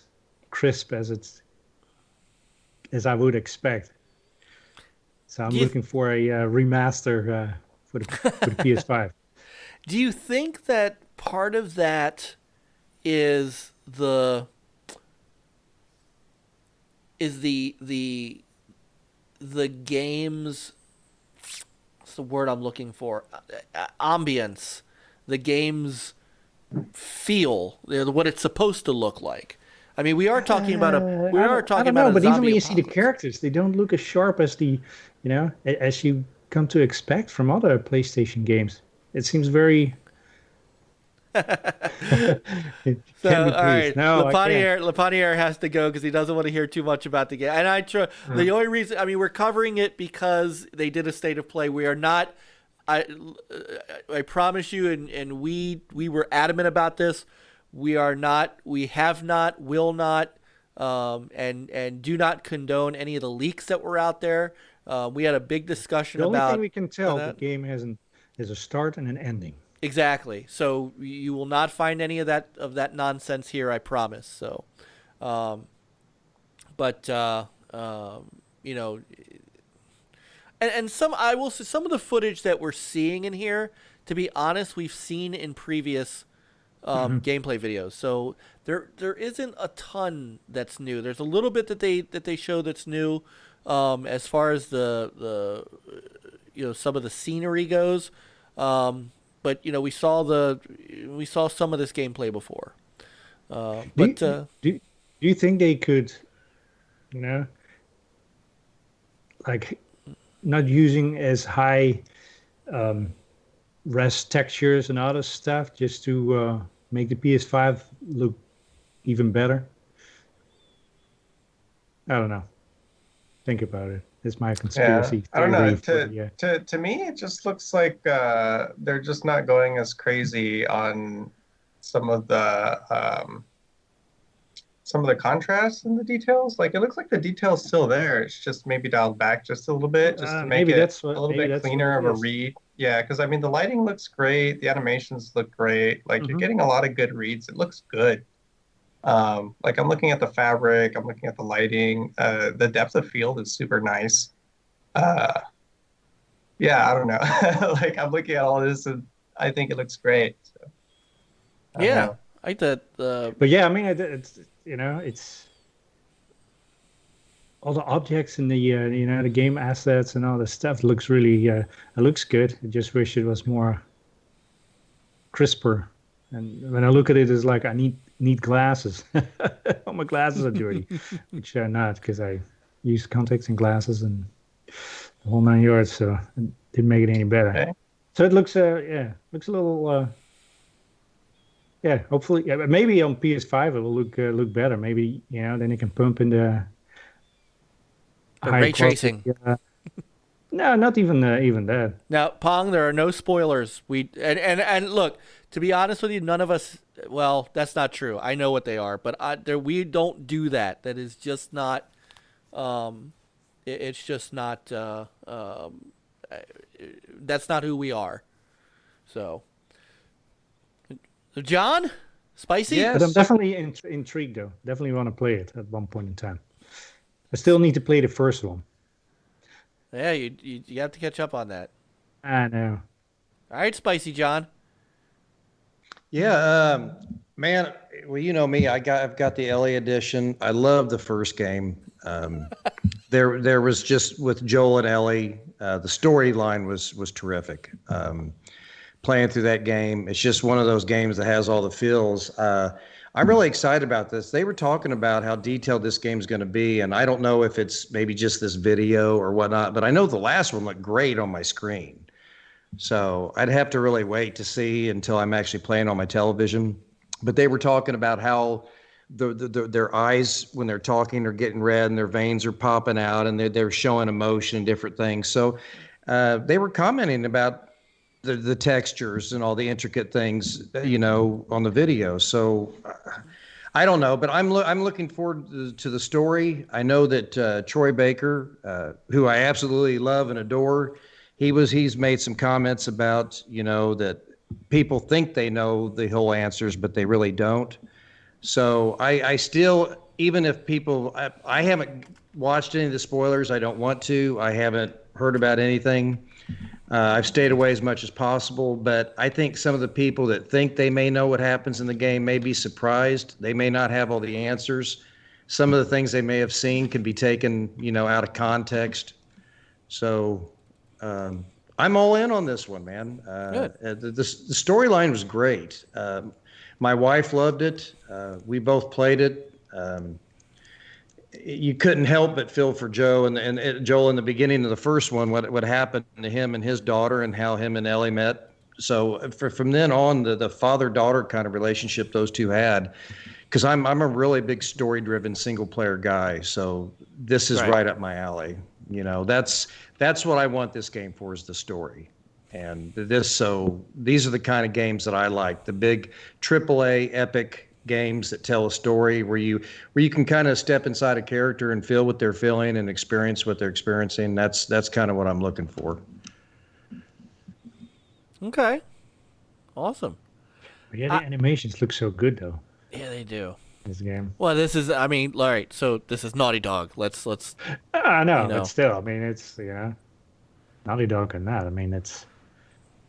crisp as I would expect. So I'm looking for a remaster for the PS5. Do you think that part of that is the game's, what's the word I'm looking for? Ambience, the game's feel, what it's supposed to look like. I mean, we are talking about a but even when you see the characters, they don't look as sharp as as you come to expect from other PlayStation games. It seems very. All right, Lapanier has to go because he doesn't want to hear too much about the game. And the only reason, we're covering it because they did a state of play. We are not. I promise you, and we were adamant about this. We are not. We have not. Will not. And do not condone any of the leaks that were out there. We had a big discussion about. The only thing we can tell, the game has a start and an ending. Exactly. So you will not find any of that nonsense here, I promise. So, and I will say some of the footage that we're seeing in here, to be honest, we've seen in previous gameplay videos. So there isn't a ton that's new. There's a little bit that they show that's new, as far as the some of the scenery goes. But we saw some of this gameplay before. Do you think they could, like, not using as high res textures and other stuff just to make the PS5 look even better? I don't know. Think about it. That's my conspiracy I don't know. theory. To me, it just looks like they're just not going as crazy on some of the contrast in the details. Like it looks like the detail's still there. It's just maybe dialed back just a little bit, just to make it a little bit cleaner of a read. Yeah, because I mean the lighting looks great, the animations look great. Like you're getting a lot of good reads. It looks good. Like I'm looking at the fabric, I'm looking at the lighting. The depth of field is super nice. Yeah, I don't know. Like I'm looking at all this and I think it looks great. So, I like that. But yeah, I mean, it's it's all the objects and the the game assets and all the stuff looks really it looks good. I just wish it was more crisper. And when I look at it, it's like I need glasses. All my glasses are dirty, which are not because I use contacts and glasses and the whole 9 yards. So it didn't make it any better. Okay. So it looks looks a little hopefully maybe on PS5 it will look better. Maybe then it can pump in the ray tracing. No, not even that. Now, Pong, there are no spoilers. And look, to be honest with you, none of us. Well, that's not true. I know what they are, but we don't do that. That is just not. It's just not. That's not who we are. So, John, spicy. Yes. But I'm definitely intrigued though. Definitely want to play it at one point in time. I still need to play the first one. Yeah, you have to catch up on that. I know. All right, Spicy John. Yeah, man. Well, you know me. I've got the Ellie edition. I love the first game. There was just with Joel and Ellie, the storyline was terrific. Playing through that game, it's just one of those games that has all the feels. I'm really excited about this. They were talking about how detailed this game is going to be, and I don't know if it's maybe just this video or whatnot, but I know the last one looked great on my screen. So I'd have to really wait to see until I'm actually playing on my television. But they were talking about how their eyes, when they're talking, are getting red and their veins are popping out and they're showing emotion and different things. So they were commenting about the textures and all the intricate things, on the video. So I don't know, but I'm looking forward to the story. I know that Troy Baker, who I absolutely love and adore, he's made some comments about, that people think they know the whole answers, but they really don't. So I still, even if people, I haven't watched any of the spoilers. I don't want to. I haven't heard about anything. I've stayed away as much as possible, but I think some of the people that think they may know what happens in the game may be surprised. They may not have all the answers. Some of the things they may have seen can be taken, out of context. So I'm all in on this one, man. The storyline was great. My wife loved it. We both played it. You couldn't help but feel for Joe and Joel in the beginning of the first one, what happened to him and his daughter and how him and Ellie met. So from then on, the father-daughter kind of relationship those two had, because I'm a really big story-driven single-player guy. So this is right up my alley. That's what I want this game for, is the story. And these are the kind of games that I like, the big AAA epic games that tell a story where you can kind of step inside a character and feel what they're feeling and experience what they're experiencing. That's kind of what I'm looking for. Okay. Awesome. Yeah, the animations look so good though. Yeah, they do. This game. Well, all right, so this is Naughty Dog. Let's I know, but still, it's Naughty Dog and that. It's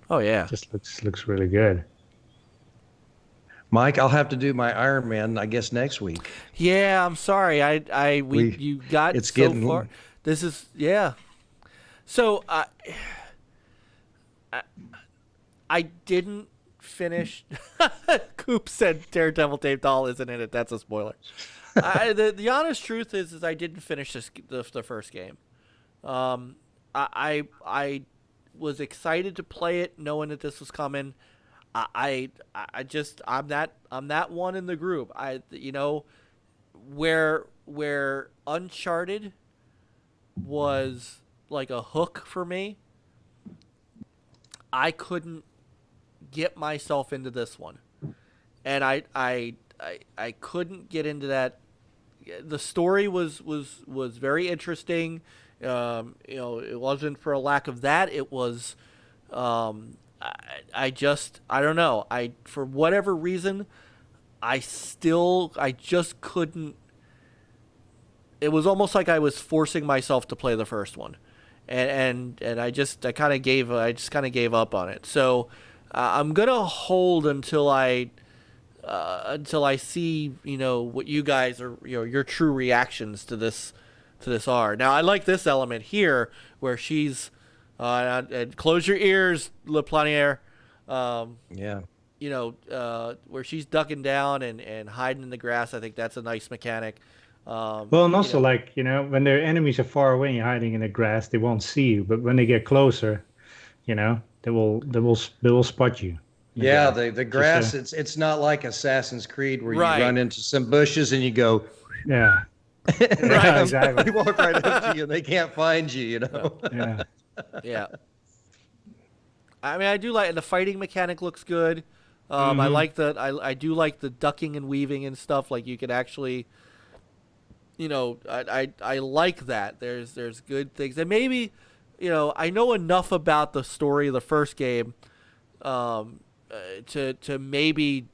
oh yeah. Just looks really good. Mike, I'll have to do my Iron Man, I guess, next week. Yeah, I'm sorry. You got it's so getting far. This is So I didn't finish. Coop said Daredevil Dave Dahl isn't in it. That's a spoiler. The honest truth is I didn't finish the first game. I was excited to play it, knowing that this was coming. I'm that one in the group. Where Uncharted was like a hook for me. I couldn't get myself into this one, and I couldn't get into that. The story was very interesting. It wasn't for a lack of that. It was, I don't know. For whatever reason, I just couldn't. It was almost like I was forcing myself to play the first one, and I just kind of gave up on it. So I'm gonna hold until I see what you guys are your true reactions to this are. Now I like this element here where she's and close your ears, Le Planier. Where she's ducking down and hiding in the grass. I think that's a nice mechanic. Well, and also when their enemies are far away and you're hiding in the grass, they won't see you. But when they get closer, they will spot you. Yeah, the grass. It's not like Assassin's Creed where you run into some bushes and you go. Yeah. Right. Exactly. They walk right up to you and they can't find you. Yeah. Yeah. I mean, I do like the fighting mechanic. Looks good. I like I do like the ducking and weaving and stuff. Like you could actually. I like that. There's good things, and maybe, I know enough about the story of the first game, to maybe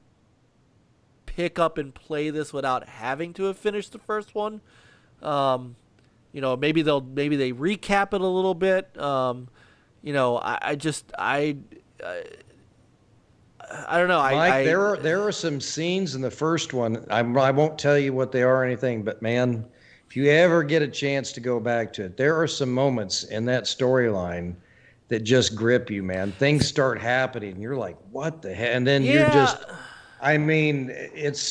pick up and play this without having to have finished the first one. Maybe they recap it a little bit. I don't know. Mike, there are some scenes in the first one. I won't tell you what they are or anything, but man, if you ever get a chance to go back to it, there are some moments in that storyline that just grip you, man. Things start happening, and you're like, "What the heck?" And then you're just, it's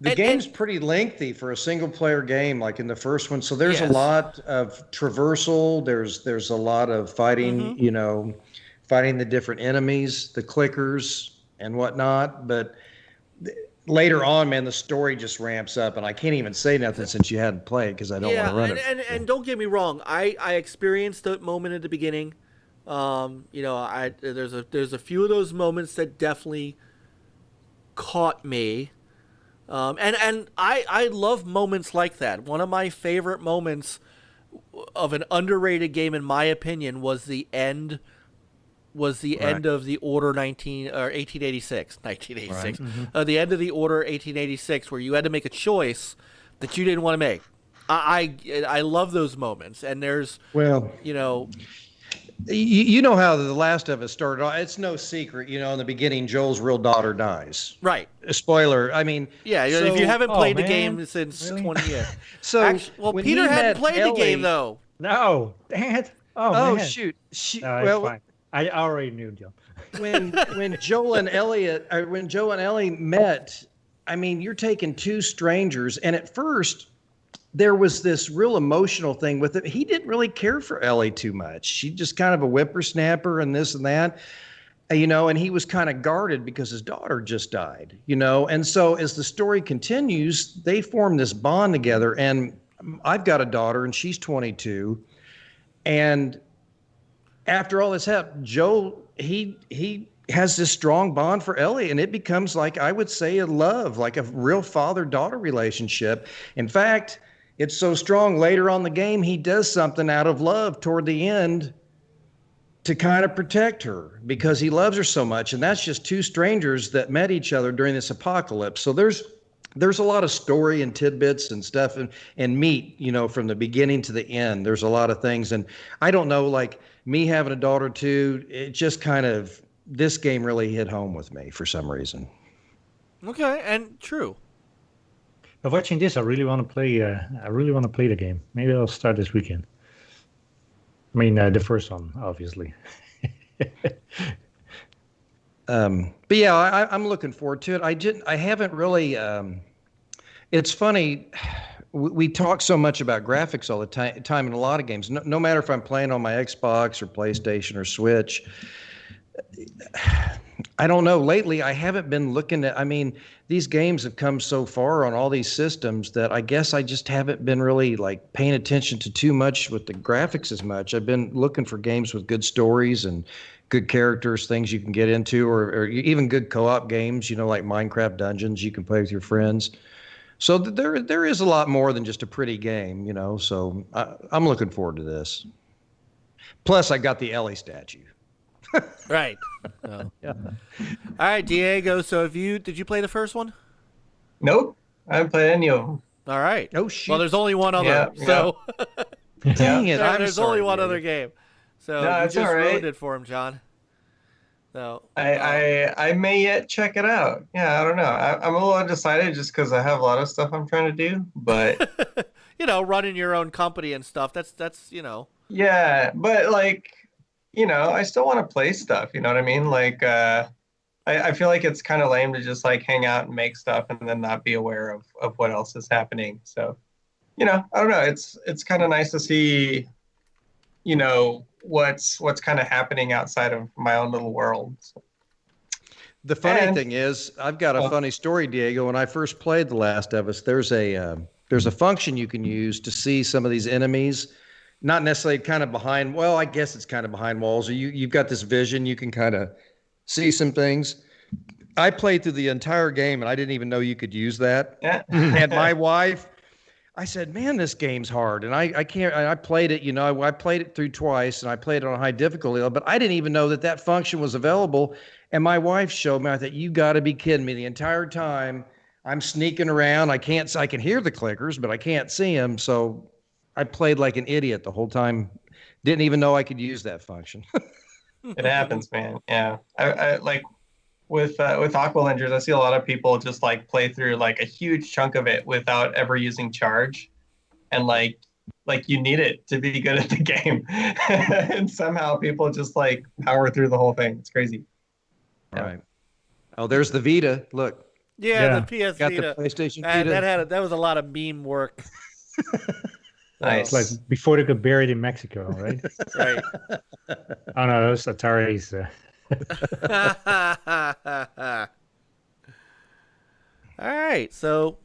the game's pretty lengthy for a single player game, like in the first one. So there's a lot of traversal. There's a lot of fighting. Fighting the different enemies, the clickers and whatnot. But later on, man, the story just ramps up, and I can't even say nothing since you hadn't played because I don't want to run it. And don't get me wrong, I experienced the moment at the beginning. There's a few of those moments that definitely caught me. And I love moments like that. One of my favorite moments of an underrated game, in my opinion, was the end of the Order 1886. Right. The end of the Order 1886, where you had to make a choice that you didn't want to make. I love those moments, and there's you know how The Last of Us started off. It's no secret, in the beginning, Joel's real daughter dies. Right. A spoiler. I mean, if you haven't played the game since 20 years. Peter hadn't played the game though. No, dang it. Oh man. Shoot. Well, fine. I already knew, Joe. when Joel and Ellie met, I mean, you're taking two strangers, and at first there was this real emotional thing with it. He didn't really care for Ellie too much. She just kind of a whippersnapper and this and that, and he was kind of guarded because his daughter just died, And so as the story continues, they form this bond together, and I've got a daughter and she's 22, and after all this happened, Joe, he has this strong bond for Ellie, and it becomes, like, I would say, a love, like a real father-daughter relationship. In fact, it's so strong later on in the game, he does something out of love toward the end to kind of protect her because he loves her so much. And that's just two strangers that met each other during this apocalypse. So there's a lot of story and tidbits and stuff and meat, from the beginning to the end. There's a lot of things. And I don't know, like, me having a daughter too, it just kind of, this game really hit home with me for some reason. Okay, and true. But watching this, I really want to play the game. Maybe I'll start this weekend. I mean, the first one, obviously. But yeah, I'm looking forward to it. I haven't really. It's funny. We talk so much about graphics all the time in a lot of games. No matter if I'm playing on my Xbox or PlayStation or Switch, I don't know. Lately, I haven't been looking at. I mean, these games have come so far on all these systems that I guess I just haven't been really like paying attention to too much with the graphics as much. I've been looking for games with good stories and good characters, things you can get into, or even good co-op games. You know, like Minecraft Dungeons you can play with your friends. So there is a lot more than just a pretty game. You know, so I'm looking forward to this. Plus, I got the Ellie statue. Right. Oh. Yeah. All right, Diego. So did you play the first one? Nope, I haven't played any of them. All right. Oh shit. Well, there's only one other. Yeah, so Dang it! I'm there's sorry, only one Diego. other game. So No, you it's just all right. ruined it for him, John. So I may yet check it out. Yeah, I don't know. I'm a little undecided just because I have a lot of stuff I'm trying to do. But you know, running your own company and stuff. That's yeah, but like, I still want to play stuff. You know what I mean? Like, I feel like it's kind of lame to just like hang out and make stuff and then not be aware of what else is happening. So, I don't know. It's kind of nice to see, what's kind of happening outside of my own little world. So. The funny thing is, I've got a funny story, Diego. When I first played The Last of Us, there's a function you can use to see some of these enemies, not necessarily kind of behind. Well, I guess it's kind of behind walls. Or you've got this vision, you can kind of see some things. I played through the entire game, and I didn't even know you could use that. Yeah. And my wife, I said, "Man, this game's hard." And I can't. I played it. I played it through twice, and I played it on high difficulty. But I didn't even know that function was available. And my wife showed me. I thought, "You got to be kidding me!" The entire time I'm sneaking around. I can hear the clickers, but I can't see them. So I played like an idiot the whole time. Didn't even know I could use that function. It happens, man. Yeah. I like with Aqua Lungers, I see a lot of people just like play through like a huge chunk of it without ever using charge. And like you need it to be good at the game. And somehow people just like power through the whole thing. It's crazy. Right. Oh, there's the Vita. Look. the PS Got Vita. the PlayStation Vita. That was a lot of meme work. Nice. It's like before they got buried in Mexico, right? Right. Oh no, those Ataris. All right, so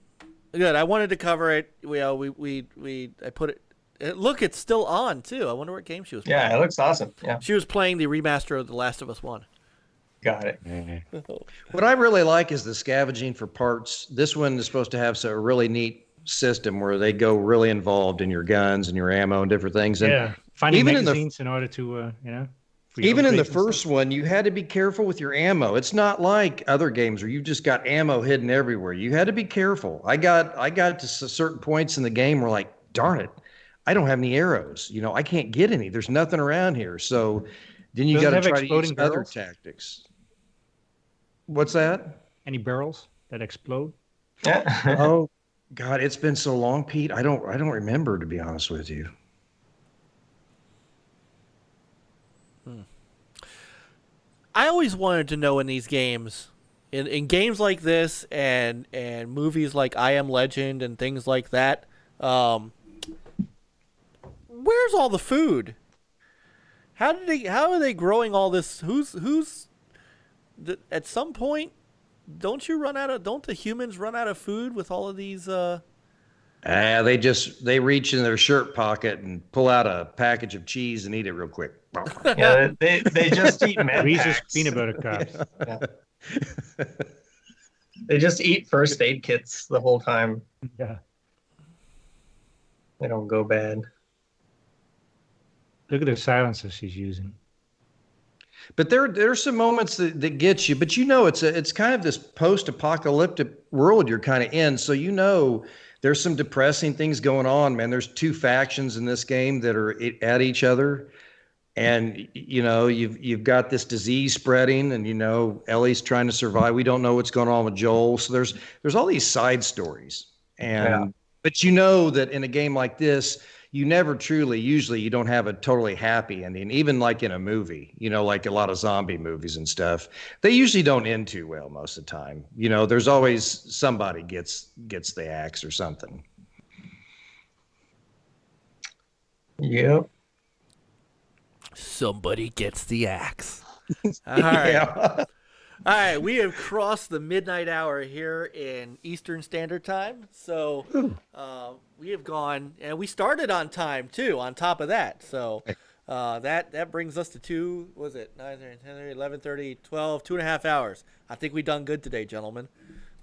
good. I wanted to cover it. I put it. Look, it's still on too. I wonder what game she was playing. Yeah, it looks awesome. Yeah. She was playing the remaster of The Last of Us 1. Got it. What I really like is the scavenging for parts. This one is supposed to have a really neat system where they go really involved in your guns and your ammo and different things. And finding even magazines in order to, even in the first one, you had to be careful with your ammo. It's not like other games where you've just got ammo hidden everywhere. You had to be careful. I got to certain points in the game where like, darn it, I don't have any arrows. I can't get any. There's nothing around here. So then you got to try to use other tactics. What's that? Any barrels that explode? Yeah. Oh, God, it's been so long, Pete. I don't remember, to be honest with you. I always wanted to know in these games, in games like this and movies like I Am Legend and things like that, where's all the food? How are they growing all this? At some point, don't the humans run out of food with all of these? They reach in their shirt pocket and pull out a package of cheese and eat it real quick. Yeah, they just eat med Reese's packs. peanut butter cups. Yeah. They just eat first aid kits the whole time. Yeah. They don't go bad. Look at the silencers she's using. But there's some moments that get you. But it's kind of this post-apocalyptic world you're kind of in. So there's some depressing things going on, man. There's two factions in this game that are at each other. And, you've got this disease spreading and, Ellie's trying to survive. We don't know what's going on with Joel. So there's all these side stories. But that in a game like this, you never usually you don't have a totally happy ending, even like in a movie, like a lot of zombie movies and stuff. They usually don't end too well most of the time. There's always somebody gets the axe or something. Yep. Somebody gets the axe. All right. Yeah. All right, we have crossed the midnight hour here in Eastern Standard Time. So we have gone, and we started on time too, on top of that. So that brings us to 9:30, 10:30, 11:30, 12, 2.5 hours. I think we've done good today, gentlemen.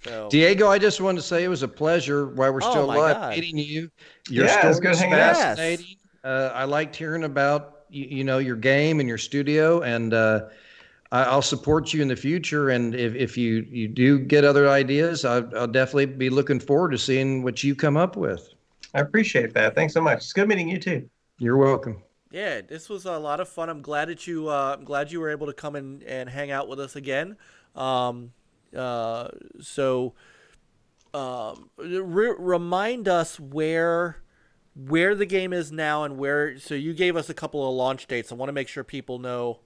So Diego, I just wanted to say it was a pleasure while we're still my alive God. meeting you. Your Yeah, story it's good is hanging out. fascinating. I liked hearing about your game and your studio, and I'll support you in the future. And if you do get other ideas, I'll definitely be looking forward to seeing what you come up with. I appreciate that. Thanks so much. It's good meeting you too. You're welcome. yeah, this was a lot of fun. I'm glad that you were able to come in and hang out with us again. Remind us where the game is now and where. So you gave us a couple of launch dates. I want to make sure people know.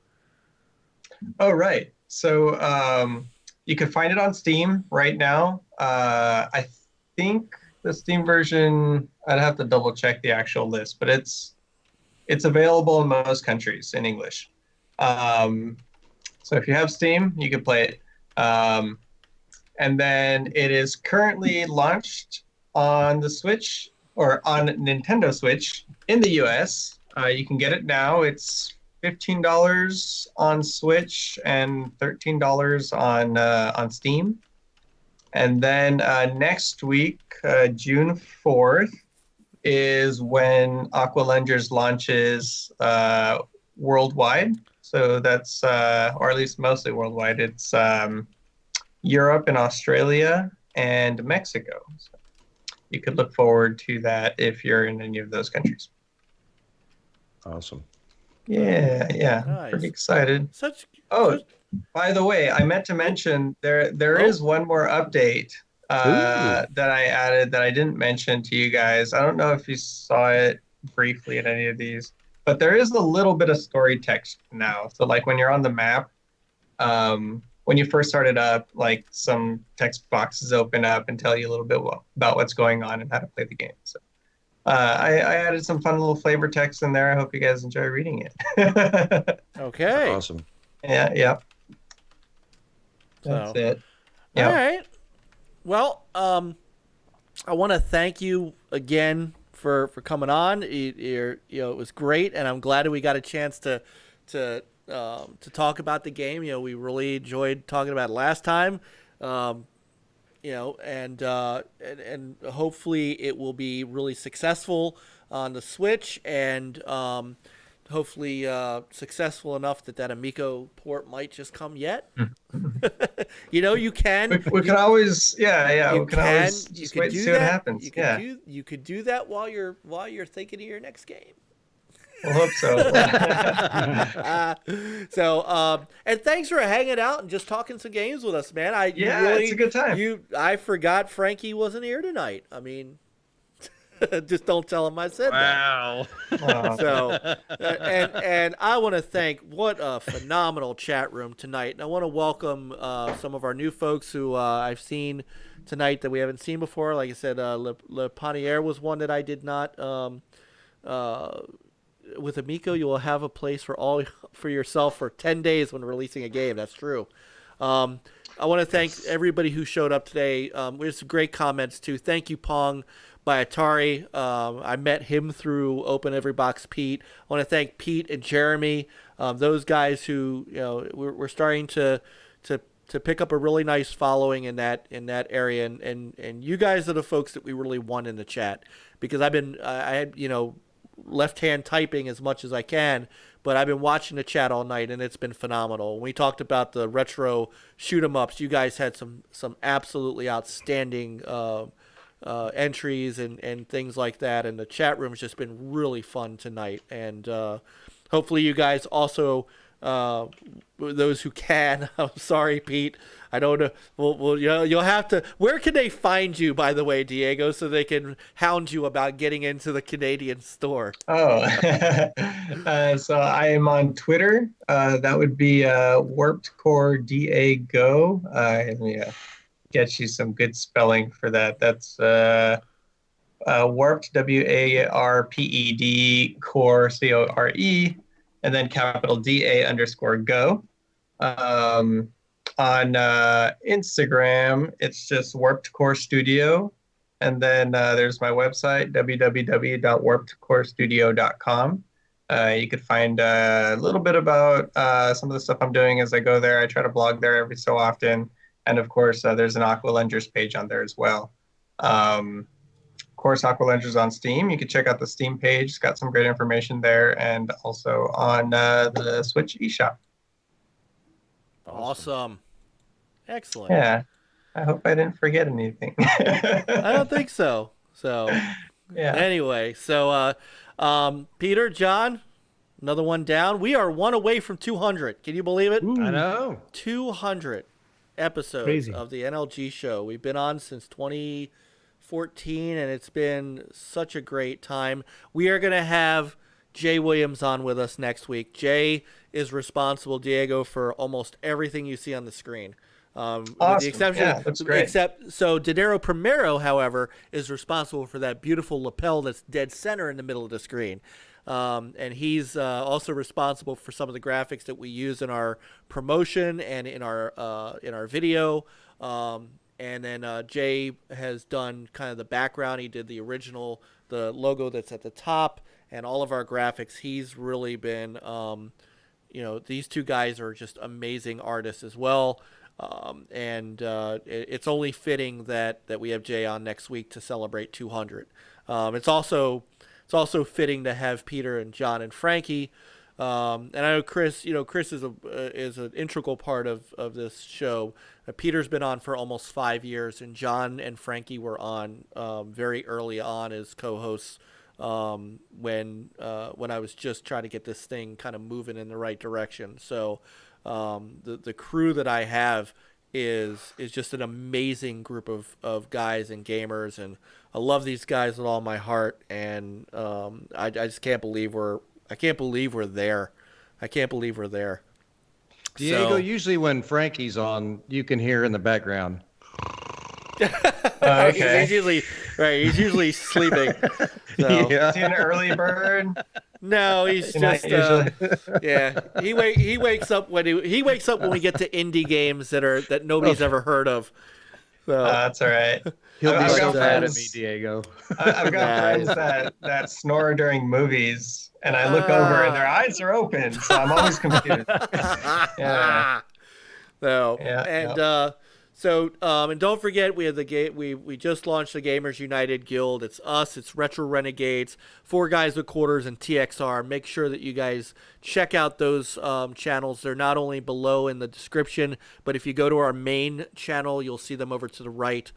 Oh, right. So you can find it on Steam right now. I think the Steam version, I'd have to double check the actual list, but it's available in most countries in English. So if you have Steam, you can play it. And then it is currently launched on the Switch or on Nintendo Switch in the US. You can get it now. It's $15 on Switch and $13 on Steam. And then next week, June 4th, is when Aqua Lungers launches worldwide. So that's, or at least mostly worldwide. It's Europe and Australia and Mexico. So you could look forward to that if you're in any of those countries. Awesome. Yeah, Nice. Pretty excited. Such. By the way, I meant to mention there is one more update that I added that I didn't mention to you guys. I don't know if you saw it briefly in any of these, but there is a little bit of story text now. So like when you're on the map, when you first start it up, like some text boxes open up and tell you a little bit about what's going on and how to play the game. So I added some fun little flavor text in there. I hope you guys enjoy reading it. Okay. Awesome. Yeah. That's it. Yeah. All right. Well, I want to thank you again for coming on. It was great, and I'm glad that we got a chance to talk about the game. We really enjoyed talking about it last time. And hopefully it will be really successful on the Switch, and hopefully successful enough that Amico port might just come yet. You can. We can always, we can always just wait and see what happens. You could do that while you're thinking of your next game. We'll hope so. And thanks for hanging out and just talking some games with us, man. It's a good time. I forgot Frankie wasn't here tonight. I mean, just don't tell him I said Wow. that. So, and I want to thank, what a phenomenal chat room tonight. And I want to welcome some of our new folks who I've seen tonight that we haven't seen before. Like I said, Le Panier was one that I did not. With Amico, you will have a place for yourself for 10 days when releasing a game. That's true. I want to thank everybody who showed up today. There's some great comments too. Thank you, Pong by Atari. I met him through Open Every Box Pete. I want to thank Pete and Jeremy, those guys who we're starting to pick up a really nice following in that area, and you guys are the folks that we really want in the chat, because I had left-hand typing as much as I can, but I've been watching the chat all night, and it's been phenomenal. When we talked about the retro shoot-'em-ups, you guys had some absolutely outstanding entries and things like that, and the chat room's just been really fun tonight. And hopefully you guys also, those who can, I'm sorry, Pete, I don't know. Well, you'll have to. Where can they find you, by the way, Diego, so they can hound you about getting into the Canadian store? Oh, so I am on Twitter. That would be Warped Core DAGO. Let me get you some good spelling for that. That's Warped WARPED Core CORE, and then capital DA_Go. On Instagram, it's just Warped Core Studio. And then there's my website, www.warpedcorestudio.com. You could find a little bit about some of the stuff I'm doing as I go there. I try to blog there every so often. And of course, there's an Aqua Lungers page on there as well. Of course, Aqua Lungers on Steam. You can check out the Steam page. It's got some great information there. And also on the Switch eShop. Awesome. Excellent. Yeah. I hope I didn't forget anything. I don't think so. So, yeah. Anyway, so Peter, John, another one down. We are one away from 200. Can you believe it? I know. 200 episodes Crazy. of the NLG show. We've been on since 2014, and it's been such a great time. We are going to have Jay Williams on with us next week. Jay is responsible, Diego, for almost everything you see on the screen. Awesome. With the exception, yeah, that's great. So Didero Primero, however, is responsible for that beautiful lapel that's dead center in the middle of the screen. And he's also responsible for some of the graphics that we use in our promotion and in our video. And then Jay has done kind of the background. He did the original, the logo that's at the top, and all of our graphics. He's really been, these two guys are just amazing artists as well. It's only fitting that we have Jay on next week to celebrate 200. It's also fitting to have Peter and John and Frankie. And I know Chris. Chris is an integral part of this show. Peter's been on for almost 5 years, and John and Frankie were on very early on as co-hosts when I was just trying to get this thing kind of moving in the right direction. So. The crew that I have is just an amazing group of guys and gamers, and I love these guys with all my heart, and I just can't believe we're there. I can't believe we're there. Diego, usually when Frankie's on, you can hear in the background. Okay. He's usually sleeping. So. Yeah. Is he an early bird? No, he's just yeah. He wakes up when he wakes up when we get to indie games that nobody's ever heard of. So that's all right. He'll be I've so got mad at friends- me, Diego. I've got friends that snore during movies, and I look over and their eyes are open, so I'm always confused. Yeah. So Yeah, and so and don't forget we have the we just launched the Gamers United Guild. It's us, it's Retro Renegades, 4 Guys with Quarters, and TXR. Make sure that you guys check out those channels. They're not only below in the description, but if you go to our main channel, you'll see them over to the right.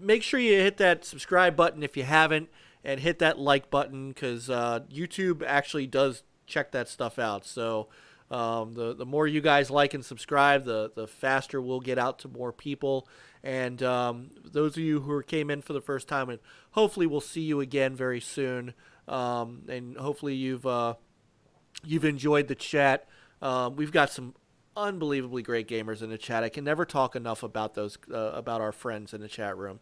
Make sure you hit that subscribe button if you haven't, and hit that like button, because YouTube actually does check that stuff out. So the more you guys like and subscribe, the faster we'll get out to more people. And those of you who came in for the first time, and hopefully we'll see you again very soon. And hopefully you've enjoyed the chat. We've got some unbelievably great gamers in the chat. I can never talk enough about those about our friends in the chat room.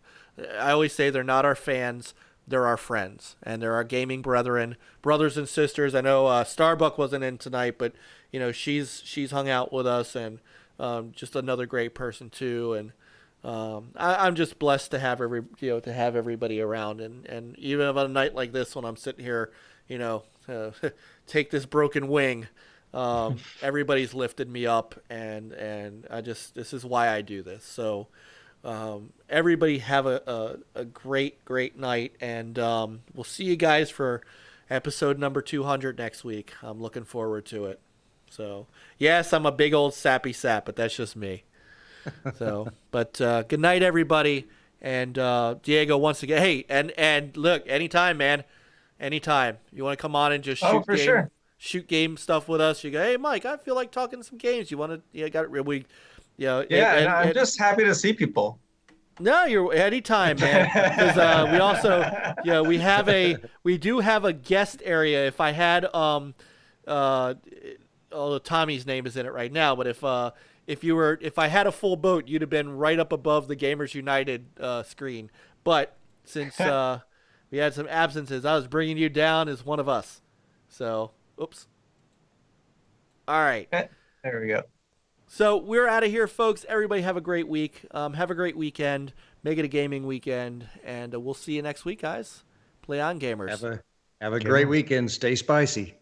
I always say they're not our fans. They're our friends, and they're our gaming brethren, brothers and sisters. I know Starbuck wasn't in tonight, but she's hung out with us, and just another great person too. And I'm just blessed to have everybody around, and even on a night like this when I'm sitting here, take this broken wing. Everybody's lifted me up, and this is why I do this. So. Everybody have a great night, and we'll see you guys for episode number 200 next week. I'm looking forward to it. So yes, I'm a big old sappy sap, but that's just me. So, but good night, everybody. And Diego, once again, hey, and look, anytime, man, anytime you want to come on and just shoot game stuff with us, you go, hey, Mike, I feel like talking some games. You want to? I'm just happy to see people. No, you're anytime, man. Because we also, we do have a guest area. If I had, although Tommy's name is in it right now, but if I had a full boat, you'd have been right up above the Gamers United screen. But since we had some absences, I was bringing you down as one of us. So, oops. All right. There we go. So we're out of here, folks. Everybody have a great week. Have a great weekend. Make it a gaming weekend. And we'll see you next week, guys. Play on, gamers. Have a great weekend. Stay spicy.